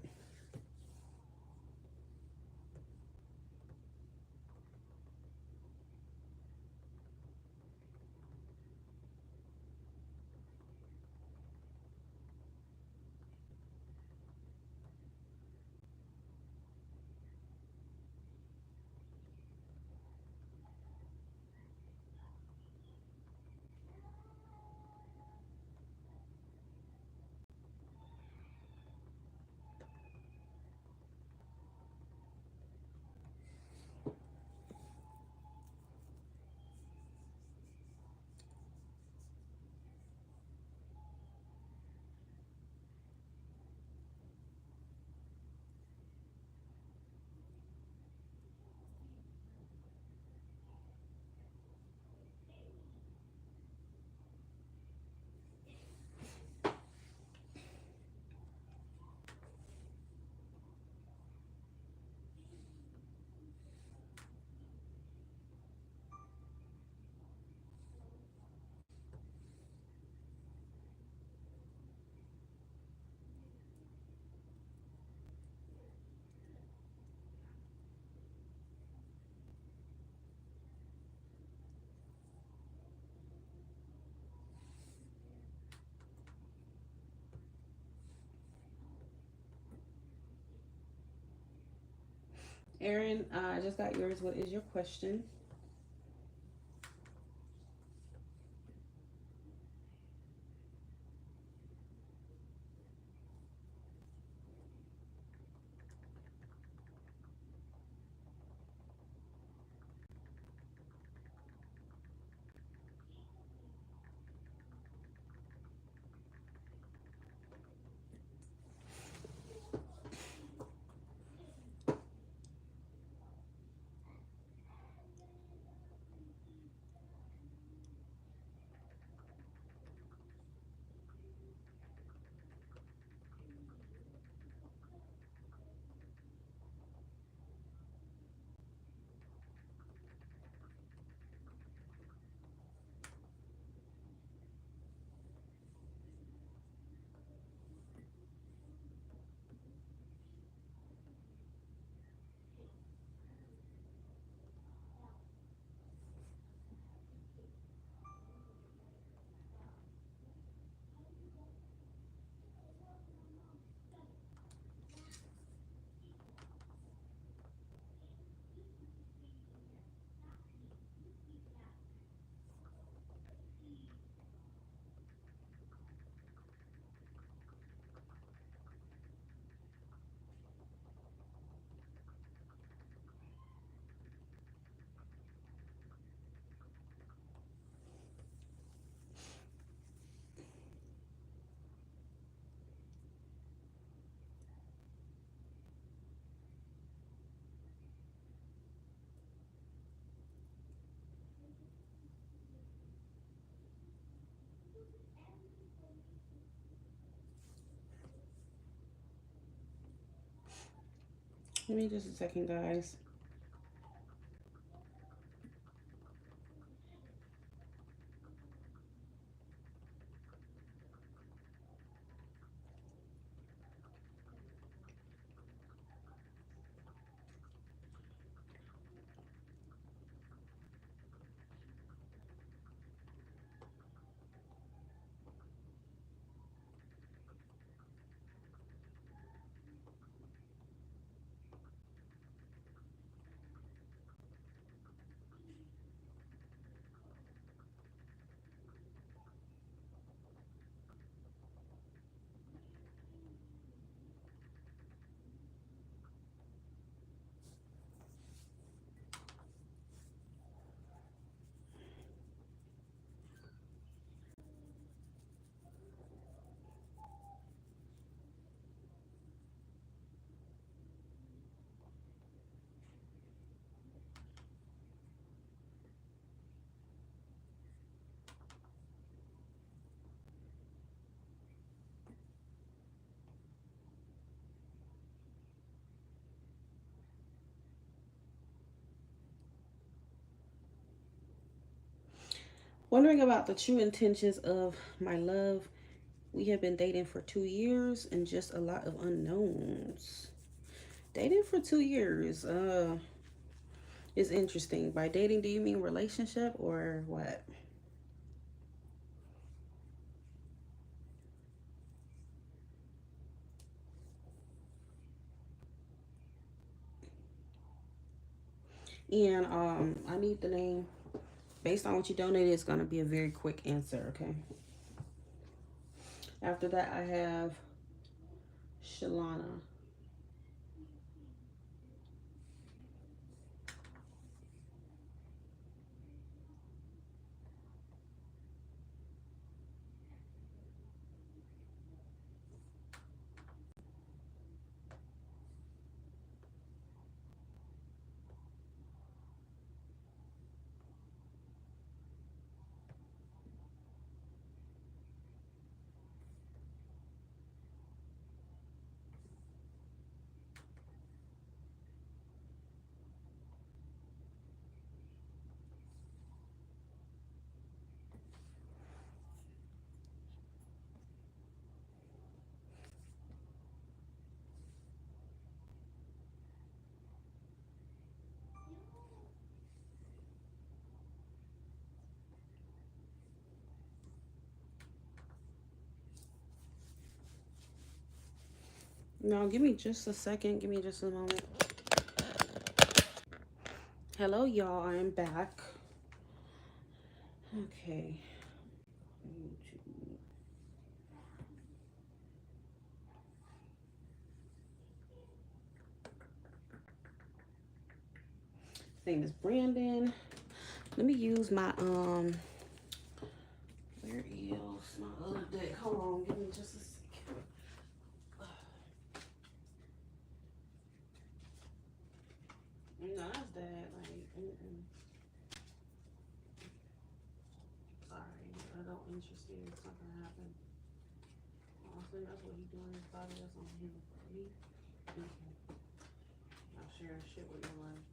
Aaron, I just got yours. What is your question? Give me just a second, guys. Wondering about the true intentions of my love. We have been dating for 2 years and just a lot of unknowns. Dating for 2 years is interesting. By dating, do you mean relationship or what? And I need the name. Based on what you donated, it's going to be a very quick answer, okay? After that, I have Shalana. Now, give me just a second. Give me just a moment. Hello, y'all. I am back. Okay. His name is Brandon. Let me use my where is my other deck? Hold on, give me just a second. No, that's that. Like, sorry, I don't interest you. It's not gonna happen. Honestly, that's what he's doing. His body, that's on him. Me, not sharing shit with your life.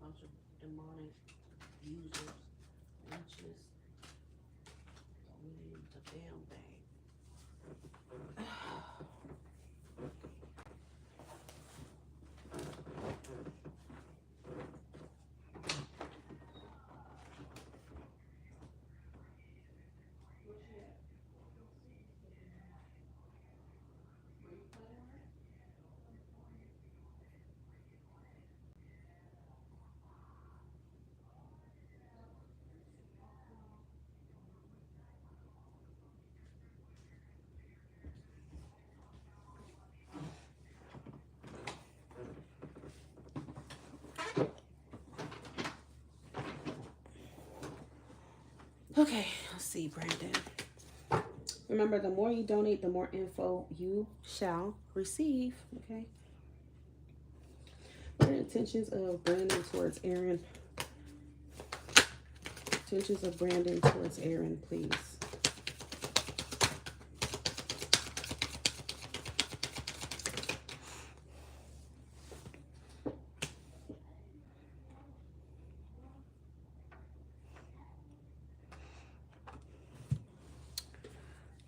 Bunch of demonic users, witches. We need the damn thing. Okay, let's see, Brandon. Remember, the more you donate, the more info you shall receive. Okay. What are the intentions of Brandon towards Aaron? Intentions of Brandon towards Aaron, please.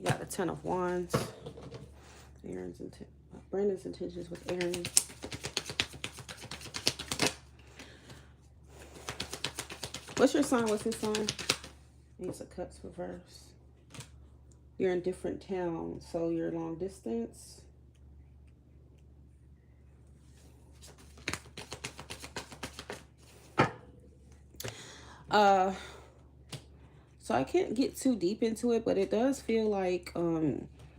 You got the Ten of Wands. Brandon's intentions with Aaron. What's your sign? What's his sign? Ace of Cups reverse. You're in different towns, so you're long distance. Uh, so I can't get too deep into it, but it does feel like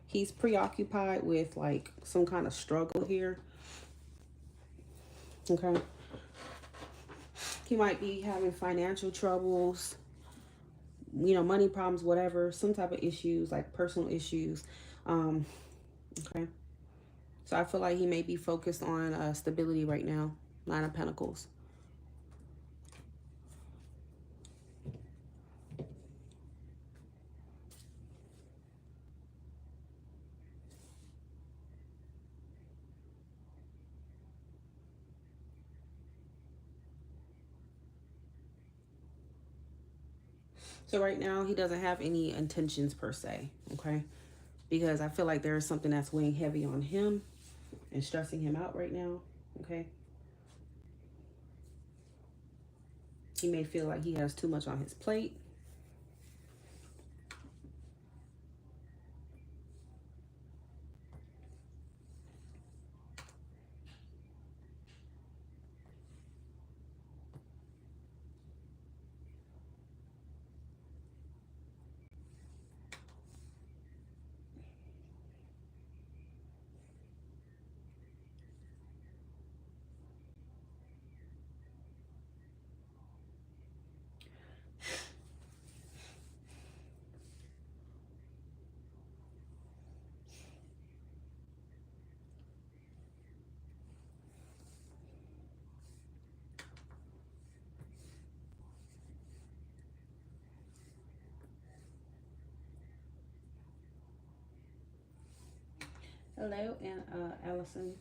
he's preoccupied with like some kind of struggle here. Okay. He might be having financial troubles, you know, money problems, whatever, some type of issues, like personal issues. Okay. So I feel like he may be focused on stability right now. Nine of Pentacles. So right now he doesn't have any intentions per se, okay? Because I feel like there is something that's weighing heavy on him and stressing him out right now, okay? He may feel like he has too much on his plate. Hello, and Allison.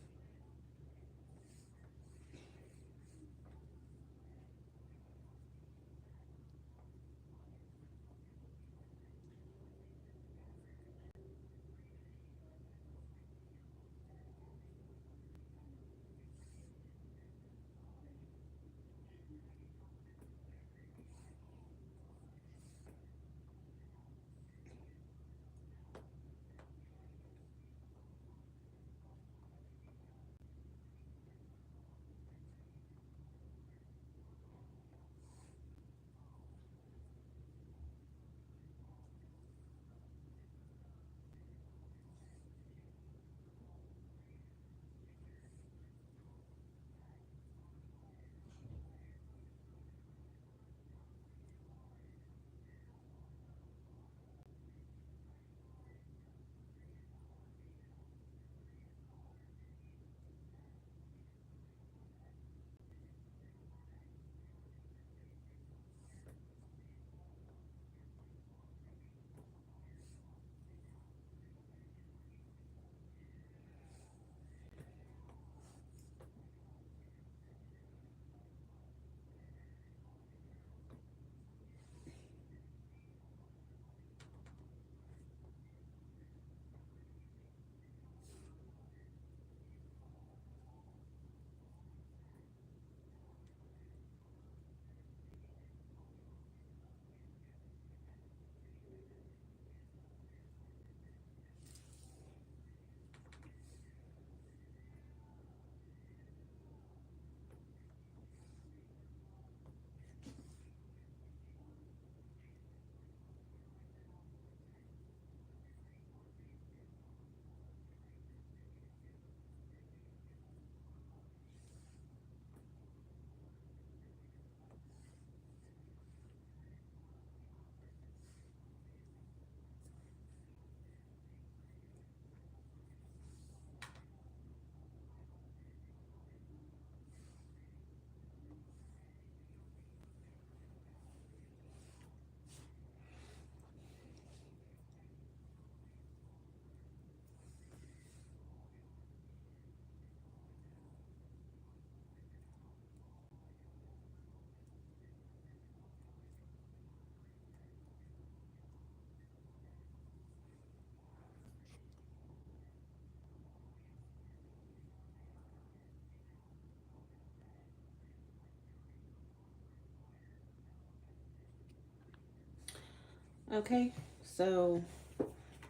Okay, so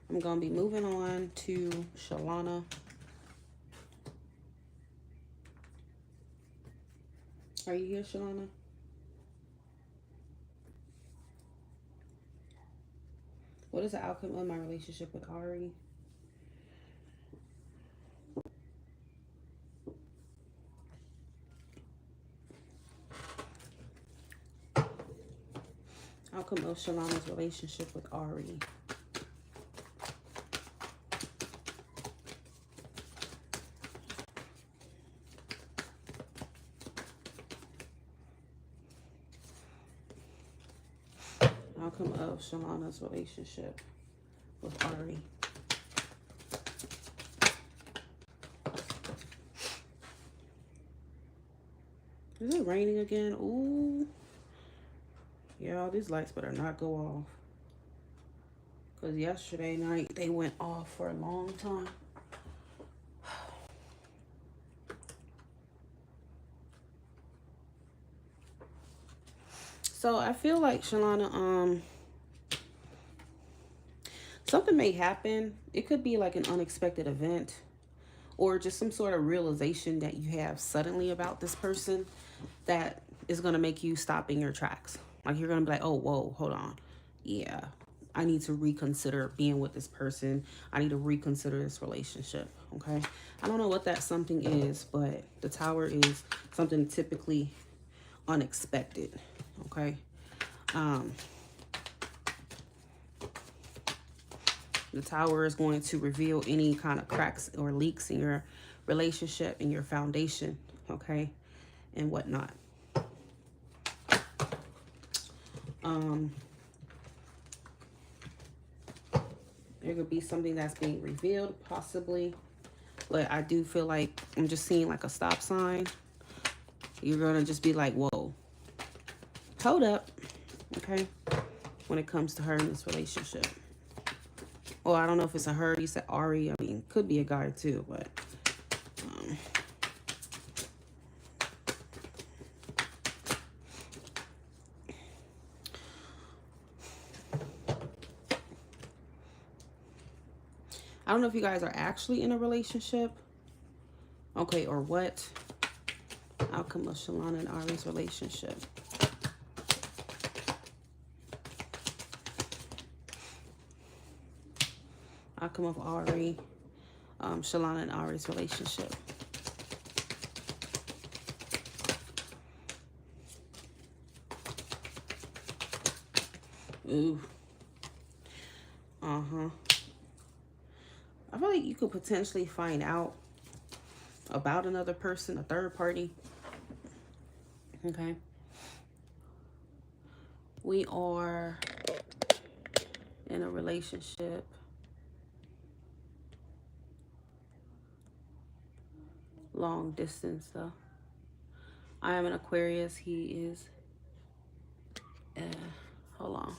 I'm gonna be moving on to Shalana. Are you here, Shalana? What is the outcome of my relationship with Ari? Outcome of Shalana's relationship with Ari. Outcome of Shalana's relationship with Ari. Is it raining again? Ooh. Yeah, these lights better not go off. Because yesterday night they went off for a long time. So I feel like Shalana, something may happen. It could be like an unexpected event or just some sort of realization that you have suddenly about this person that is going to make you stop in your tracks. Like you're going to be like, oh, whoa, hold on. Yeah, I need to reconsider being with this person. I need to reconsider this relationship. Okay. I don't know what that something is, but the tower is something typically unexpected. Okay. Um, the tower is going to reveal any kind of cracks or leaks in your relationship, in your foundation. Okay. And whatnot. Um, there could be something that's being revealed, possibly. But I do feel like I'm just seeing like a stop sign. You're going to just be like, whoa, hold up. Okay. When it comes to her in this relationship. Well, I don't know if it's a her. You said Ari. I mean, could be a guy too, but. Um, I don't know if you guys are actually in a relationship. Okay, or what? Outcome of Shalana and Ari's relationship. Outcome of Ari, Shalana and Ari's relationship. Ooh. Uh-huh. I feel like you could potentially find out about another person, a third party. Okay. We are in a relationship. Long distance though. I am an Aquarius. He is. Hold on.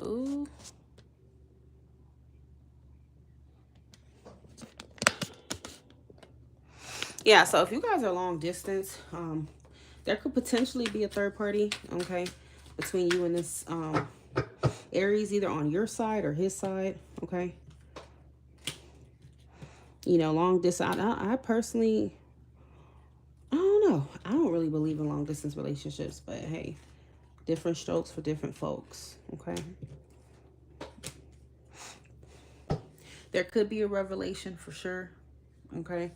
Ooh. Yeah. So if you guys are long distance, there could potentially be a third party. Okay, between you and this Aries, either on your side or his side. Okay. You know, long distance. I personally, I don't know. I don't really believe in long distance relationships, but hey, different strokes for different folks. Okay. There could be a revelation for sure. Okay.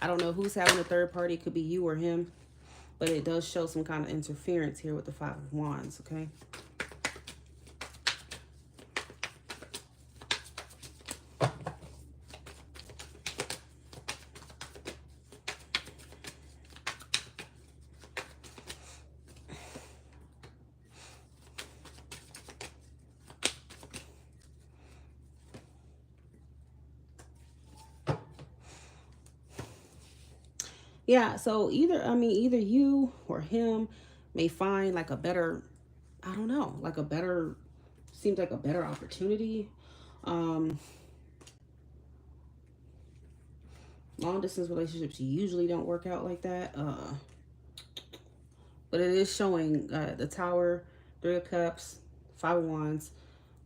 I don't know who's having a third party. It could be you or him, but it does show some kind of interference here with the Five of Wands. Okay. Yeah, so either you or him may find like a better, I don't know, like a better, seems like a better opportunity. Um, Long distance relationships usually don't work out like that. But it is showing the Tower, Three of Cups, Five of Wands.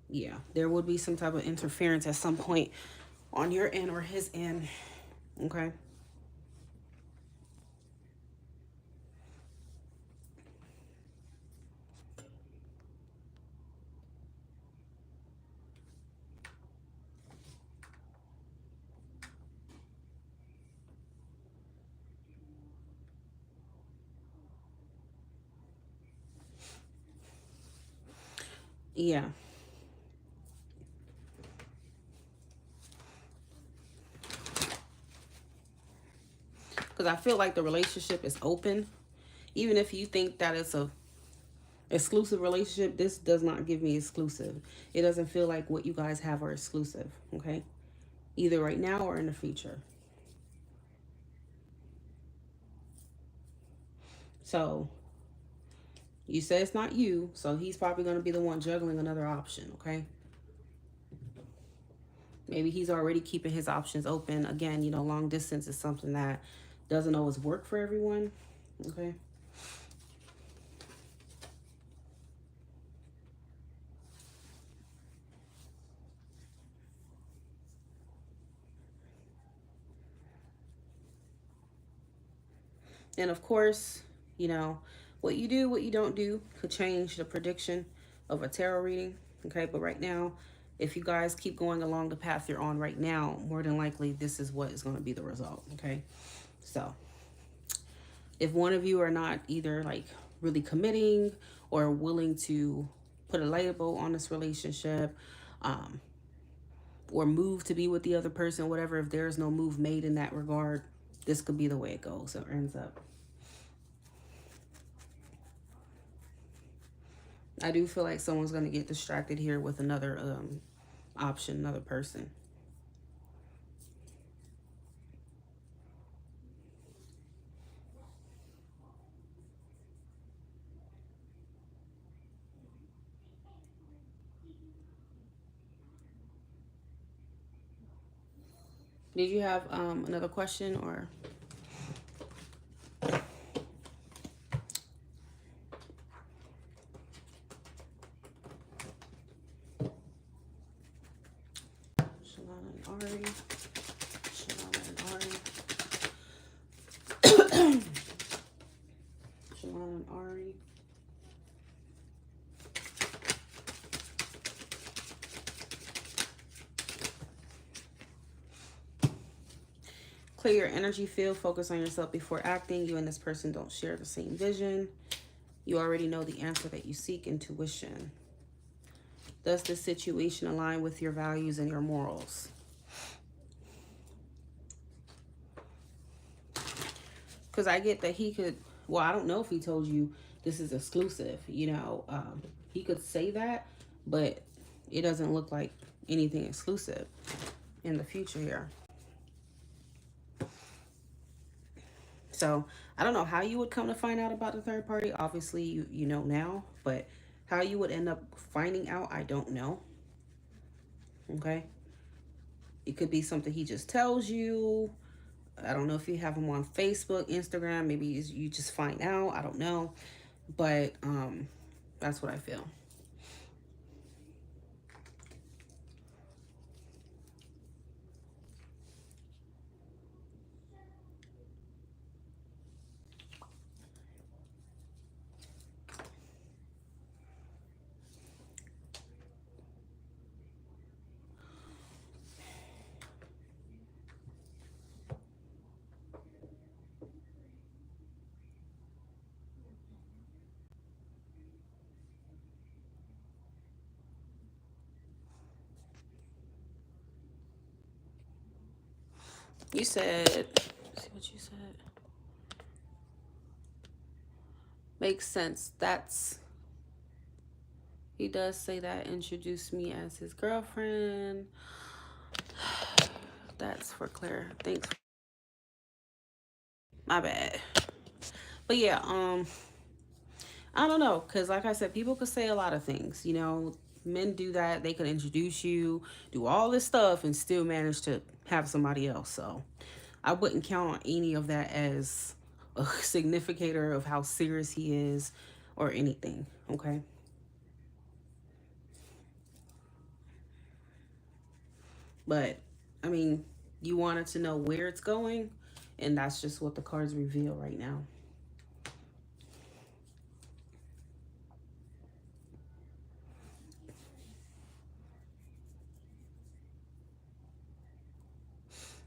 Yeah, there would be some type of interference at some point on your end or his end. Okay. Yeah. Because I feel like the relationship is open. Even if you think that it's a exclusive relationship, this does not give me exclusive. It doesn't feel like what you guys have are exclusive. Okay. Either right now or in the future. So You say it's not you, so he's probably going to be the one juggling another option, okay? Maybe he's already keeping his options open. Again, you know, long distance is something that doesn't always work for everyone, okay? And of course, you know, what you do, what you don't do could change the prediction of a tarot reading. Okay, but right now, if you guys keep going along the path you're on right now, more than likely, this is what is going to be the result. Okay, so if one of you are not either like really committing or willing to put a label on this relationship, um, or move to be with the other person, whatever, if there's no move made in that regard, this could be the way it goes or ends up. I do feel like someone's going to get distracted here with another option, another person. Did you have another question or? Shalana and Ari. Shalana and Ari. Shalana and Ari. Clear your energy field. Focus on yourself before acting. You and this person don't share the same vision. You already know the answer that you seek. Intuition. Does this situation align with your values and your morals? Because I get that he could, well, I don't know if he told you this is exclusive, you know, he could say that, but it doesn't look like anything exclusive in the future here. So I don't know how you would come to find out about the third party. Obviously, you know now, but how you would end up finding out, I don't know. Okay. It could be something he just tells you. I don't know if you have him on Facebook, Instagram. Maybe you just find out. I don't know. But that's what I feel. You said, let's see what you said. Makes sense. He does say that. Introduced me as his girlfriend. That's for Claire. Thanks. My bad. But yeah, I don't know, because like I said, people could say a lot of things. You know, men do that. They could introduce you, do all this stuff, and still manage to have somebody else. So I wouldn't count on any of that as a significator of how serious he is or anything. Okay. But I mean, you wanted to know where it's going, and that's just what the cards reveal right now.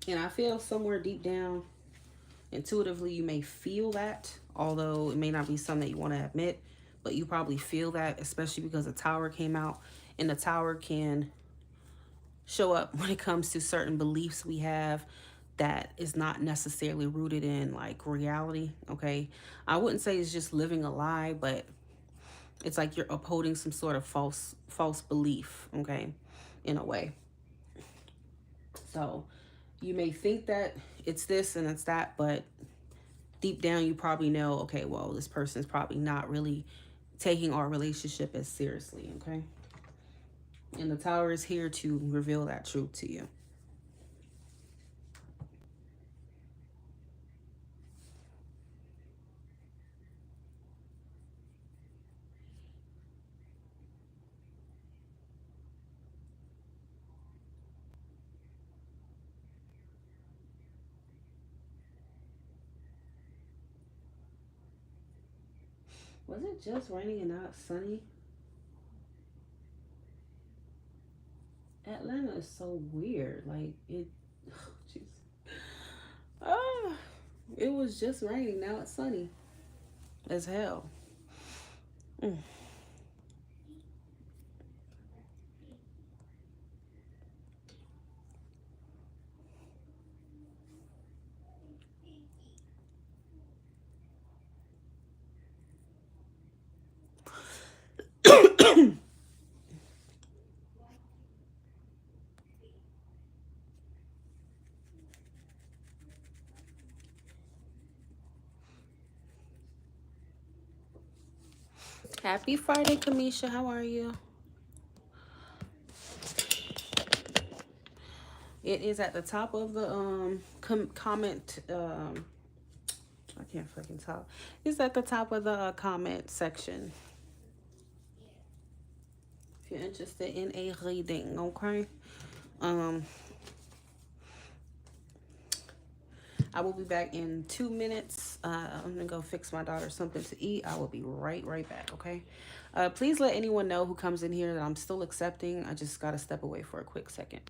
And I feel somewhere deep down, intuitively, you may feel that, although it may not be something that you want to admit, but you probably feel that, especially because the tower came out, and the tower can show up when it comes to certain beliefs we have that is not necessarily rooted in like reality. Okay, I wouldn't say it's just living a lie, but it's like you're upholding some sort of false belief. Okay, in a way. So you may think that it's this and it's that, but deep down you probably know, okay, well, this person's probably not really taking our relationship as seriously, okay? And the Tower is here to reveal that truth to you. Was it just raining and not sunny? Atlanta is so weird. Like it, oh, jeez. Ah, it was just raining. Now it's sunny as hell. Mm. Happy Friday, Kamisha. How are you? It is at the top of the comment. I can't fucking talk. It's at the top of the comment section. If you're interested in a reading, okay? Um, I will be back in 2 minutes. I'm gonna go fix my daughter something to eat. I will be right back, okay? Please let anyone know who comes in here that I'm still accepting. I just gotta step away for a quick second.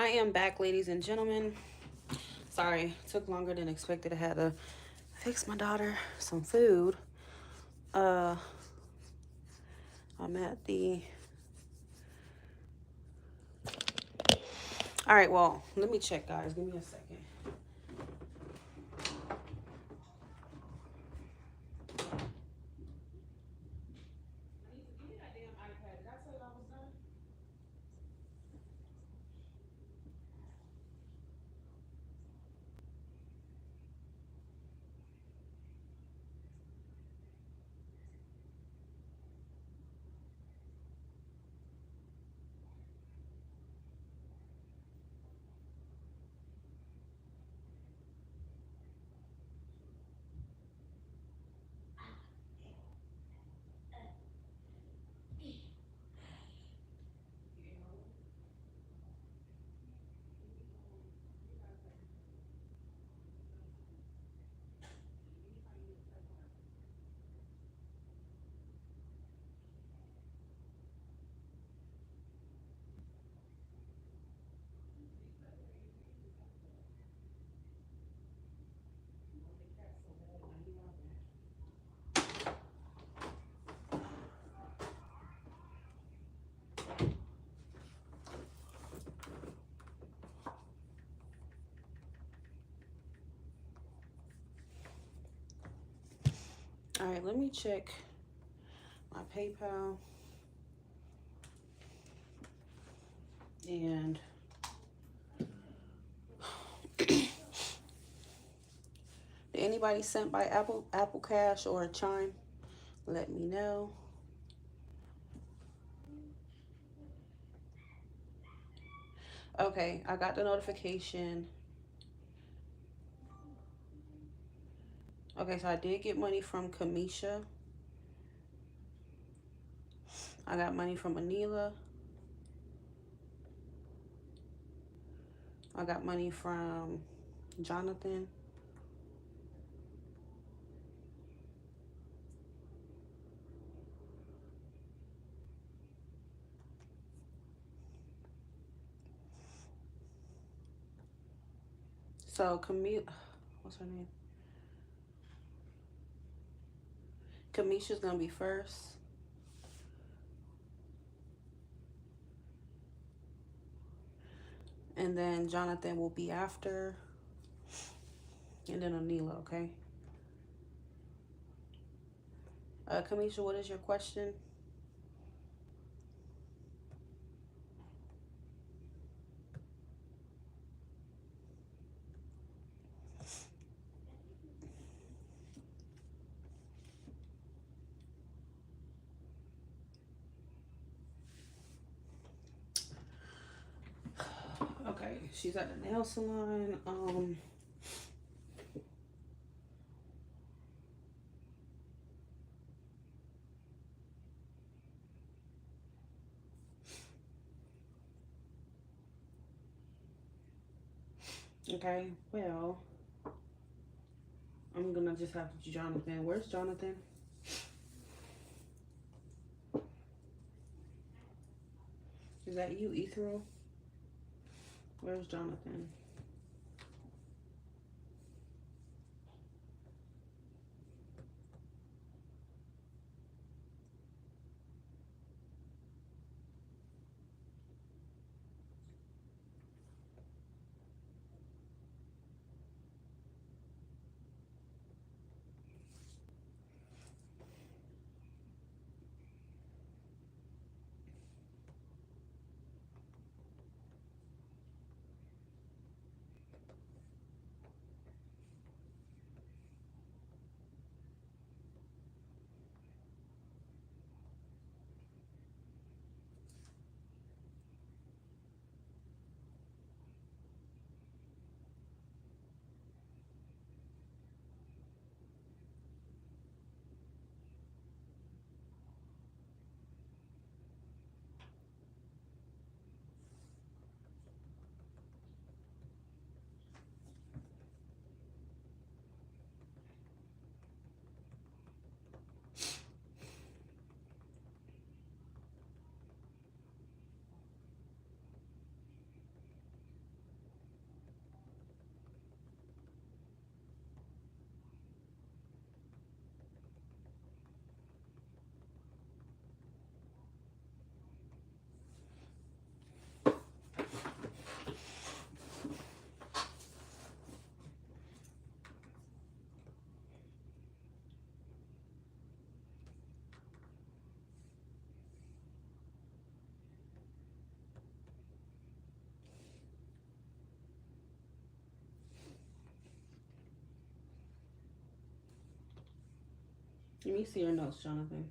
I am back, ladies and gentlemen. Sorry, took longer than expected. I had to fix my daughter some food. Uh, I'm at the. All right, well, let me check, guys. Give me a second. All right, let me check my PayPal and did anybody sent by Apple Cash or Chime? Let me know. Okay, I got the notification. Okay, so I did get money from Kamisha. I got money from Anila. I got money from Jonathan. So Camille, what's her name? Kamisha's gonna be first. And then Jonathan will be after. And then Anila, okay? Kamisha, what is your question? Okay, she's at the nail salon. Okay, well, I'm gonna just have to Jonathan. Where's Jonathan? Is that you, Ethereal? Where's Jonathan? Let me see your notes, Jonathan.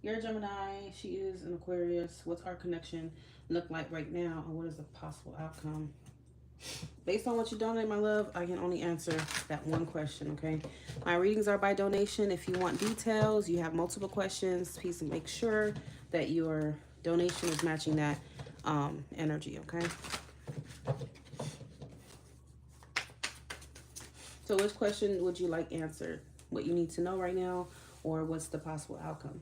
You're a Gemini. She is an Aquarius. What's our connection look like right now, and what is the possible outcome? Based on what you donate, my love, I can only answer that one question, okay? My readings are by donation. If you want details, you have multiple questions, please make sure that your donation is matching that energy, okay? So which question would you like answered? What you need to know right now, or what's the possible outcome?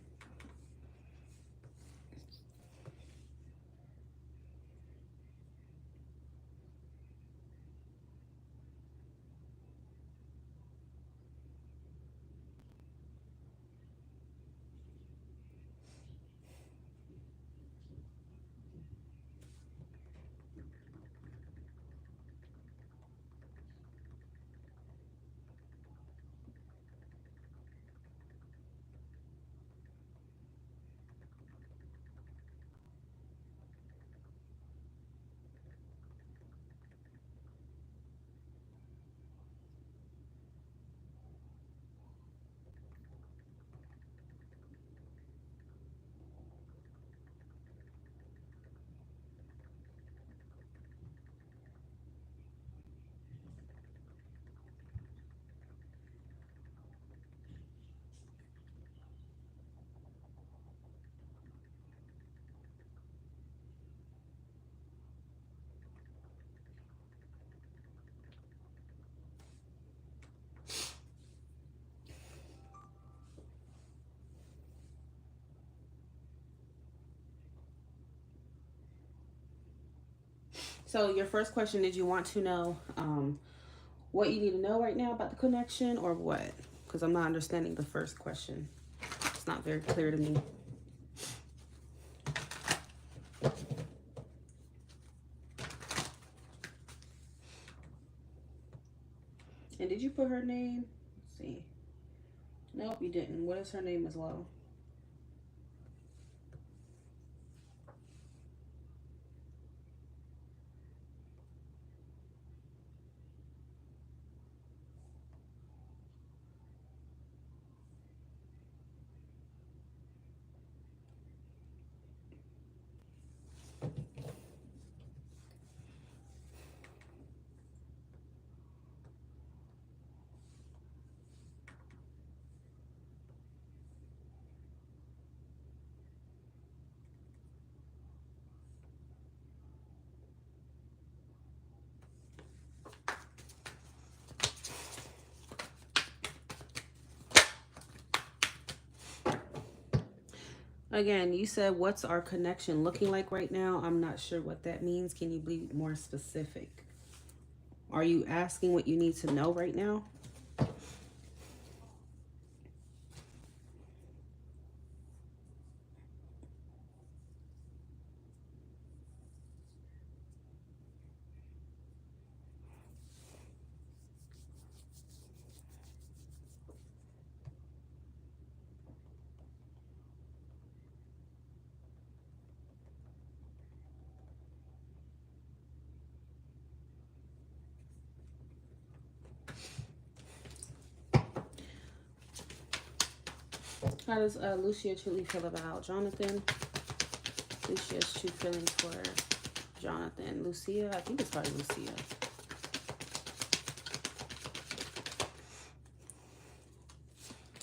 So your first question, did you want to know what you need to know right now about the connection, or what? Because I'm not understanding the first question. It's not very clear to me. And did you put her name? Let's see. Nope, you didn't. What is her name as well? Again, you said, what's our connection looking like right now? I'm not sure what that means. Can you be more specific? Are you asking what you need to know right now? How does Lucia truly feel about Jonathan? Lucia's true feelings for Jonathan. Lucia, I think it's probably Lucia.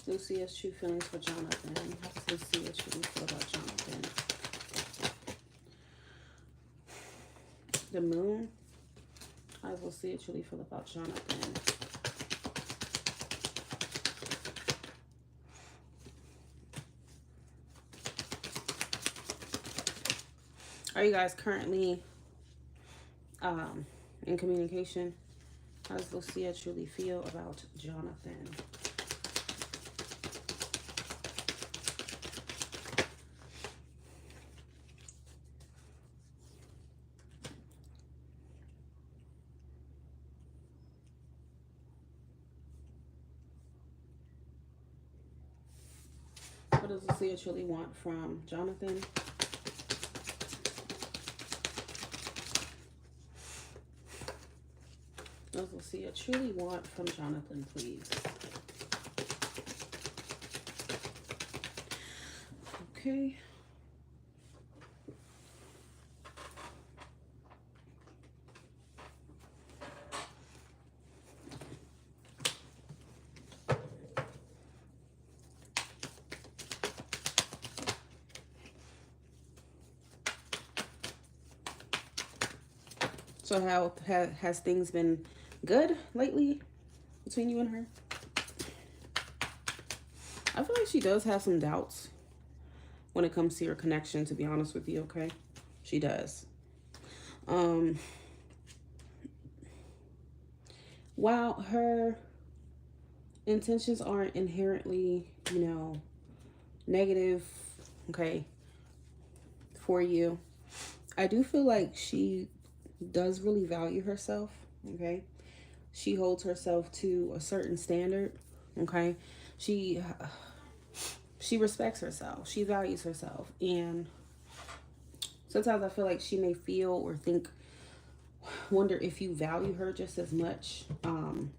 Lucia's true feelings for Jonathan. How does Lucia truly feel about Jonathan? The moon. How does Lucia truly feel about Jonathan? Are you guys currently in communication? How does Lucia truly feel about Jonathan? What does Lucia truly want from Jonathan? Let's see. A truly want from Jonathan, please. Okay. So how has things been good lately between you and her? I feel like she does have some doubts when it comes to your connection, to be honest with you, okay? She does. Um, while her intentions aren't inherently, negative, okay, for you, I do feel like she does really value herself, okay? She holds herself to a certain standard, okay? She she respects herself. She values herself. And sometimes I feel like she may feel or think, wonder if you value her just as much. And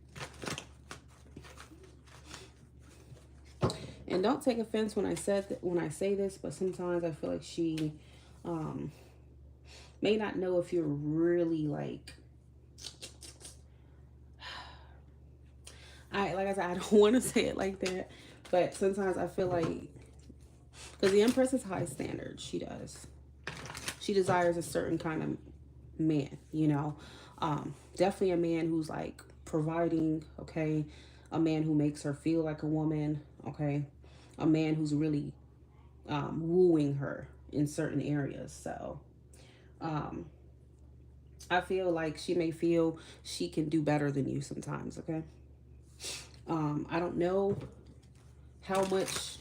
don't take offense when I say this, but sometimes I feel like she um, may not know if you're really like, like I said, I don't want to say it like that, but sometimes I feel like, because the Empress is high standard, she does. She desires a certain kind of man, definitely a man who's like providing, okay, a man who makes her feel like a woman, okay, a man who's really wooing her in certain areas. So um, I feel like she may feel she can do better than you sometimes, okay? I don't know how much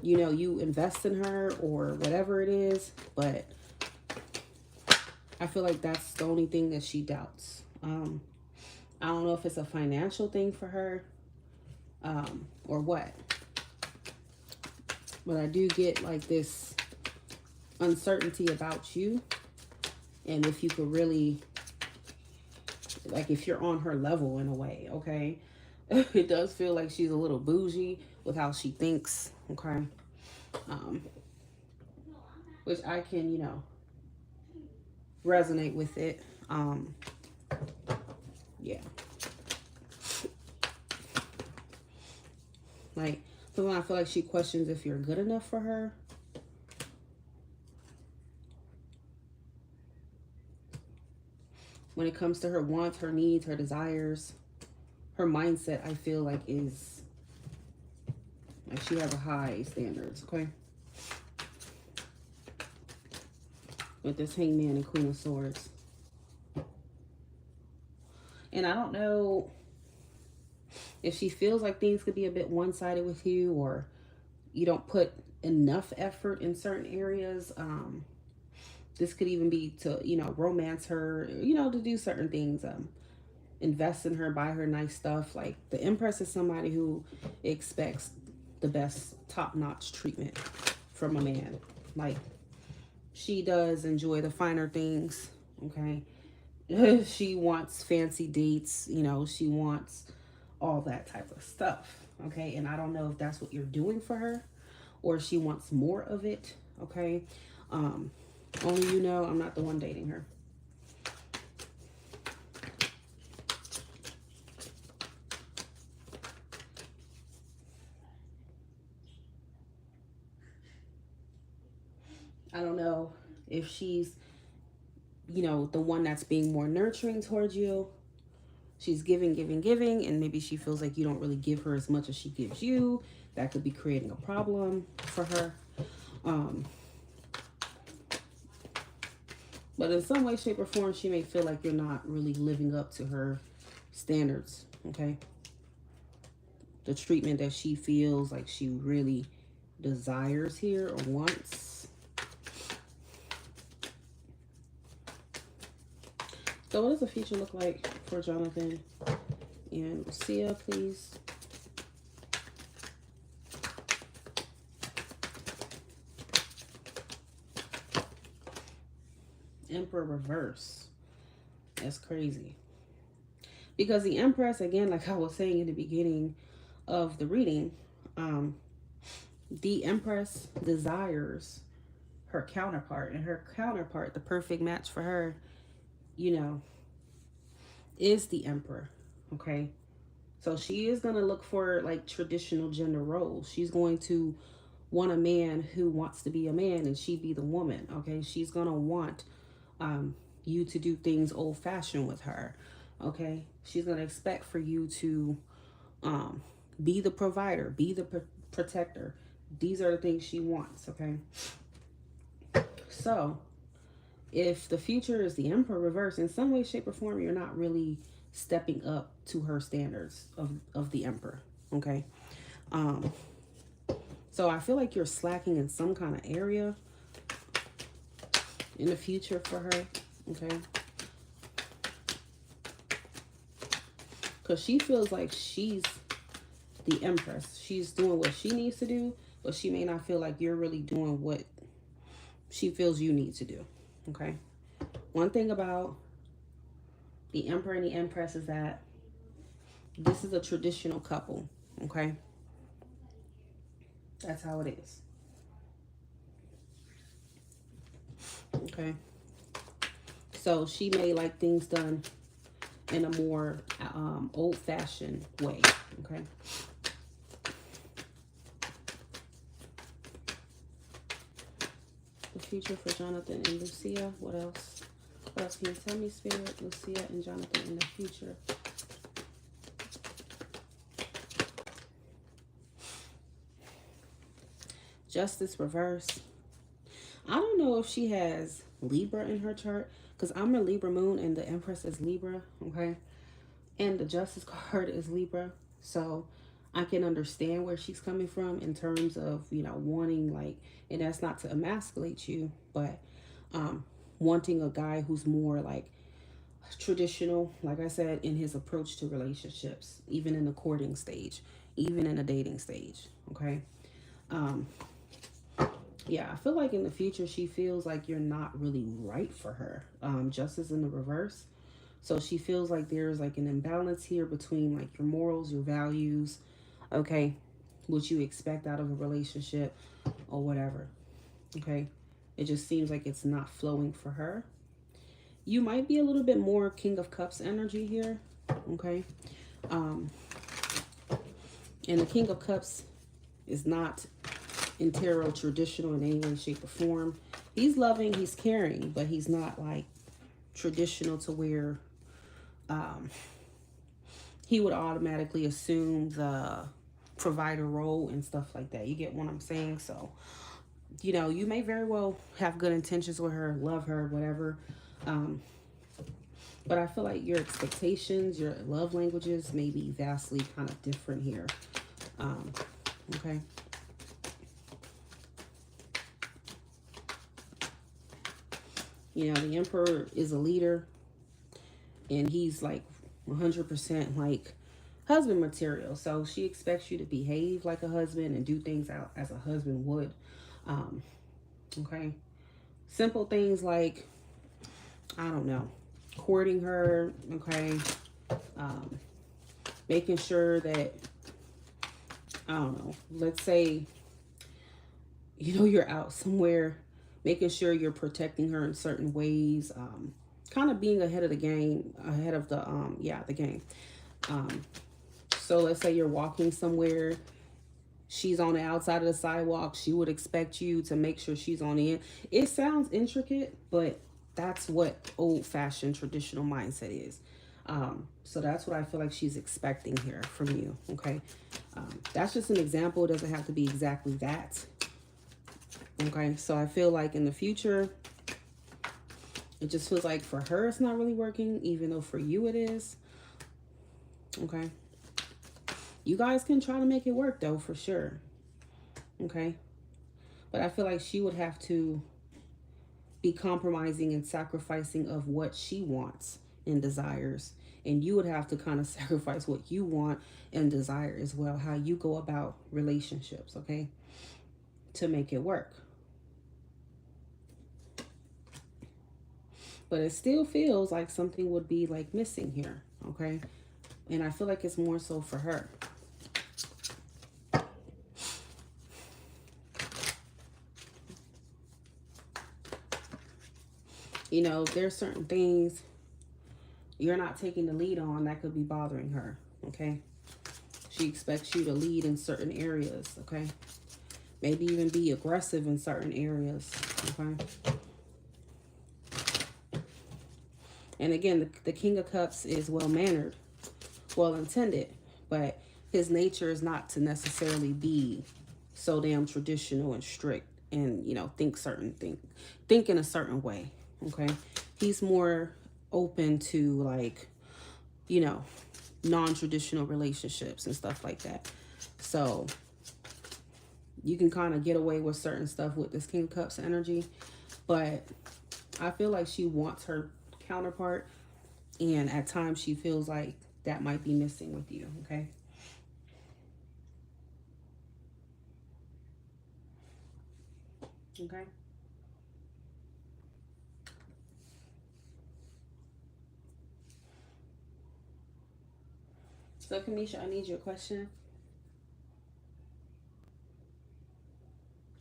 you invest in her or whatever it is, but I feel like that's the only thing that she doubts. I don't know if it's a financial thing for her or what, but I do get like this uncertainty about you, and if you could really, like, if you're on her level in a way, okay? It does feel like she's a little bougie with how she thinks, okay? Um, which I can, resonate with it. Yeah. Like, sometimes I feel like she questions if you're good enough for her. When it comes to her wants, her needs, her desires, her mindset, I feel like is like she has a high standards, okay? With this Hangman and Queen of Swords. And I don't know if she feels like things could be a bit one-sided with you, or you don't put enough effort in certain areas. This could even be to, romance her, to do certain things. Invest in her, buy her nice stuff. Like, the Empress is somebody who expects the best top-notch treatment from a man. Like, she does enjoy the finer things, okay? She wants fancy dates, she wants all that type of stuff, okay? And I don't know if that's what you're doing for her or she wants more of it, okay? Only I'm not the one dating her. I don't know if she's, the one that's being more nurturing towards you. She's giving, giving, giving, and maybe she feels like you don't really give her as much as she gives you. That could be creating a problem for her. But in some way, shape, or form, she may feel like you're not really living up to her standards, okay? The treatment that she feels like she really desires here or wants. So what does the future look like for Jonathan and Lucia, please? Emperor reverse. That's crazy. Because the Empress, again, like I was saying in the beginning of the reading, um, the Empress desires her counterpart, and her counterpart, the perfect match for her, you know, is the Emperor. Okay. So she is going to look for like traditional gender roles. She's going to want a man who wants to be a man and she be the woman. Okay. She's going to want um, you to do things old fashioned with her. Okay. She's going to expect for you to um, be the provider, be the protector. These are the things she wants. Okay. So if the future is the Emperor reverse, in some way, shape, or form, you're not really stepping up to her standards of the Emperor. Okay. Um, so I feel like you're slacking in some kind of area in the future for her. Okay. Because she feels like she's the Empress. She's doing what she needs to do, but she may not feel like you're really doing what she feels you need to do. Okay. One thing about the Emperor and the Empress is that this is a traditional couple. Okay. That's how it is. Okay. So she may like things done in a more old fashioned way. Okay. The future for Jonathan and Lucia. What else? What else can you tell me, Spirit? Lucia and Jonathan in the future. Justice reverse. I don't know if she has Libra in her chart because I'm a Libra moon and the Empress is Libra. Okay. And the Justice card is Libra. So I can understand where she's coming from in terms of, wanting like, and that's not to emasculate you, but wanting a guy who's more like traditional, like I said, in his approach to relationships, even in the courting stage, even in the dating stage. Okay. Um, yeah, I feel like in the future she feels like you're not really right for her. Justice in the reverse. So she feels like there's like an imbalance here between like your morals, your values, okay, what you expect out of a relationship or whatever. Okay. It just seems like it's not flowing for her. You might be a little bit more King of Cups energy here. Okay. Um, and the King of Cups is not in tarot traditional in any way, shape, or form. He's loving, he's caring, but he's not like traditional to where he would automatically assume the provider role and stuff like that. You get what I'm saying? So, you may very well have good intentions with her, love her, whatever. Um, but I feel like your expectations, your love languages may be vastly kind of different here. Okay. The Emperor is a leader and he's like 100% like husband material. So she expects you to behave like a husband and do things out as a husband would. Um, okay. Simple things like, I don't know, courting her. Okay. Um, making sure that, I don't know, let's say, you're out somewhere, making sure you're protecting her in certain ways. Kind of being ahead of the game, ahead of the game. Um, so let's say you're walking somewhere, she's on the outside of the sidewalk, she would expect you to make sure she's on the end. It sounds intricate, but that's what old-fashioned traditional mindset is. So that's what I feel like she's expecting here from you. Okay. That's just an example. It doesn't have to be exactly that. Okay. So I feel like in the future, it just feels like for her, it's not really working, even though for you it is. Okay. You guys can try to make it work though, for sure. Okay. But I feel like she would have to be compromising and sacrificing of what she wants and desires. And you would have to kind of sacrifice what you want and desire as well, how you go about relationships, okay, to make it work. But it still feels like something would be like missing here, okay? And I feel like it's more so for her. You know, there's certain things you're not taking the lead on that could be bothering her, okay? She expects you to lead in certain areas, okay? Maybe even be aggressive in certain areas, okay? And again, the King of Cups is well-mannered, well-intended, but his nature is not to necessarily be so damn traditional and strict and, you know, think in a certain way, okay? He's more open to, like, you know, non-traditional relationships and stuff like that. So you can kind of get away with certain stuff with this King of Cups energy, but I feel like she wants her counterpart, and at times she feels like that might be missing with you, okay? Okay. So, Kamisha, I need your question.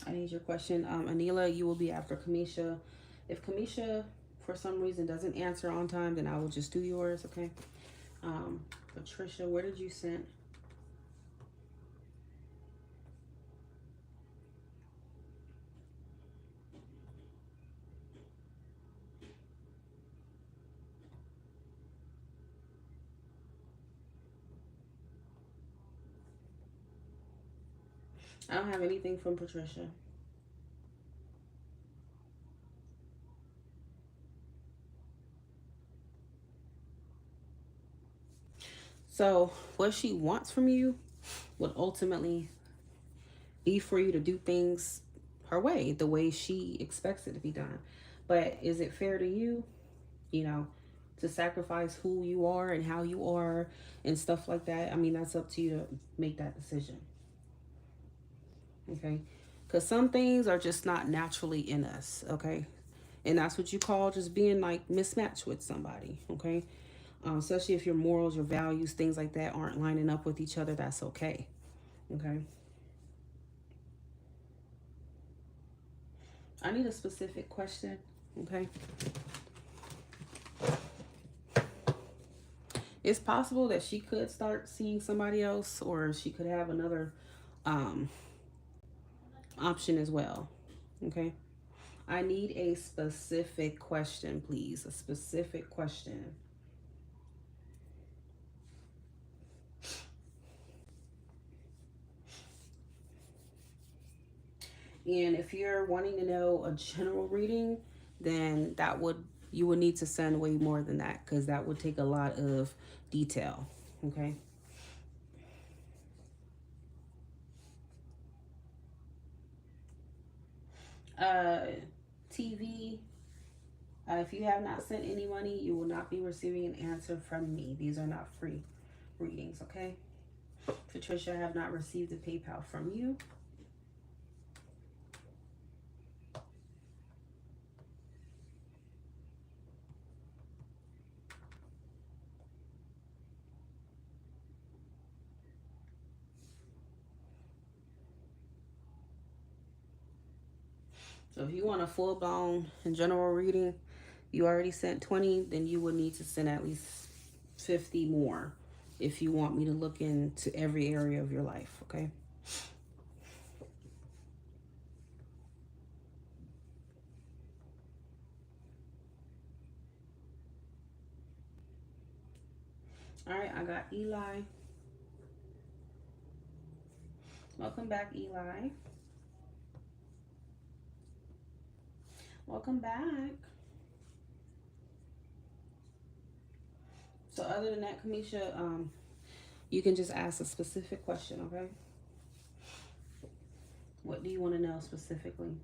I need your question. Anila, you will be after Kamisha. If Kamisha, for some reason, doesn't answer on time, then I will just do yours, okay? Patricia, where did you send? I don't have anything from Patricia. So, what she wants from you would ultimately be for you to do things her way, the way she expects it to be done. But is it fair to you, you know, to sacrifice who you are and how you are and stuff like that? I mean, that's up to you to make that decision. Okay? Because some things are just not naturally in us. Okay? And that's what you call just being like mismatched with somebody. Okay? Especially if your morals, your values, things like that aren't lining up with each other, that's okay. Okay? I need a specific question. Okay? It's possible that she could start seeing somebody else, or she could have another um, option as well. Okay? I need a specific question, please. A specific question. And if you're wanting to know a general reading, then you would need to send way more than that, because that would take a lot of detail. Okay? Uh, TV. If you have not sent any money, you will not be receiving an answer from me. These are not free readings, okay? Patricia, I have not received a PayPal from you. So if you want a full-blown and general reading, you already sent 20, then you would need to send at least 50 more if you want me to look into every area of your life, okay? All right, I got Eli. Welcome back, Eli. Welcome back. So other than that, Kamisha, you can just ask a specific question, okay? What do you want to know specifically?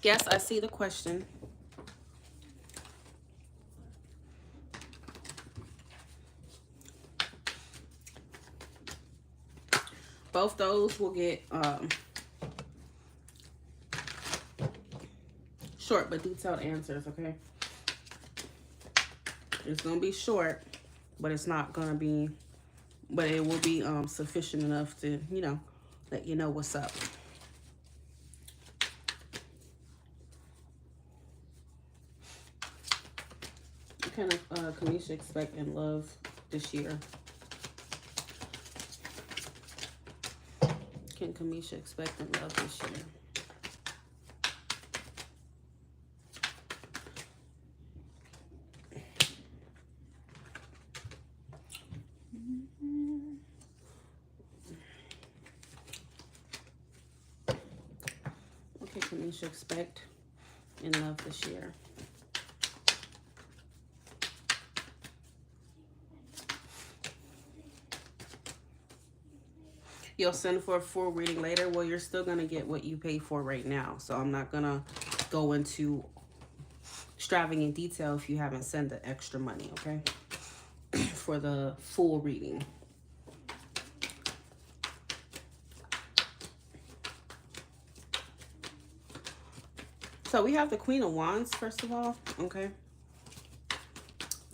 Yes, I see the question. Both those will get short but detailed answers, okay? It's going to be short, but it's not going to be, but it will be sufficient enough to, let you know what's up. What kind of Kamisha expect in love this year? Can Kamisha expect in love this year? What can Kamisha expect in love this year? You'll send for a full reading later. Well, you're still going to get what you pay for right now. So I'm not going to go into extravagant detail if you haven't sent the extra money, okay? For the full reading. So we have the Queen of Wands, first of all, okay?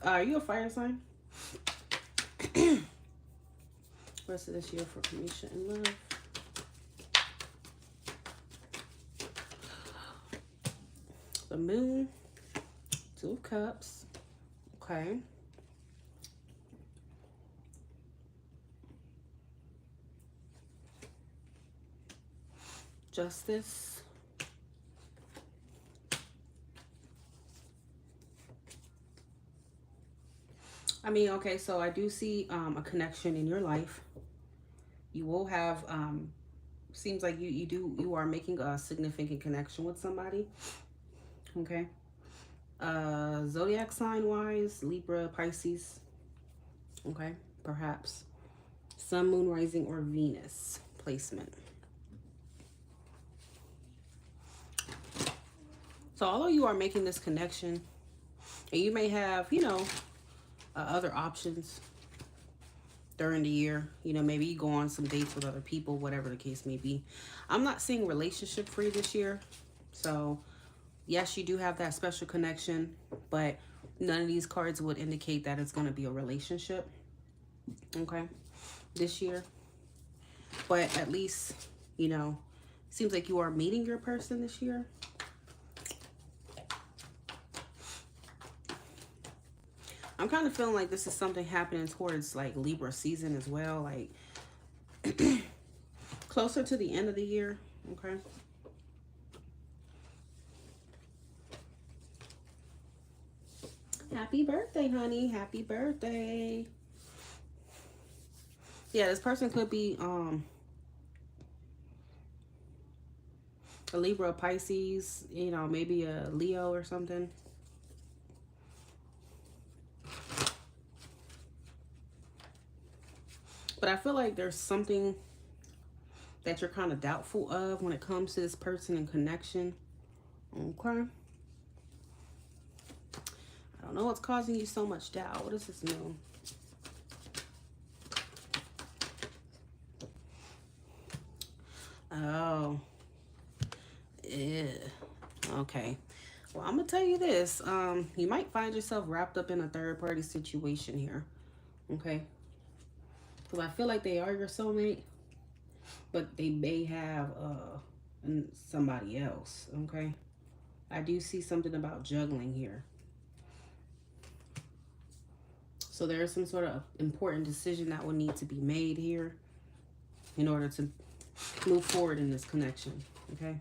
Are you a fire sign? Rest of this year for Kamisha in love. The Moon, Two of Cups, okay. Justice. I mean, okay, so I do see a connection in your life. You will have, seems like you are making a significant connection with somebody, okay? Zodiac sign wise, Libra, Pisces, okay, perhaps. Sun, Moon, Rising, or Venus placement. So although you are making this connection, and you may have, other options during the year, maybe you go on some dates with other people, whatever the case may be. I'm not seeing relationship for you this year. So yes, you do have that special connection, but none of these cards would indicate that it's going to be a relationship, okay, this year. But at least, seems like you are meeting your person this year. I'm kind of feeling like this is something happening towards like Libra season as well, like closer to the end of the year, okay? Happy birthday, honey. Happy birthday. Yeah, this person could be a Libra, Pisces, maybe a Leo or something. But I feel like there's something that you're kind of doubtful of when it comes to this person and connection. Okay. I don't know what's causing you so much doubt. What is this moon? Oh. Yeah. Okay. Well, I'm going to tell you this. You might find yourself wrapped up in a third-party situation here. Okay. Because I feel like they are your soulmate, but they may have somebody else, okay? I do see something about juggling here. So there is some sort of important decision that will need to be made here in order to move forward in this connection, okay?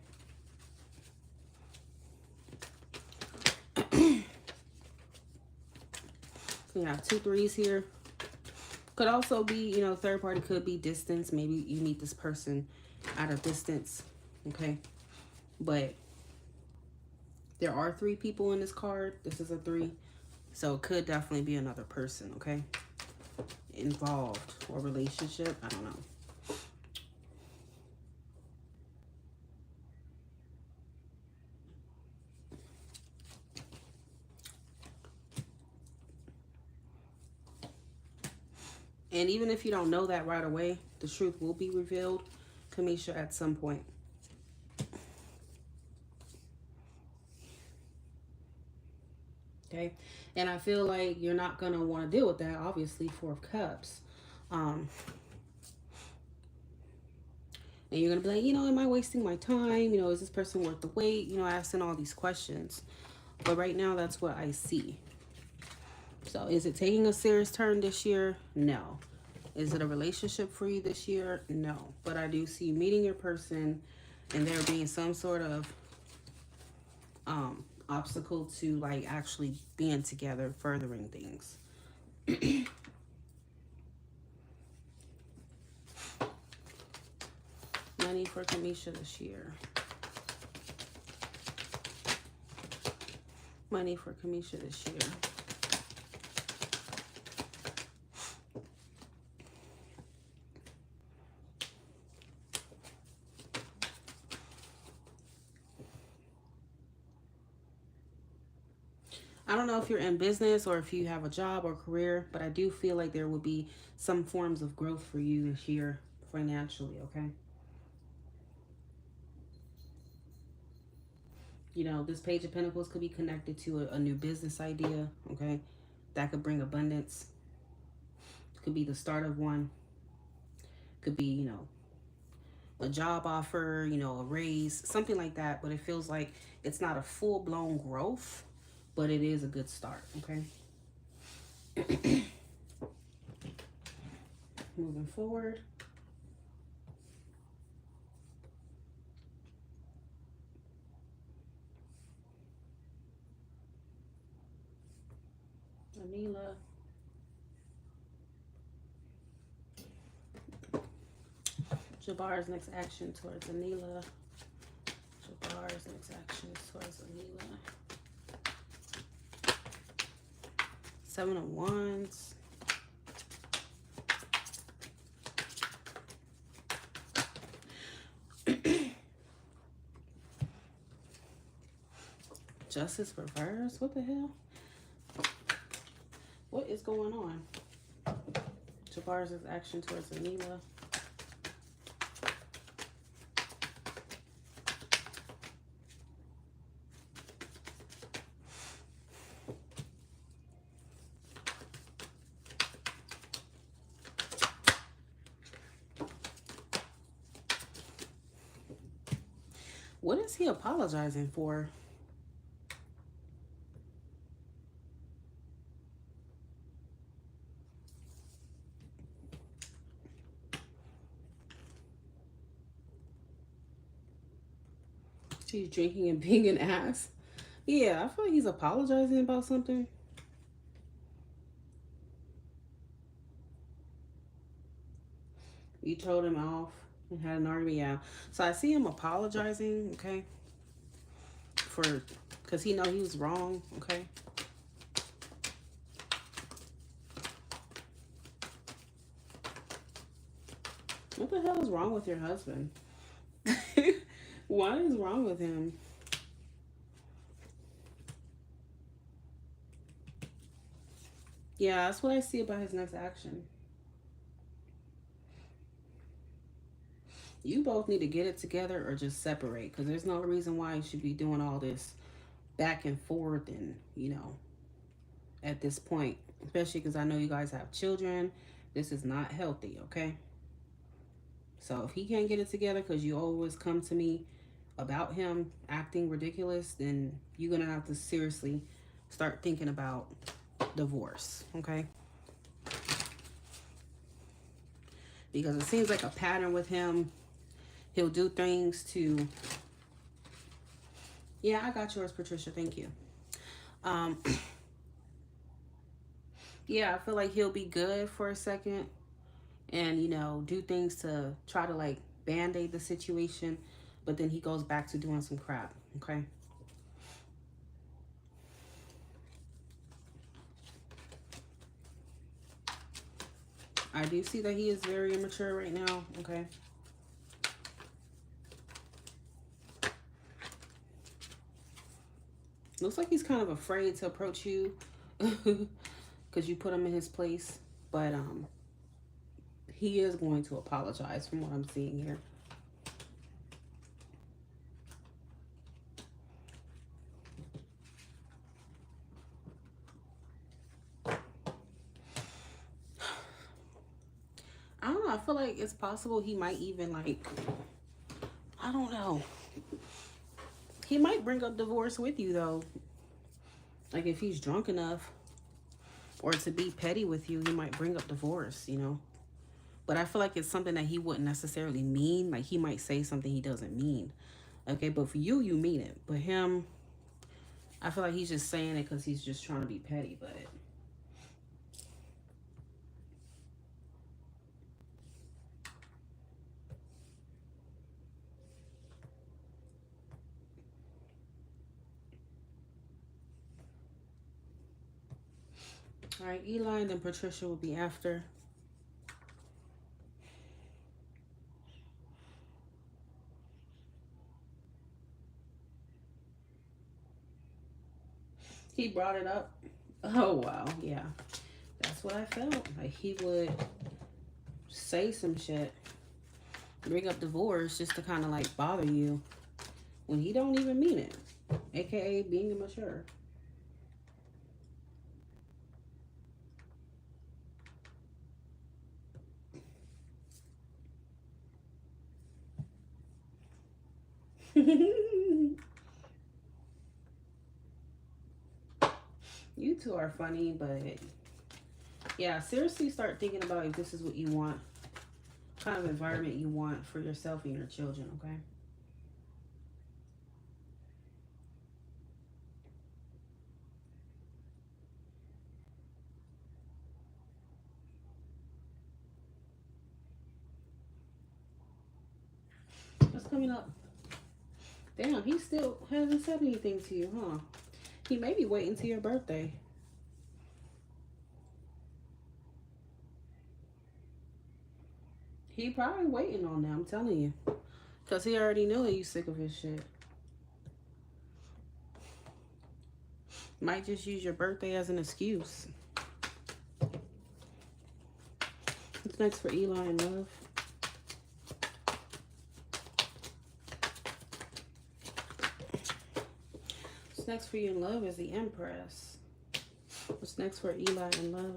So you have 2 3s here. Could also be, third party could be distance. Maybe you meet this person at a distance, okay? But there are 3 people in this card. This is a 3. So it could definitely be another person, okay? Involved or relationship. I don't know. And even if you don't know that right away, the truth will be revealed, Kamisha, at some point. Okay. And I feel like you're not going to want to deal with that, obviously, Four of Cups. Um, and you're going to be like, am I wasting my time? Is this person worth the wait? Asking all these questions. But right now, that's what I see. So is it taking a serious turn this year? No. Is it a relationship for you this year? No. But I do see you meeting your person and there being some sort of obstacle to like actually being together, furthering things. Money for Kamisha this year. Money for Kamisha this year. I don't know if you're in business or if you have a job or career, but I do feel like there will be some forms of growth for you this year financially, okay? This Page of Pentacles could be connected to a new business idea, okay? That could bring abundance. Could be the start of one. Could be, a job offer, a raise, something like that. But it feels like it's not a full-blown growth, but it is a good start, okay? Moving forward. Anila. Jabbar's next action towards Anila. Jabbar's next action towards Anila. Seven of Wands. Justice reverse. What the hell? What is going on? Jabbar's next action towards Anila. What is he apologizing for? She's drinking and being an ass. Yeah, I feel like he's apologizing about something. You told him off and had an argument. Yeah. So I see him apologizing, okay? Because he know he was wrong, okay? What the hell is wrong with your husband? What is wrong with him? Yeah, that's what I see about his next action. You both need to get it together or just separate, because there's no reason why you should be doing all this back and forth and, at this point. Especially because I know you guys have children. This is not healthy, okay? So if he can't get it together because you always come to me about him acting ridiculous, then you're going to have to seriously start thinking about divorce, okay? Because it seems like a pattern with him. He'll do things to... Yeah, I got yours, Patricia. Thank you. Yeah, I feel like he'll be good for a second and, do things to try to, like, band-aid the situation, but then he goes back to doing some crap, okay? I do see that he is very immature right now, okay? Looks like he's kind of afraid to approach you because you put him in his place, but He is going to apologize from what I'm seeing here. I don't know. I feel like it's possible he might even like, I don't know. He might bring up divorce with you though. Like if he's drunk enough or to be petty with you, he might bring up divorce, you know. But I feel like it's something that he wouldn't necessarily mean. Like he might say something he doesn't mean. Okay, but for you, you mean it. But him, I feel like he's just saying it because he's just trying to be petty. But all right, Eli and then Patricia will be after. He brought it up. Oh wow, yeah, that's what I felt. Like he would say some shit, bring up divorce just to kind of like bother you when he don't even mean it, aka being immature. You two are funny, but yeah, seriously start thinking about if this is what you want, kind of environment you want for yourself and your children, okay? What's coming up? Damn, he still hasn't said anything to you, huh? He may be waiting till your birthday. He probably waiting on that, I'm telling you. Because he already knew that you sick of his shit. Might just use your birthday as an excuse. What's next for Eli and love? What's next for you in love is the Empress. What's next for Eli in love?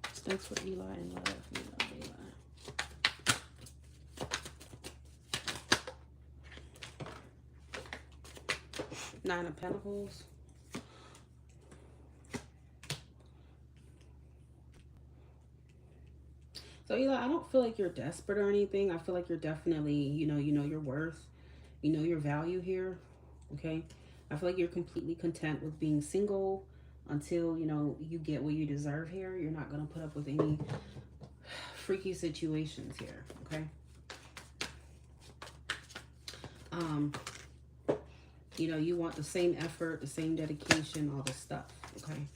What's next for Eli in love? Eli. Nine of Pentacles. So Eli, I don't feel like you're desperate or anything. I feel like you're definitely, you know your worth. You know your value here. Okay? I feel like you're completely content with being single until, you get what you deserve here. You're not going to put up with any freaky situations here, okay? You want the same effort, the same dedication, all this stuff, okay?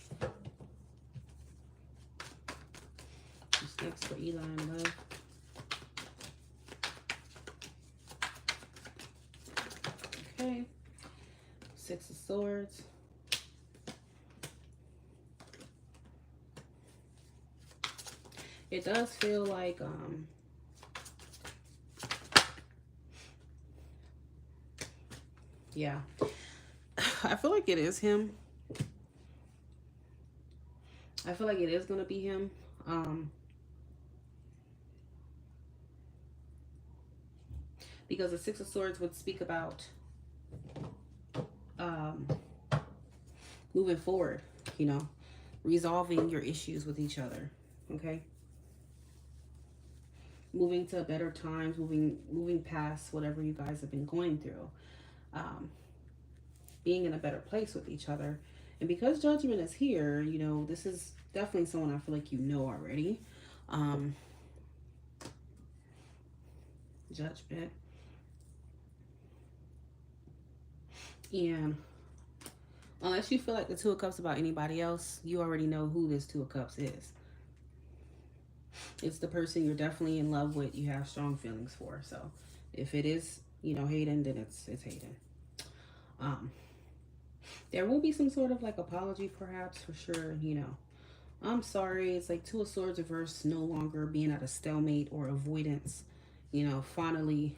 What's next for Eli and love? Okay. Six of Swords. It does feel like, yeah. I feel like it is him. I feel like it is going to be him. Because the Six of Swords would speak about moving forward, resolving your issues with each other, okay? Moving to better times, moving past whatever you guys have been going through, being in a better place with each other. And because Judgment is here, this is definitely someone I feel like you know already. Judgment. And unless you feel like the Two of Cups about anybody else, you already know who this Two of Cups is. It's the person you're definitely in love with, you have strong feelings for. So if it is, Hayden, then it's Hayden. Um, there will be some sort of like apology, perhaps, for sure. You know, I'm sorry. It's like Two of Swords reverse, no longer being at a stalemate or avoidance. You know, finally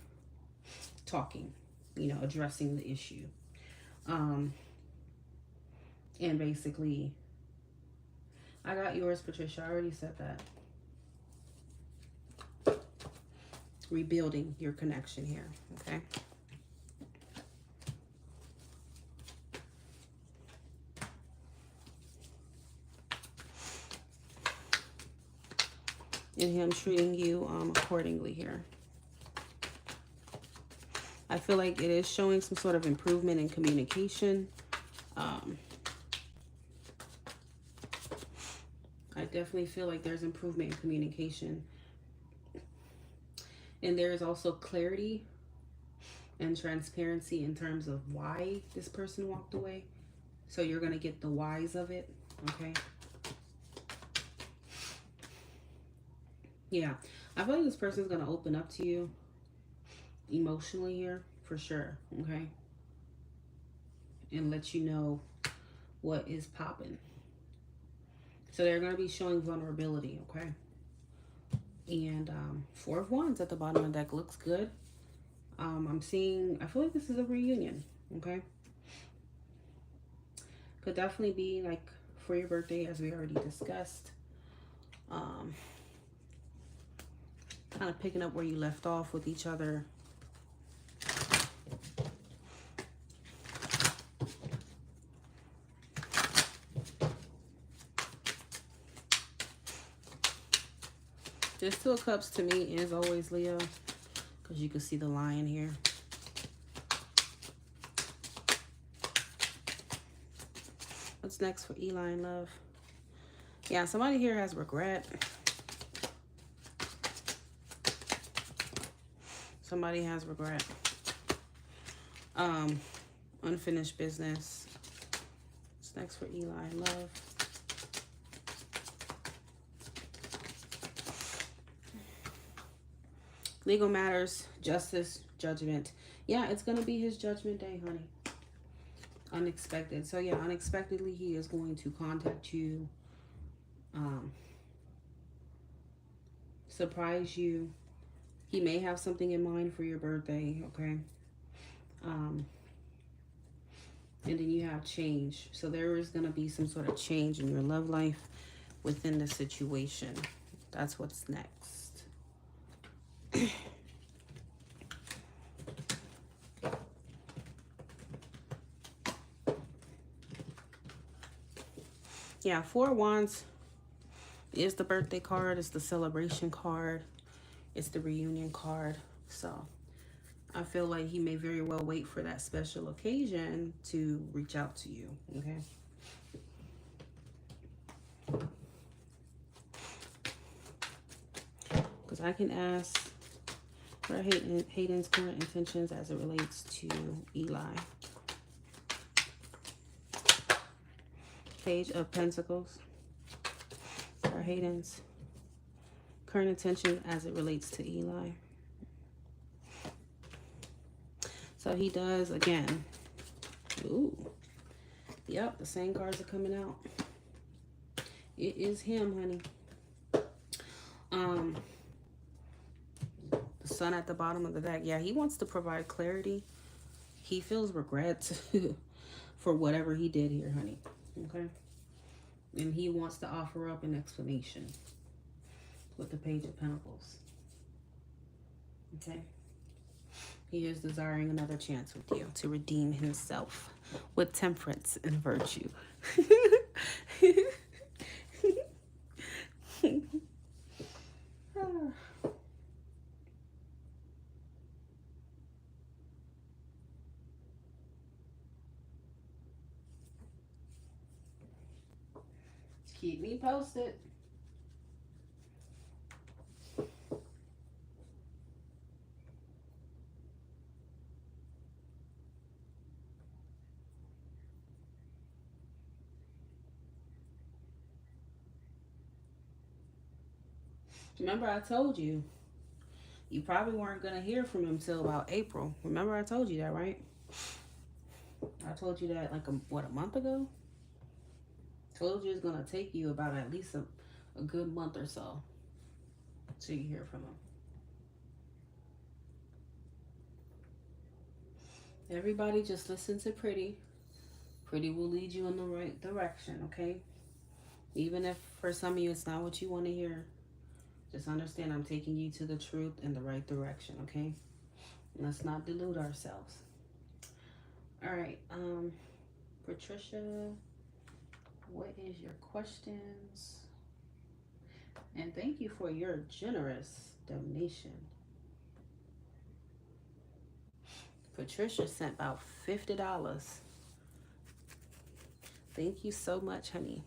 talking. You know, addressing the issue. Um, and basically, I got yours, Patricia. I already said that. Rebuilding your connection here. Okay. And him treating you accordingly here. I feel like it is showing some sort of improvement in communication. Um, I definitely feel like there's improvement in communication. And there is also clarity and transparency in terms of why this person walked away. So you're going to get the whys of it. Okay. Yeah. I feel like this person's going to open up to you emotionally here for sure. Okay. And let you know what is popping. So they're going to be showing vulnerability. Okay. And Four of Wands at the bottom of the deck looks good. I'm seeing, I feel like this is a reunion. Okay. Could definitely be like for your birthday, as we already discussed. Kind of picking up where you left off with each other. This Two of Cups to me is always Leo, because you can see the lion here. What's next for Eli in love? Yeah, somebody here has regret. Somebody has regret. Unfinished business. What's next for Eli in love? Legal matters, justice, judgment. Yeah, it's going to be his judgment day, honey. Unexpected. So yeah, unexpectedly he is going to contact you, surprise you. He may have something in mind for your birthday, okay? And then you have change. So there is going to be some sort of change in your love life within the situation. That's what's next. Yeah, Four of Wands is the birthday card. It's the celebration card. It's the reunion card. So I feel like he may very well wait for that special occasion to reach out to you, okay? Because I can ask, what are Hayden's current intentions as it relates to Eli? Page of Pentacles. What are Hayden's current intention as it relates to Eli? So he does, again. Ooh. Yep, the same cards are coming out. It is him, honey. The sun at the bottom of the deck. Yeah, he wants to provide clarity. He feels regret for whatever he did here, honey. Okay? And he wants to offer up an explanation with the Page of Pentacles. Okay? He is desiring another chance with you to redeem himself with temperance and virtue. Keep me posted. Remember I told you, you probably weren't going to hear from him till about April. Remember I told you that, right? I told you that like a month ago? Told you it's gonna take you about at least a good month or so till you hear from them. Everybody just listen to Pretty. Pretty will lead you in the right direction, okay? Even if for some of you it's not what you want to hear, just understand I'm taking you to the truth in the right direction, okay? Let's not delude ourselves. All right, Patricia, what is your questions? And thank you for your generous donation. Patricia sent about $50. Thank you so much, honey.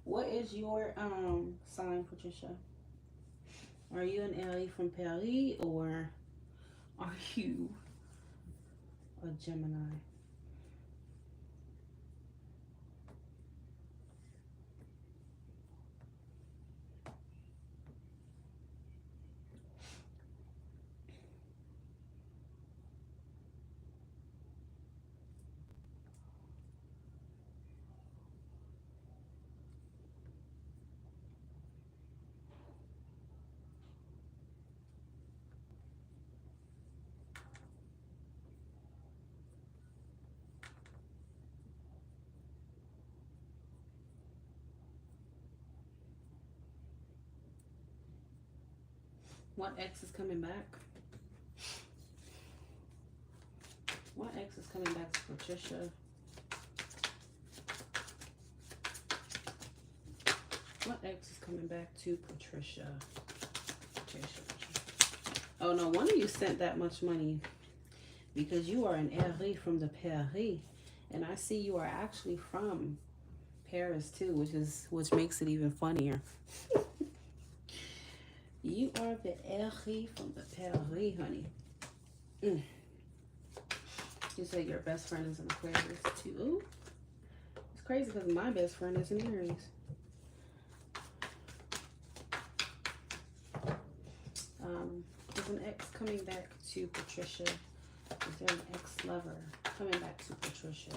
What is your sign, Patricia? Are you an Aries from Paris or are you a Gemini? What X is coming back? What X is coming back to Patricia? What X is coming back to Patricia? Patricia. Oh no, one of you sent that much money because you are an Aries from the Paris, and I see you are actually from Paris too, which makes it even funnier. You are the Aries from the Paris, honey. You say your best friend is an Aquarius too. Ooh, it's crazy because my best friend is an Aries. Is an ex coming back to Patricia? Is there an ex-lover coming back to Patricia?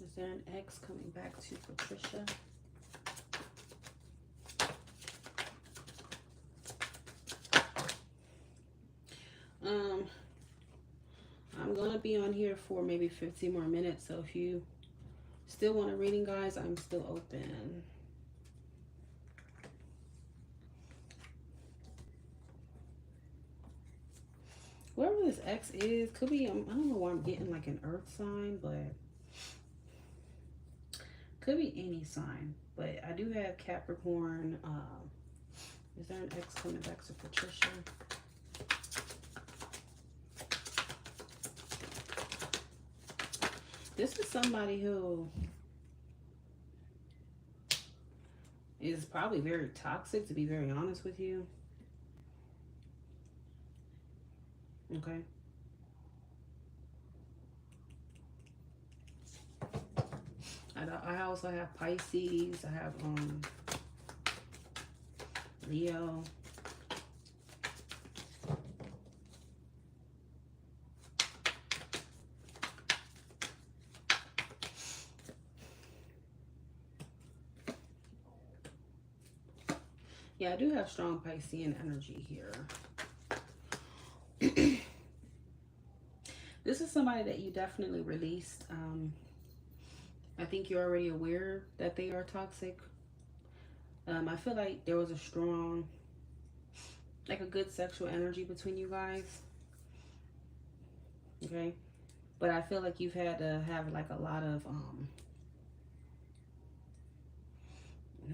Is there an ex coming back to Patricia? I'm gonna be on here for maybe 15 more minutes, so if you still want a reading, guys, I'm still open. Whoever this ex is, could be, I don't know why I'm getting like an earth sign, but could be any sign. But I do have Capricorn. Is there an ex coming back to Patricia? This is somebody who is probably very toxic, to be very honest with you. Okay. I also have Pisces. I have Leo. Yeah, I do have strong Piscean energy here. This is somebody that you definitely released. I think you're already aware that they are toxic. I feel like there was a strong, like a good sexual energy between you guys. Okay. But I feel like you've had to have like a lot of,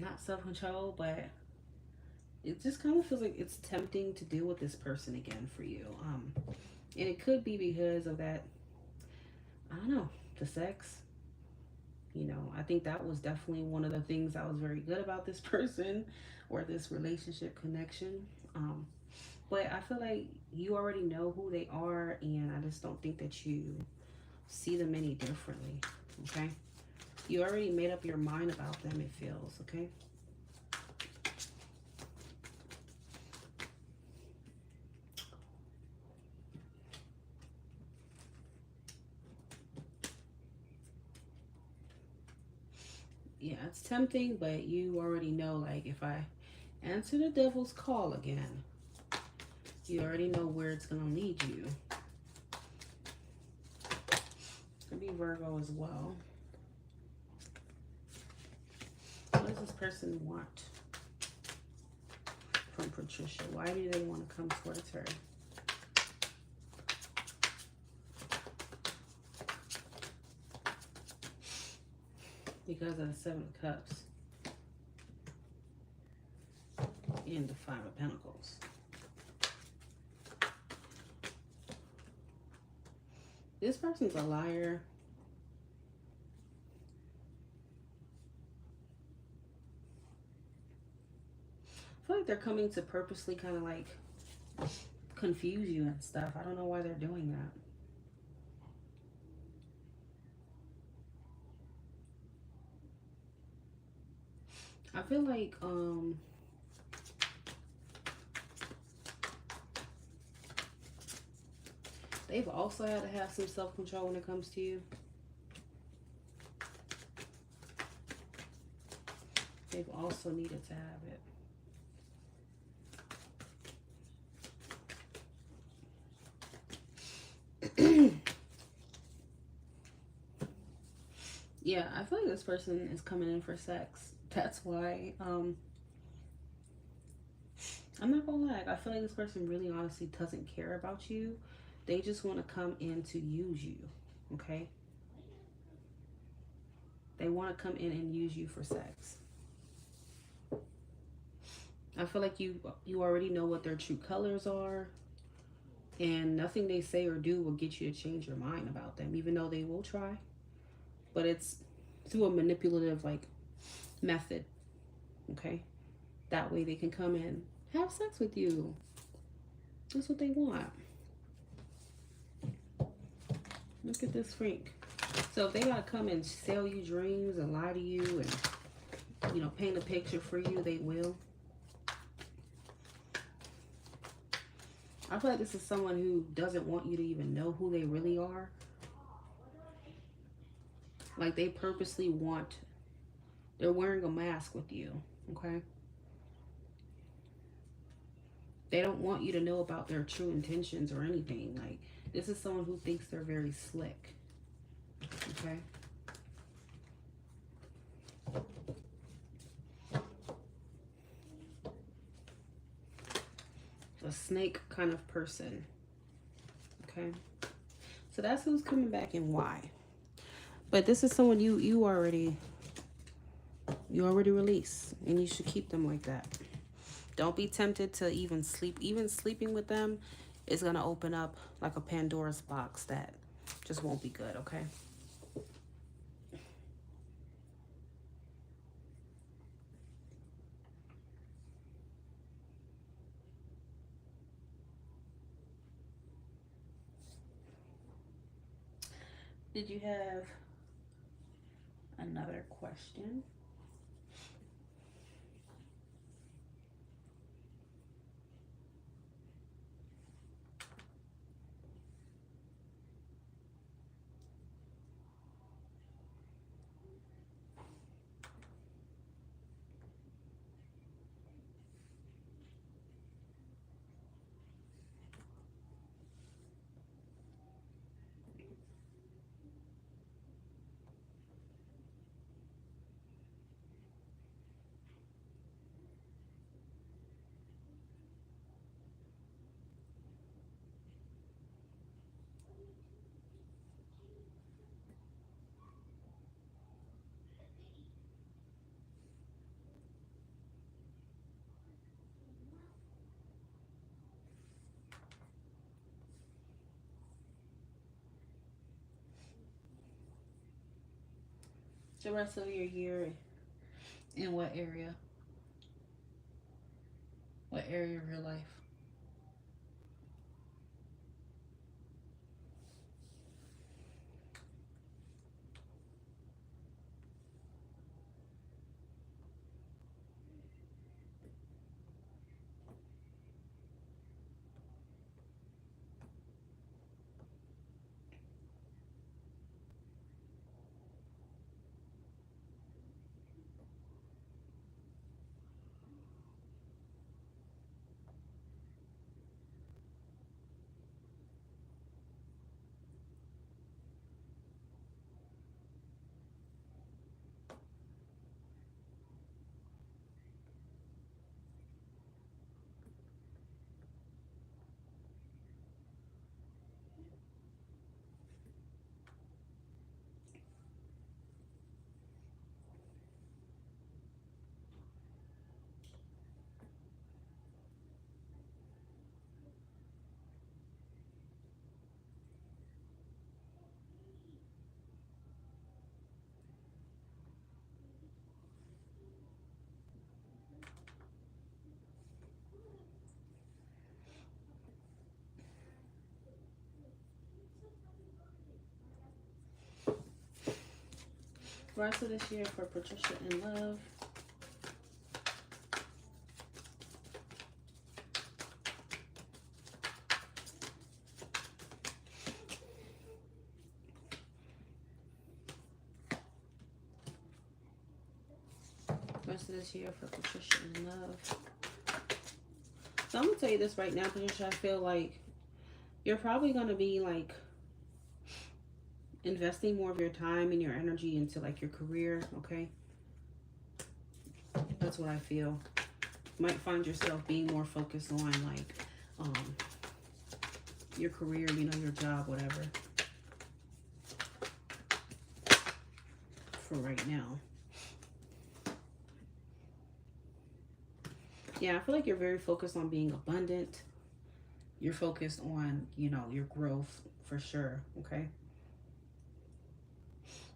not self-control, but it just kind of feels like it's tempting to deal with this person again for you. And it could be because of that, I don't know, the sex. You know, I think that was definitely one of the things that was very good about this person or this relationship connection. But I feel like you already know who they are, and I just don't think that you see them any differently. Okay? You already made up your mind about them, it feels. Okay? Yeah, it's tempting, but you already know, like, if I answer the devil's call again, you already know where it's going to lead you. Could be Virgo as well. What does this person want from Patricia? Why do they want to come towards her? Because of the Seven of Cups and the Five of Pentacles. This person's a liar. I feel like they're coming to purposely kind of like confuse you and stuff. I don't know why they're doing that. I feel like they've also had to have some self-control when it comes to you. They've also needed to have it. Yeah, I feel like this person is coming in for sex. That's why I'm not gonna lie, I feel like this person really honestly doesn't care about you. They just want to come in to use you. Okay? They want to come in and use you for sex. I feel like you already know what their true colors are, and nothing they say or do will get you to change your mind about them, even though they will try. But it's through a manipulative like method. Okay? That way they can come in, have sex with you. That's what they want. Look at this freak. So if they gotta come and sell you dreams and lie to you and, you know, paint a picture for you, they will. I feel like this is someone who doesn't want you to even know who they really are. Like they purposely want, they're wearing a mask with you, okay? They don't want you to know about their true intentions or anything. Like this is someone who thinks they're very slick, okay? A snake kind of person. Okay. So that's who's coming back and why. But this is someone you already release, and you should keep them like that. Don't be tempted to even sleep. Even sleeping with them is going to open up like a Pandora's box that just won't be good, okay? Did you have another question? The rest of your year, in what area? What area of your life? The rest of this year for Patricia in love. The rest of this year for Patricia in love. So I'm gonna tell you this right now, Patricia. I feel like you're probably gonna be like investing more of your time and your energy into like your career, okay? That's what I feel. You might find yourself being more focused on like um your career, your job, whatever, for right now. Yeah, I feel like you're very focused on being abundant. You're focused on, your growth for sure, okay?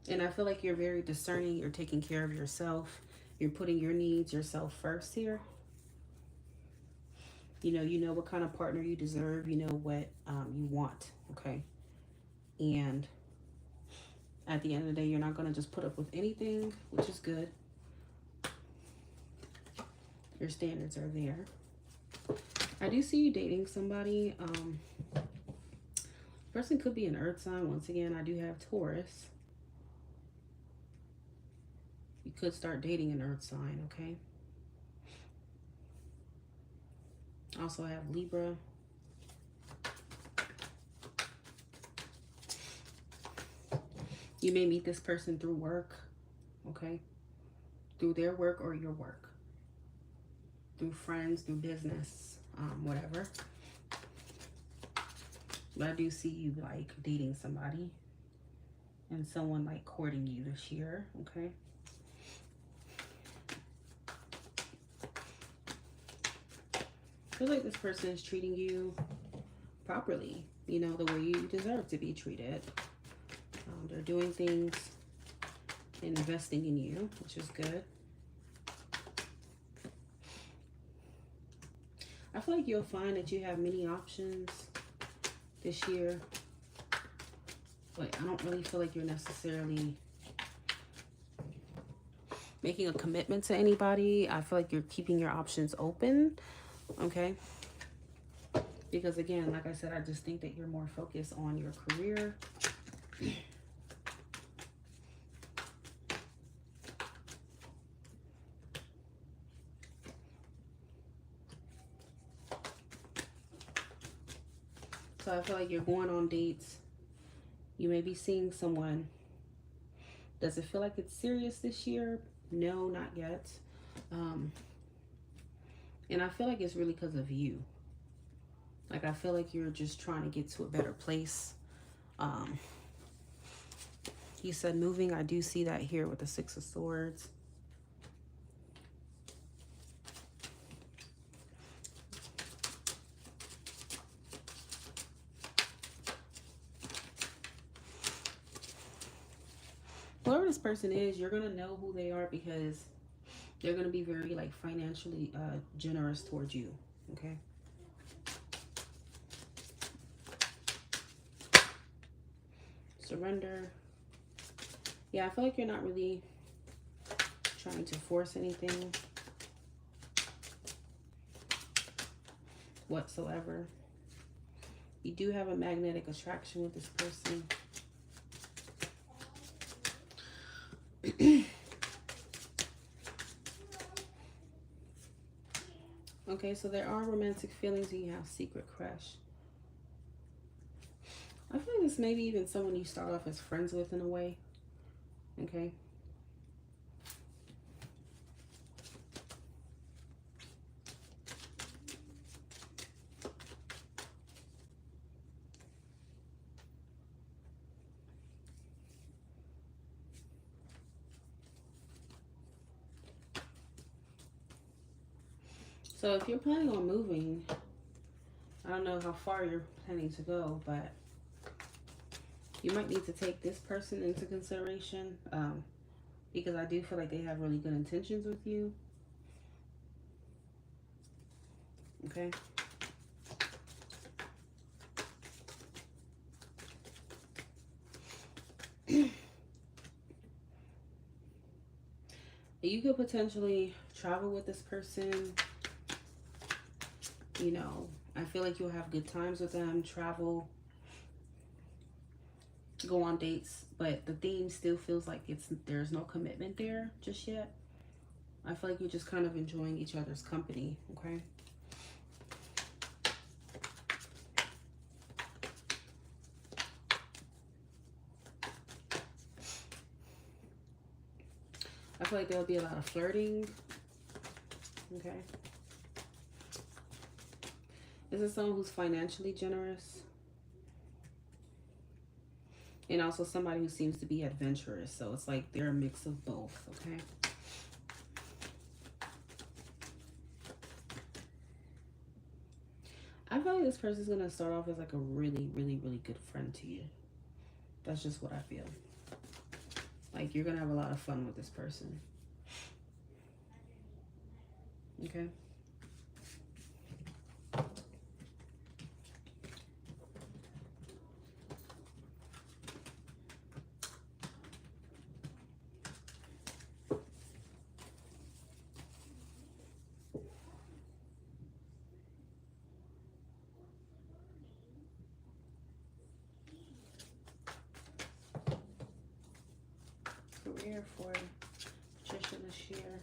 And I feel like you're very discerning. You're taking care of yourself. You're putting your needs, yourself first here. You know what kind of partner you deserve. You know what you want, okay? And at the end of the day, you're not going to just put up with anything, which is good. Your standards are there. I do see you dating somebody. Person could be an earth sign. Once again, I do have Taurus. You could start dating an earth sign, okay? Also, I have Libra. You may meet this person through work, okay? Through their work or your work. Through friends, through business, whatever. But I do see you like dating somebody and someone like courting you this year, okay? I feel like this person is treating you properly, you know, the way you deserve to be treated. They're doing things and investing in you, which is good. I feel like you'll find that you have many options this year, but I don't really feel like you're necessarily making a commitment to anybody. I feel like you're keeping your options open, okay? Because again, like I said, I just think that you're more focused on your career. So I feel like you're going on dates. You may be seeing someone. Does it feel like it's serious this year? No, not yet. Um, and I feel like it's really because of you. Like, I feel like you're just trying to get to a better place. Um, he said moving. I do see that here with the Six of Swords. Whoever this person is, you're going to know who they are because they're going to be very, like, financially generous towards you, okay? Surrender. Yeah, I feel like you're not really trying to force anything whatsoever. You do have a magnetic attraction with this person. Okay, so there are romantic feelings and you have secret crush. I feel like this may be even someone you start off as friends with in a way. Okay. So if you're planning on moving, I don't know how far you're planning to go, but you might need to take this person into consideration because I do feel like they have really good intentions with you. Okay. You could potentially travel with this person. You know, I feel like you'll have good times with them, travel, go on dates, but the theme still feels like there's no commitment there just yet. I feel like you're just kind of enjoying each other's company, okay? I feel like there'll be a lot of flirting, okay? This is someone who's financially generous. And also somebody who seems to be adventurous. So it's like they're a mix of both, okay? I feel like this person's going to start off as like a really, really, really good friend to you. That's just what I feel. Like you're going to have a lot of fun with this person. Okay? Career for Patricia this year.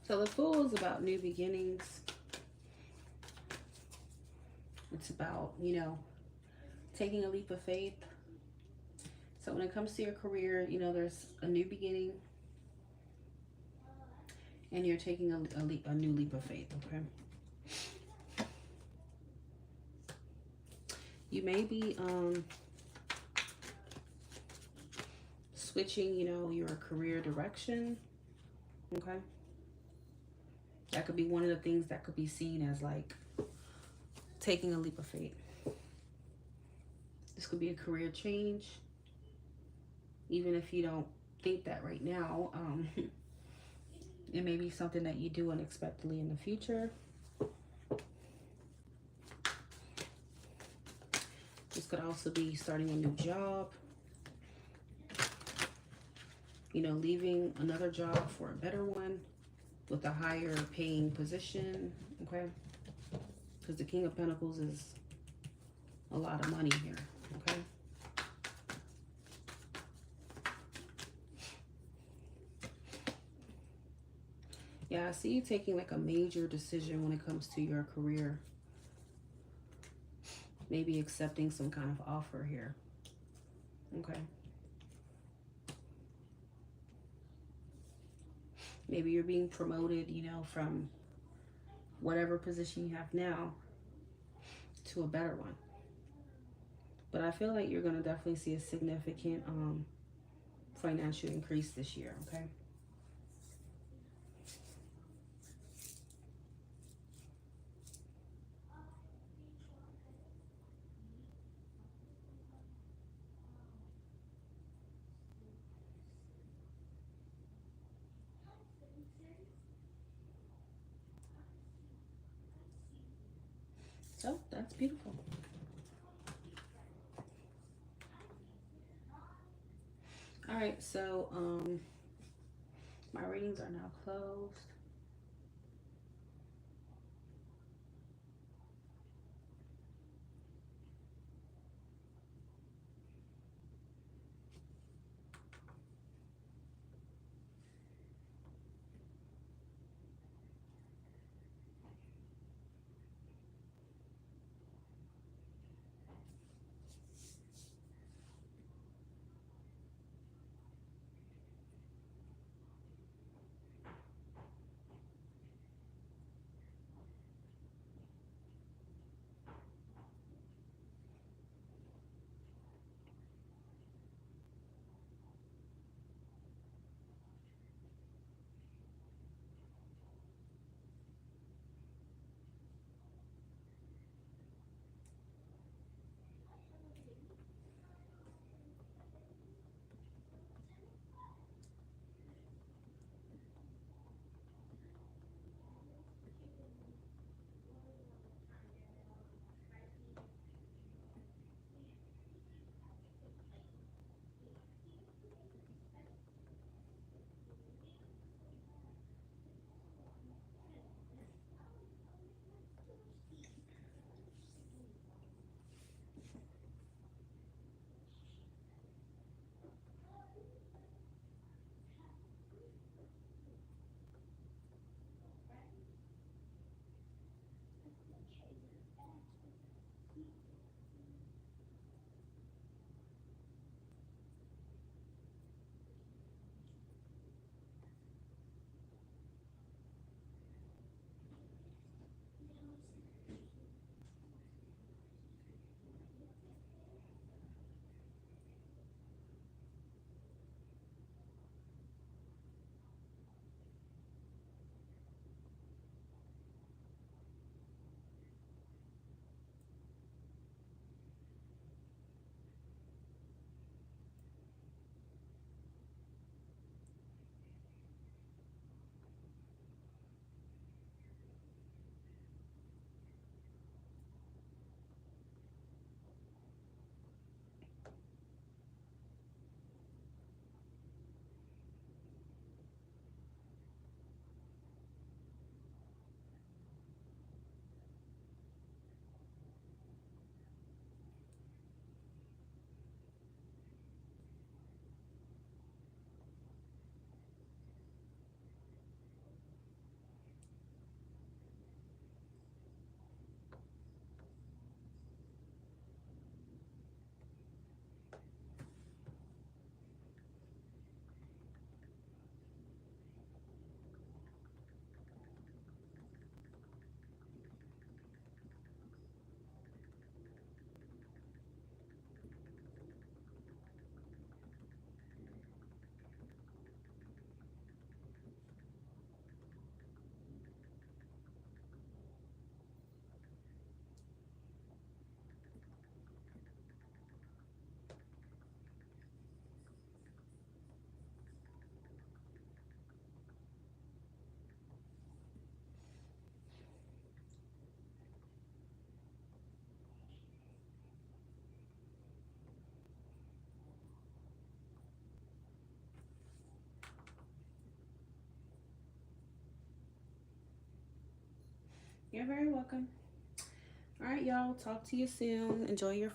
So the Fool is about new beginnings. It's about, taking a leap of faith. So when it comes to your career, there's a new beginning, and you're taking a new leap of faith, okay? You may be switching, your career direction, okay? That could be one of the things that could be seen as like taking a leap of faith. This could be a career change, even if you don't think that right now. It may be something that you do unexpectedly in the future. This could also be starting a new job, leaving another job for a better one with a higher paying position, okay? Because the King of Pentacles is a lot of money here, okay? Yeah, I see you taking like a major decision when it comes to your career. Maybe accepting some kind of offer here, okay? Maybe you're being promoted, from whatever position you have now to a better one. But I feel like you're going to definitely see a significant financial increase this year, okay? So that's beautiful. All right, so my readings are now closed. You're very welcome. All right, y'all. Talk to you soon. Enjoy your